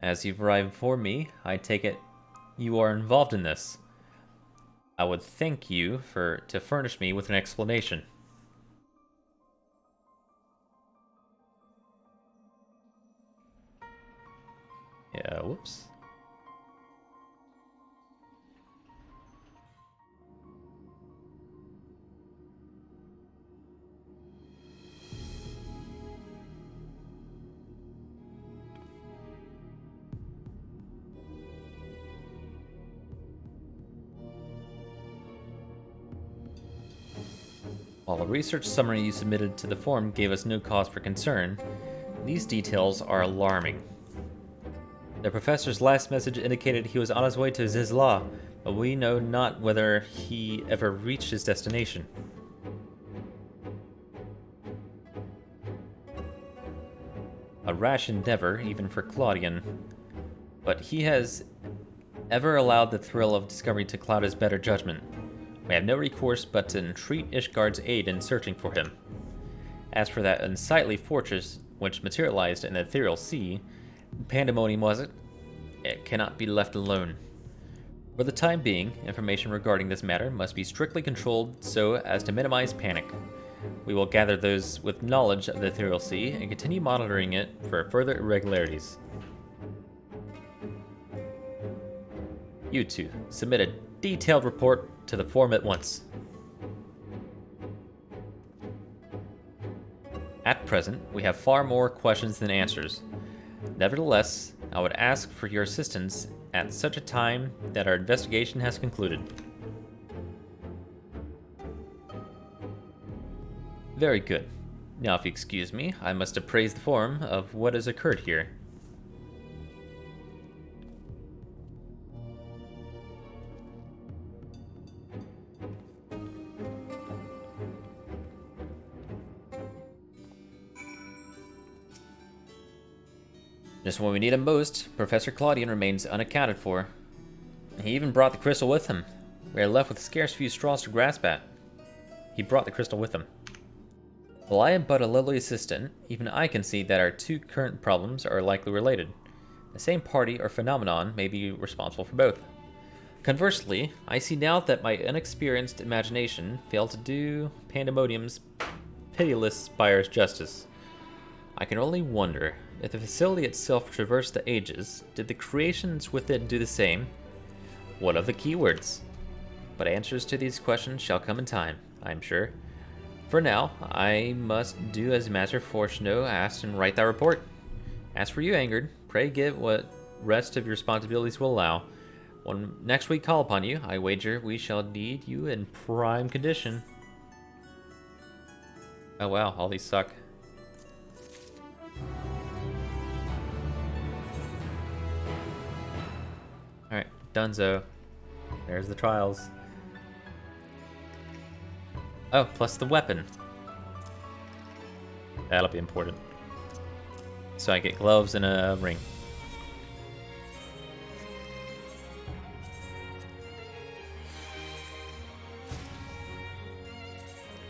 As you've arrived before me, I take it you are involved in this. I would thank you to furnish me with an explanation. Yeah, whoops. While the research summary you submitted to the form gave us no cause for concern, these details are alarming. The professor's last message indicated he was on his way to Zizla, but we know not whether he ever reached his destination. A rash endeavor, even for Claudian, but he has ever allowed the thrill of discovery to cloud his better judgment. We have no recourse but to entreat Ishgard's aid in searching for him. As for that unsightly fortress which materialized in the Ethereal Sea, pandemonium was it? It cannot be left alone. For the time being, information regarding this matter must be strictly controlled so as to minimize panic. We will gather those with knowledge of the Ethereal Sea and continue monitoring it for further irregularities. You two, submit a detailed report to the form at once. At present, we have far more questions than answers. Nevertheless, I would ask for your assistance at such a time that our investigation has concluded. Very good. Now, if you excuse me, I must appraise the form of what has occurred here. Just when we need him most, Professor Claudian remains unaccounted for. He even brought the crystal with him. We are left with scarce few straws to grasp at. He brought the crystal with him. While I am but a lowly assistant, even I can see that our two current problems are likely related. The same party or phenomenon may be responsible for both. Conversely, I see now that my inexperienced imagination failed to do Pandemonium's pitiless spires justice. I can only wonder, if the facility itself traversed the ages, did the creations within do the same? What of the keywords? But answers to these questions shall come in time, I am sure. For now, I must do as Master Forshno asked and write that report. As for you, Angered, pray give what rest of your responsibilities will allow. When next we call upon you, I wager we shall need you in prime condition. Oh wow, all these suck. Alright, Dunzo. There's the trials. Oh, plus the weapon. That'll be important. So I get gloves and a ring.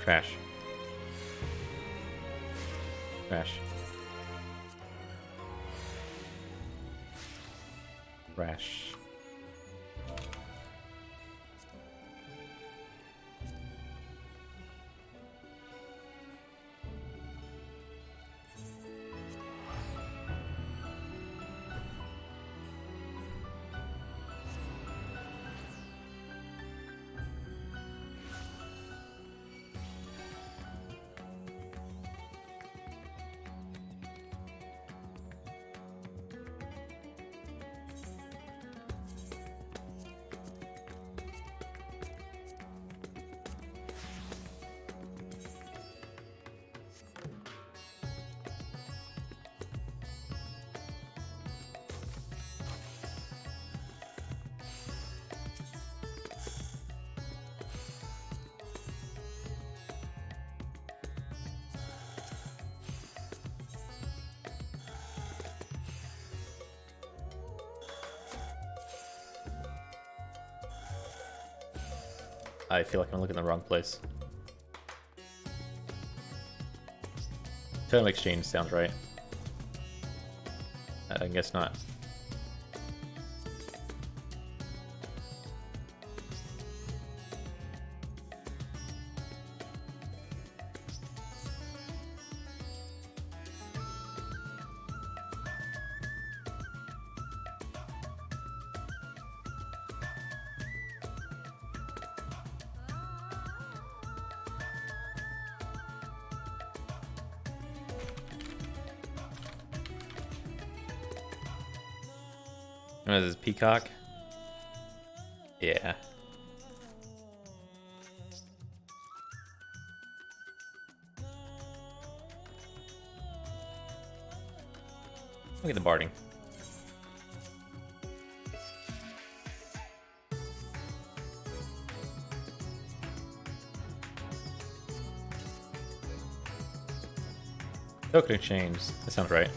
Trash. Trash. Trash. I feel like I'm looking in the wrong place. Totem exchange sounds right. I guess not. What is this, Peacock? Yeah. Look at the barding. Token exchange. That sounds right.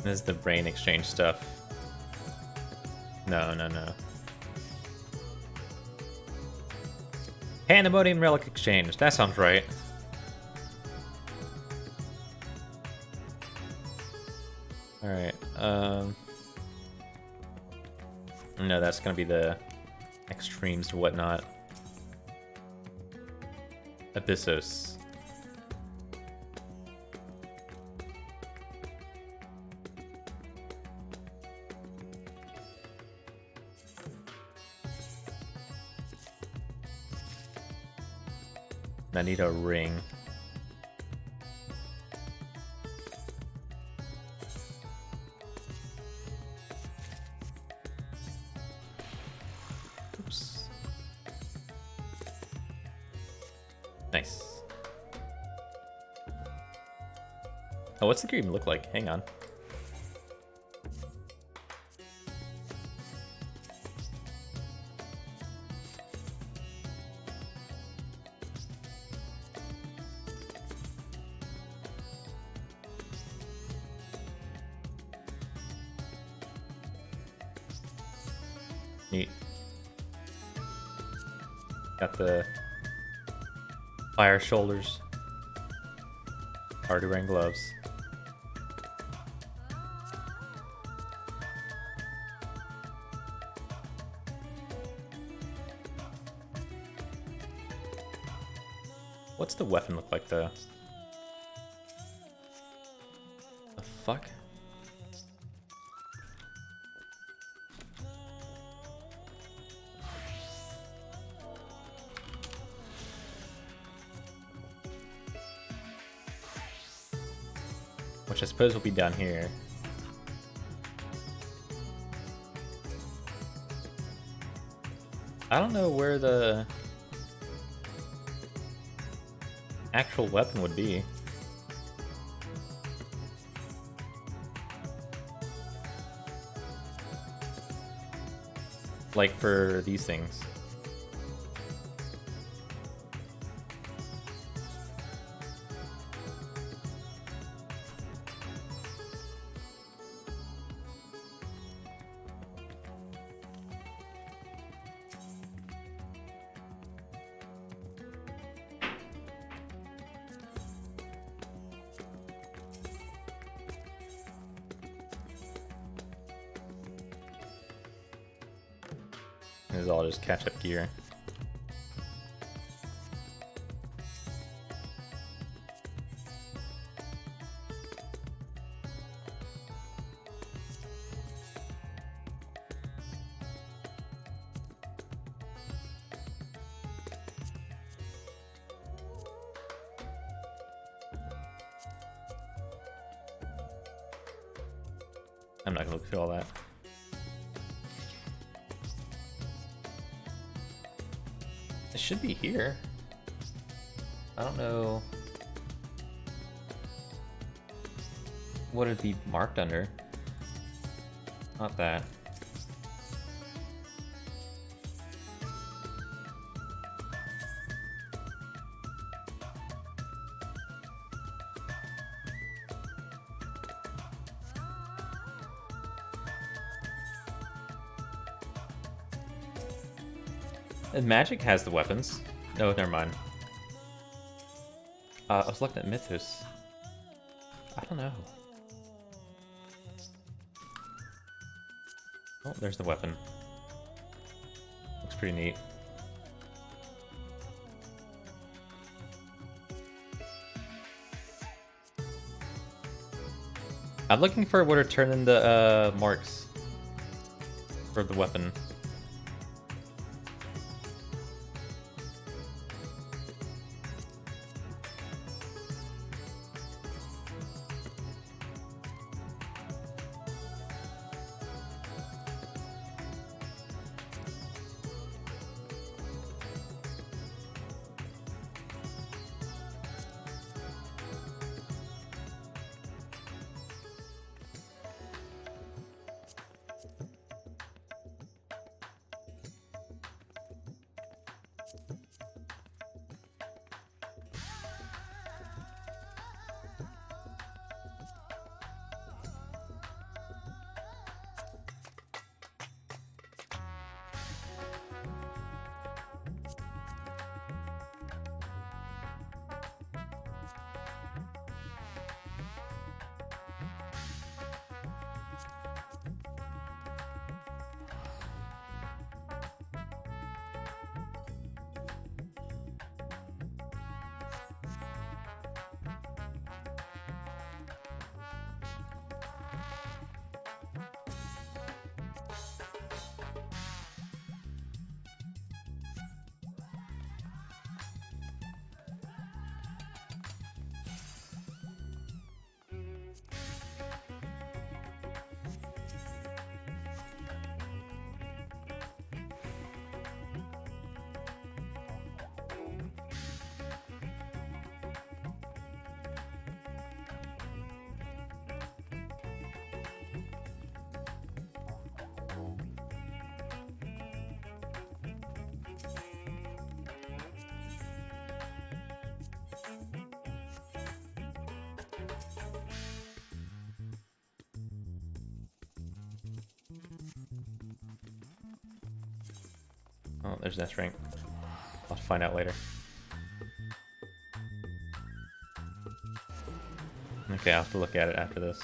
This is the brain exchange stuff. No. Pandemonium relic exchange. That sounds right. Alright, no, that's gonna be the extremes or whatnot. Abyssos. I need a ring. Oops. Nice. Oh, what's the green look like? Hang on. Neat. Got the fire shoulders. Already wearing gloves. What's the weapon look like though? The fuck? Which I suppose will be down here. I don't know where the actual weapon would be. Like for these things. This is all just catch-up gear. I'm not gonna look through all that. It should be here. I don't know what it'd be marked under. Not that. And Magic has the weapons. No, never mind. I was looking at Mythos. I don't know. Oh, there's the weapon. Looks pretty neat. I'm looking for where to turn in the marks for the weapon. Oh, there's Nest Rank. I'll find out later. Okay, I'll have to look at it after this.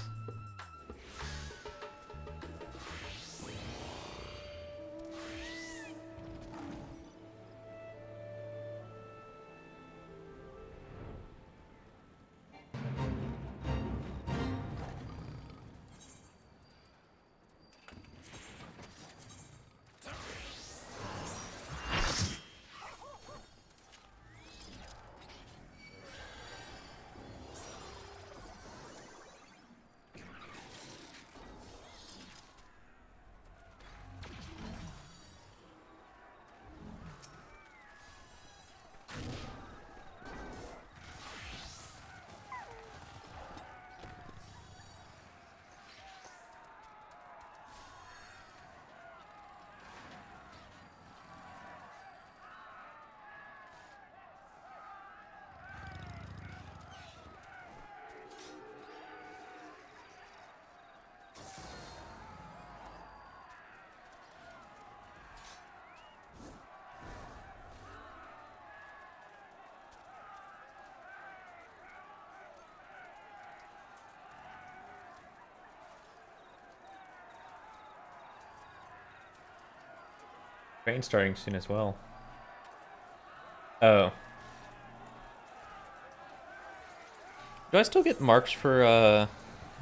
Train starting soon as well. Oh. Do I still get marks for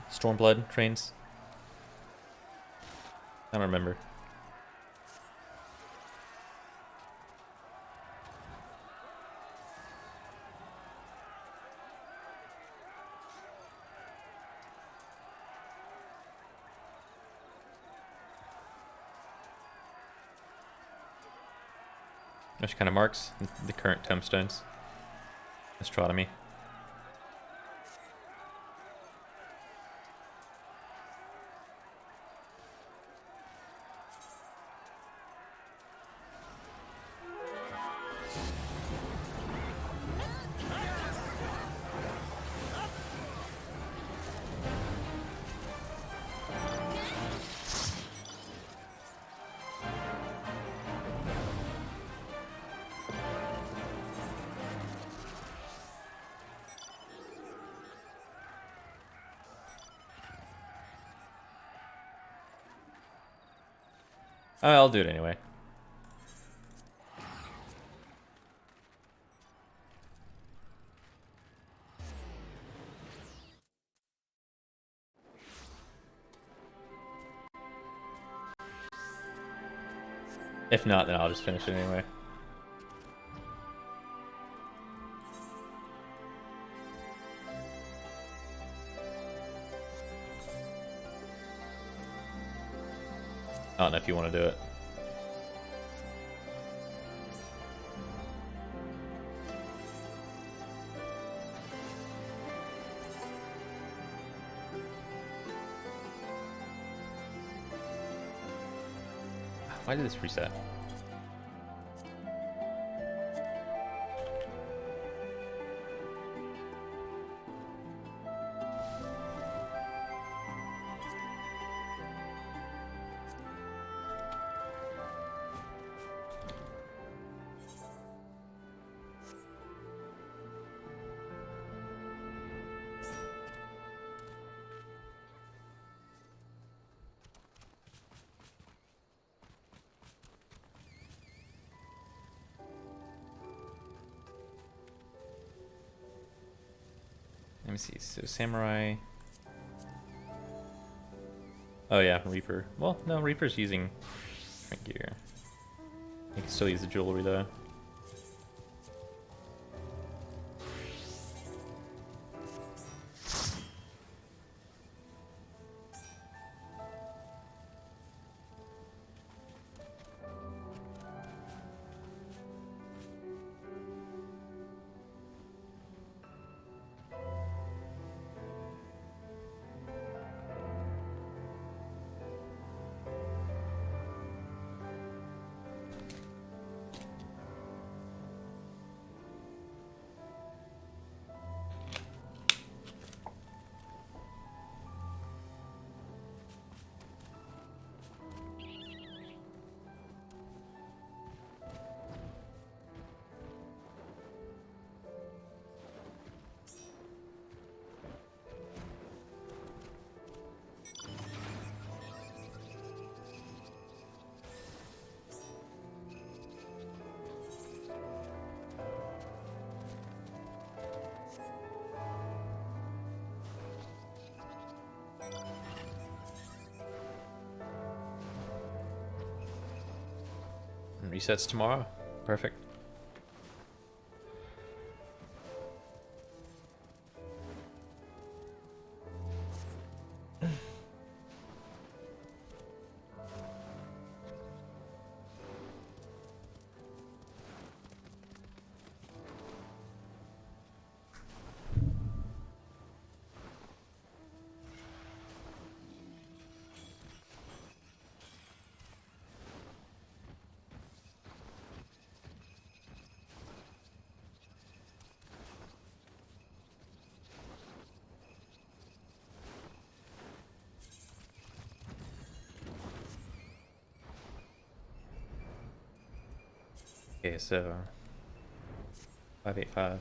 Stormblood trains? I don't remember. Which kind of marks the current tombstones? Astronomy. Oh, I'll do it anyway. If not, then I'll just finish it anyway. I don't know if you want to do it. Why did this reset? Let me see. So Samurai. Oh yeah, Reaper. Well, no, Reaper's using different gear. You can still use the jewelry though. And resets tomorrow. Perfect. Okay, so 585.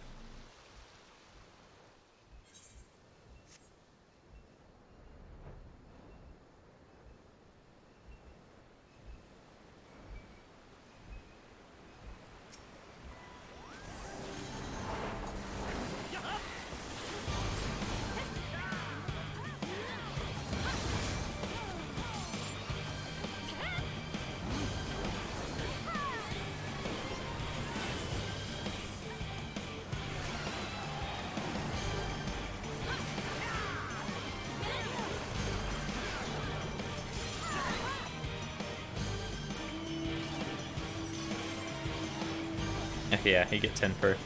Yeah, you get 10 per.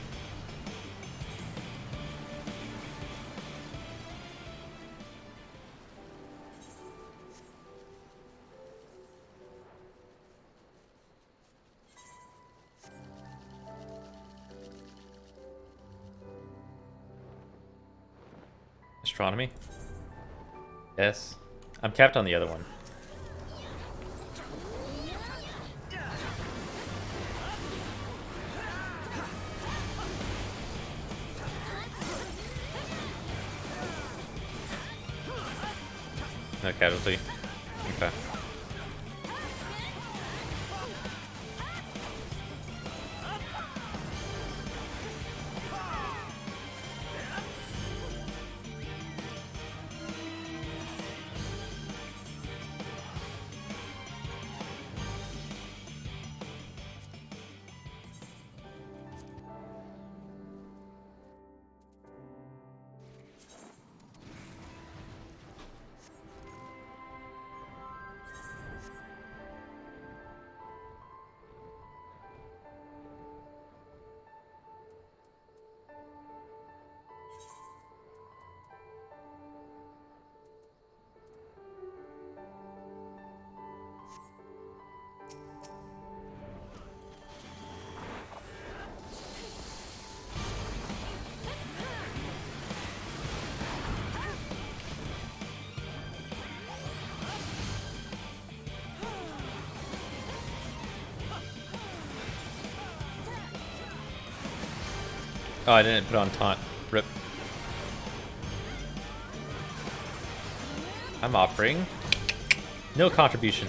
Astronomy? Yes. I'm capped on the other one. No casualty. Okay. Oh, I didn't put on taunt. Rip. I'm offering no contribution.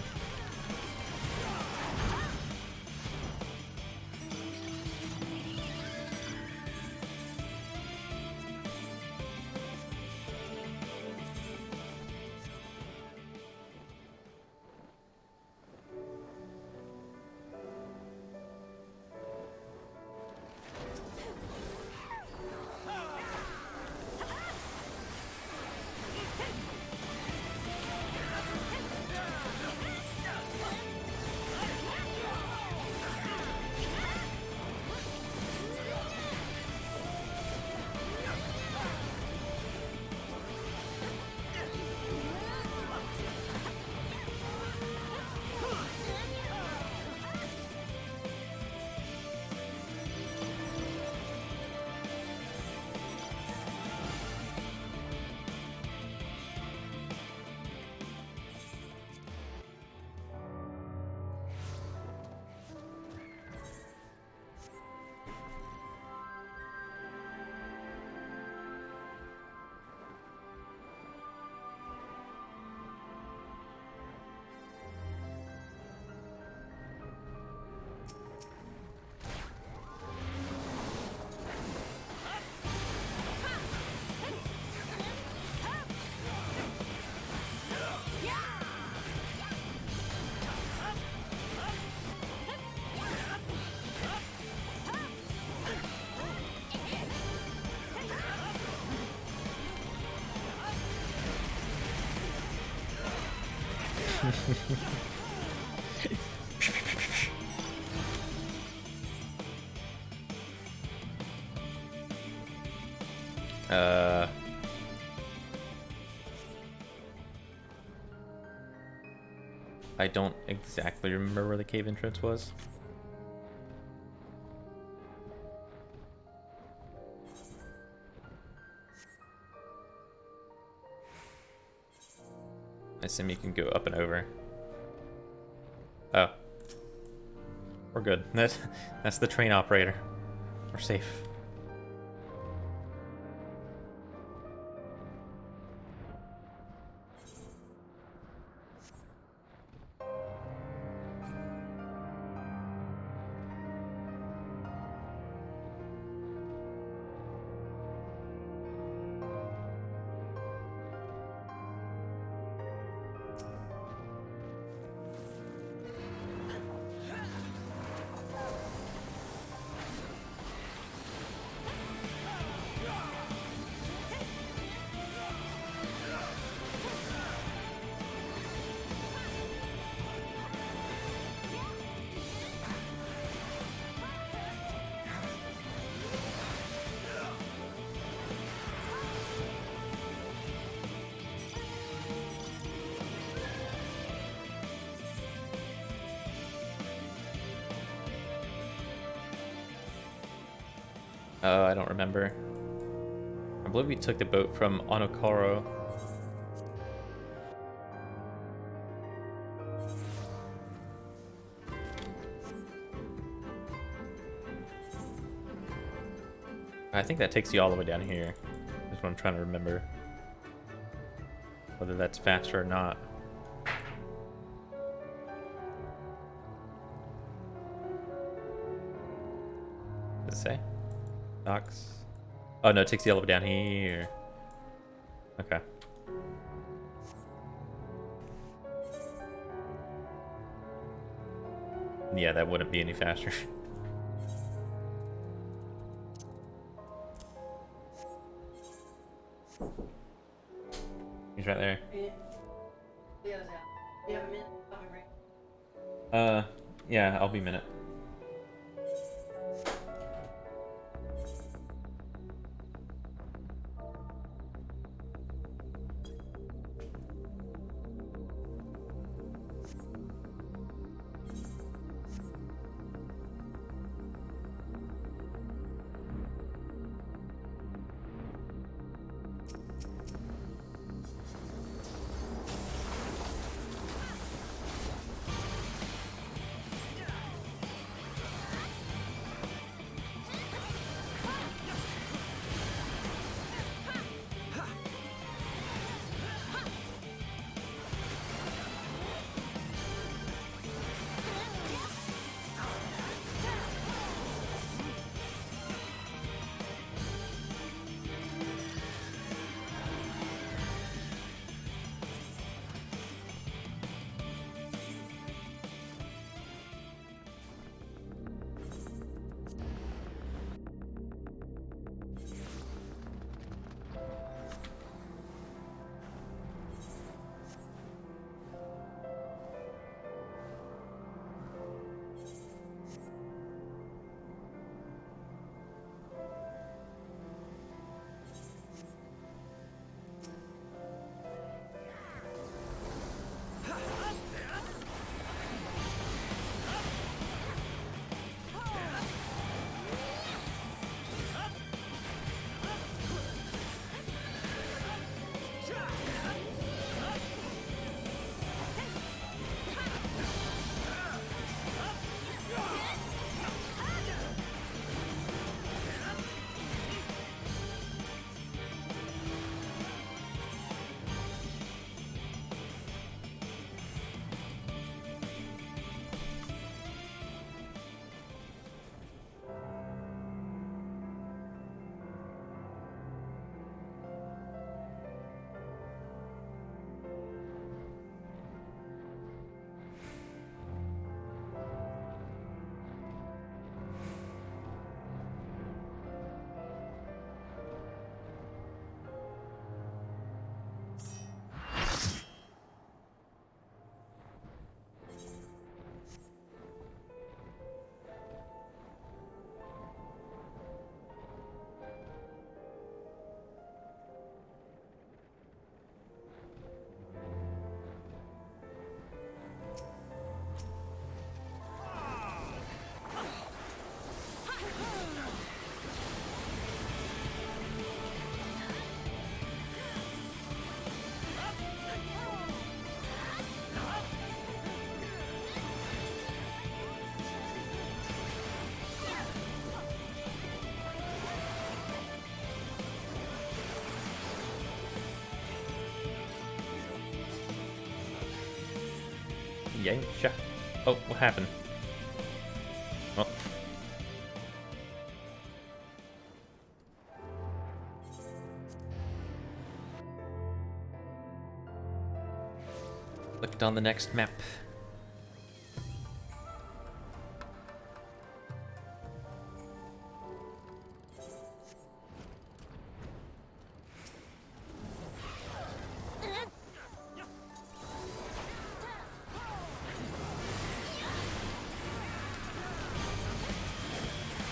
I don't exactly remember where the cave entrance was. I assume you can go up and over. Oh. We're good. That's the train operator. We're safe. Oh, I don't remember. I believe we took the boat from Onokoro. I think that takes you all the way down here. That's what I'm trying to remember. Whether that's faster or not. Does it say? Docks? Oh no, it takes you all the way down here. Okay. Yeah, that wouldn't be any faster. He's right there. Yeah, I'll be a minute. Yay, sure. Oh, what happened? Oh. Clicked on the next map.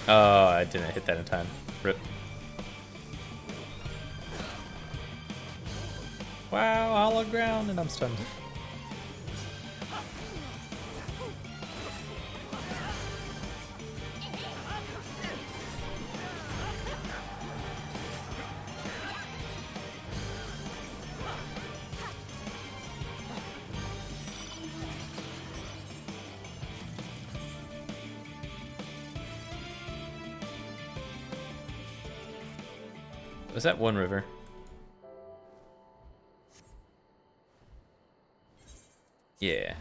Oh, I didn't hit that in time. Rip. Wow, hollow ground, and I'm stunned. Was that one river? Yeah.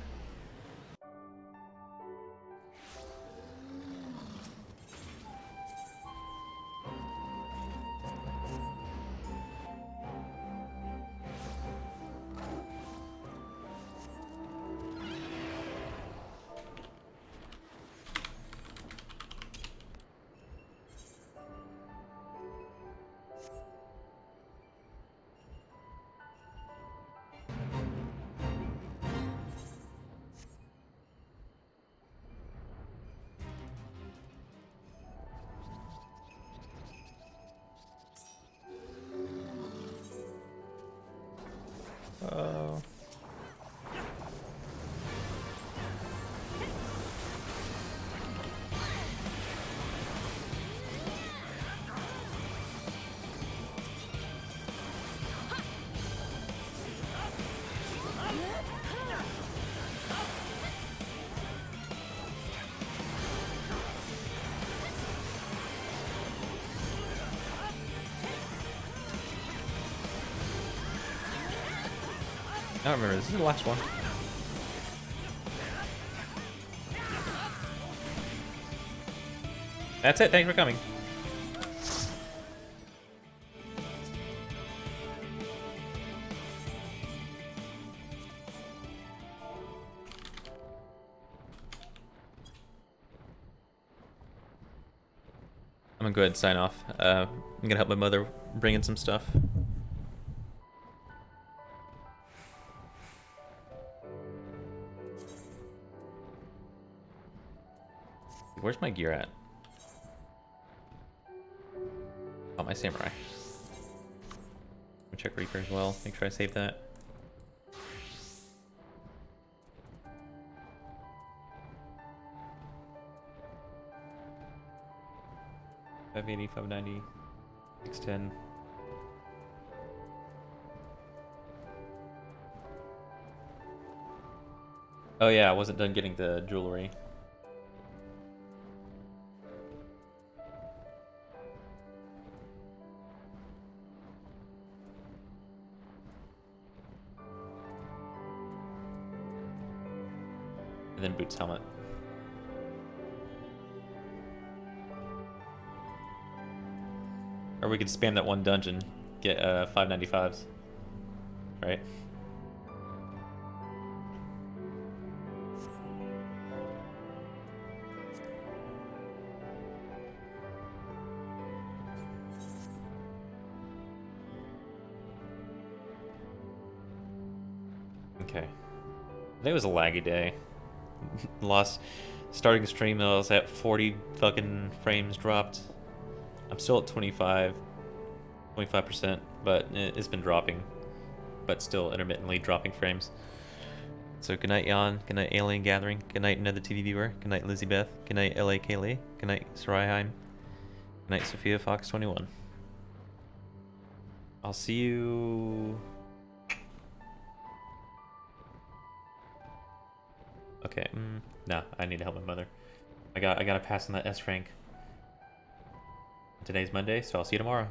Oh. I don't remember. This is the last one. That's it. Thanks for coming. I'm gonna go ahead and sign off. I'm gonna help my mother bring in some stuff. Where's my gear at? Oh, my samurai. I'll check Reaper as well. Make sure I save that. $580, $590, $610. Oh yeah, I wasn't done getting the jewelry. And then Boots helmet. Or we could spam that one dungeon, get 595s, right? Okay. I think it was a laggy day. Lost starting the stream, I was at 40 fucking frames dropped. I'm still at 25%, but it's been dropping. But still intermittently dropping frames. So good night, Jan. Good night, Alien Gathering. Good night, another TV viewer. Good night, Lizzie Beth. Good night, LA Kaylee. Good night, Saraiheim. Good night, Sophia Fox 21. I'll see you. Okay. No, I need to help my mother. I gotta pass on that S rank. Today's Monday, so I'll see you tomorrow.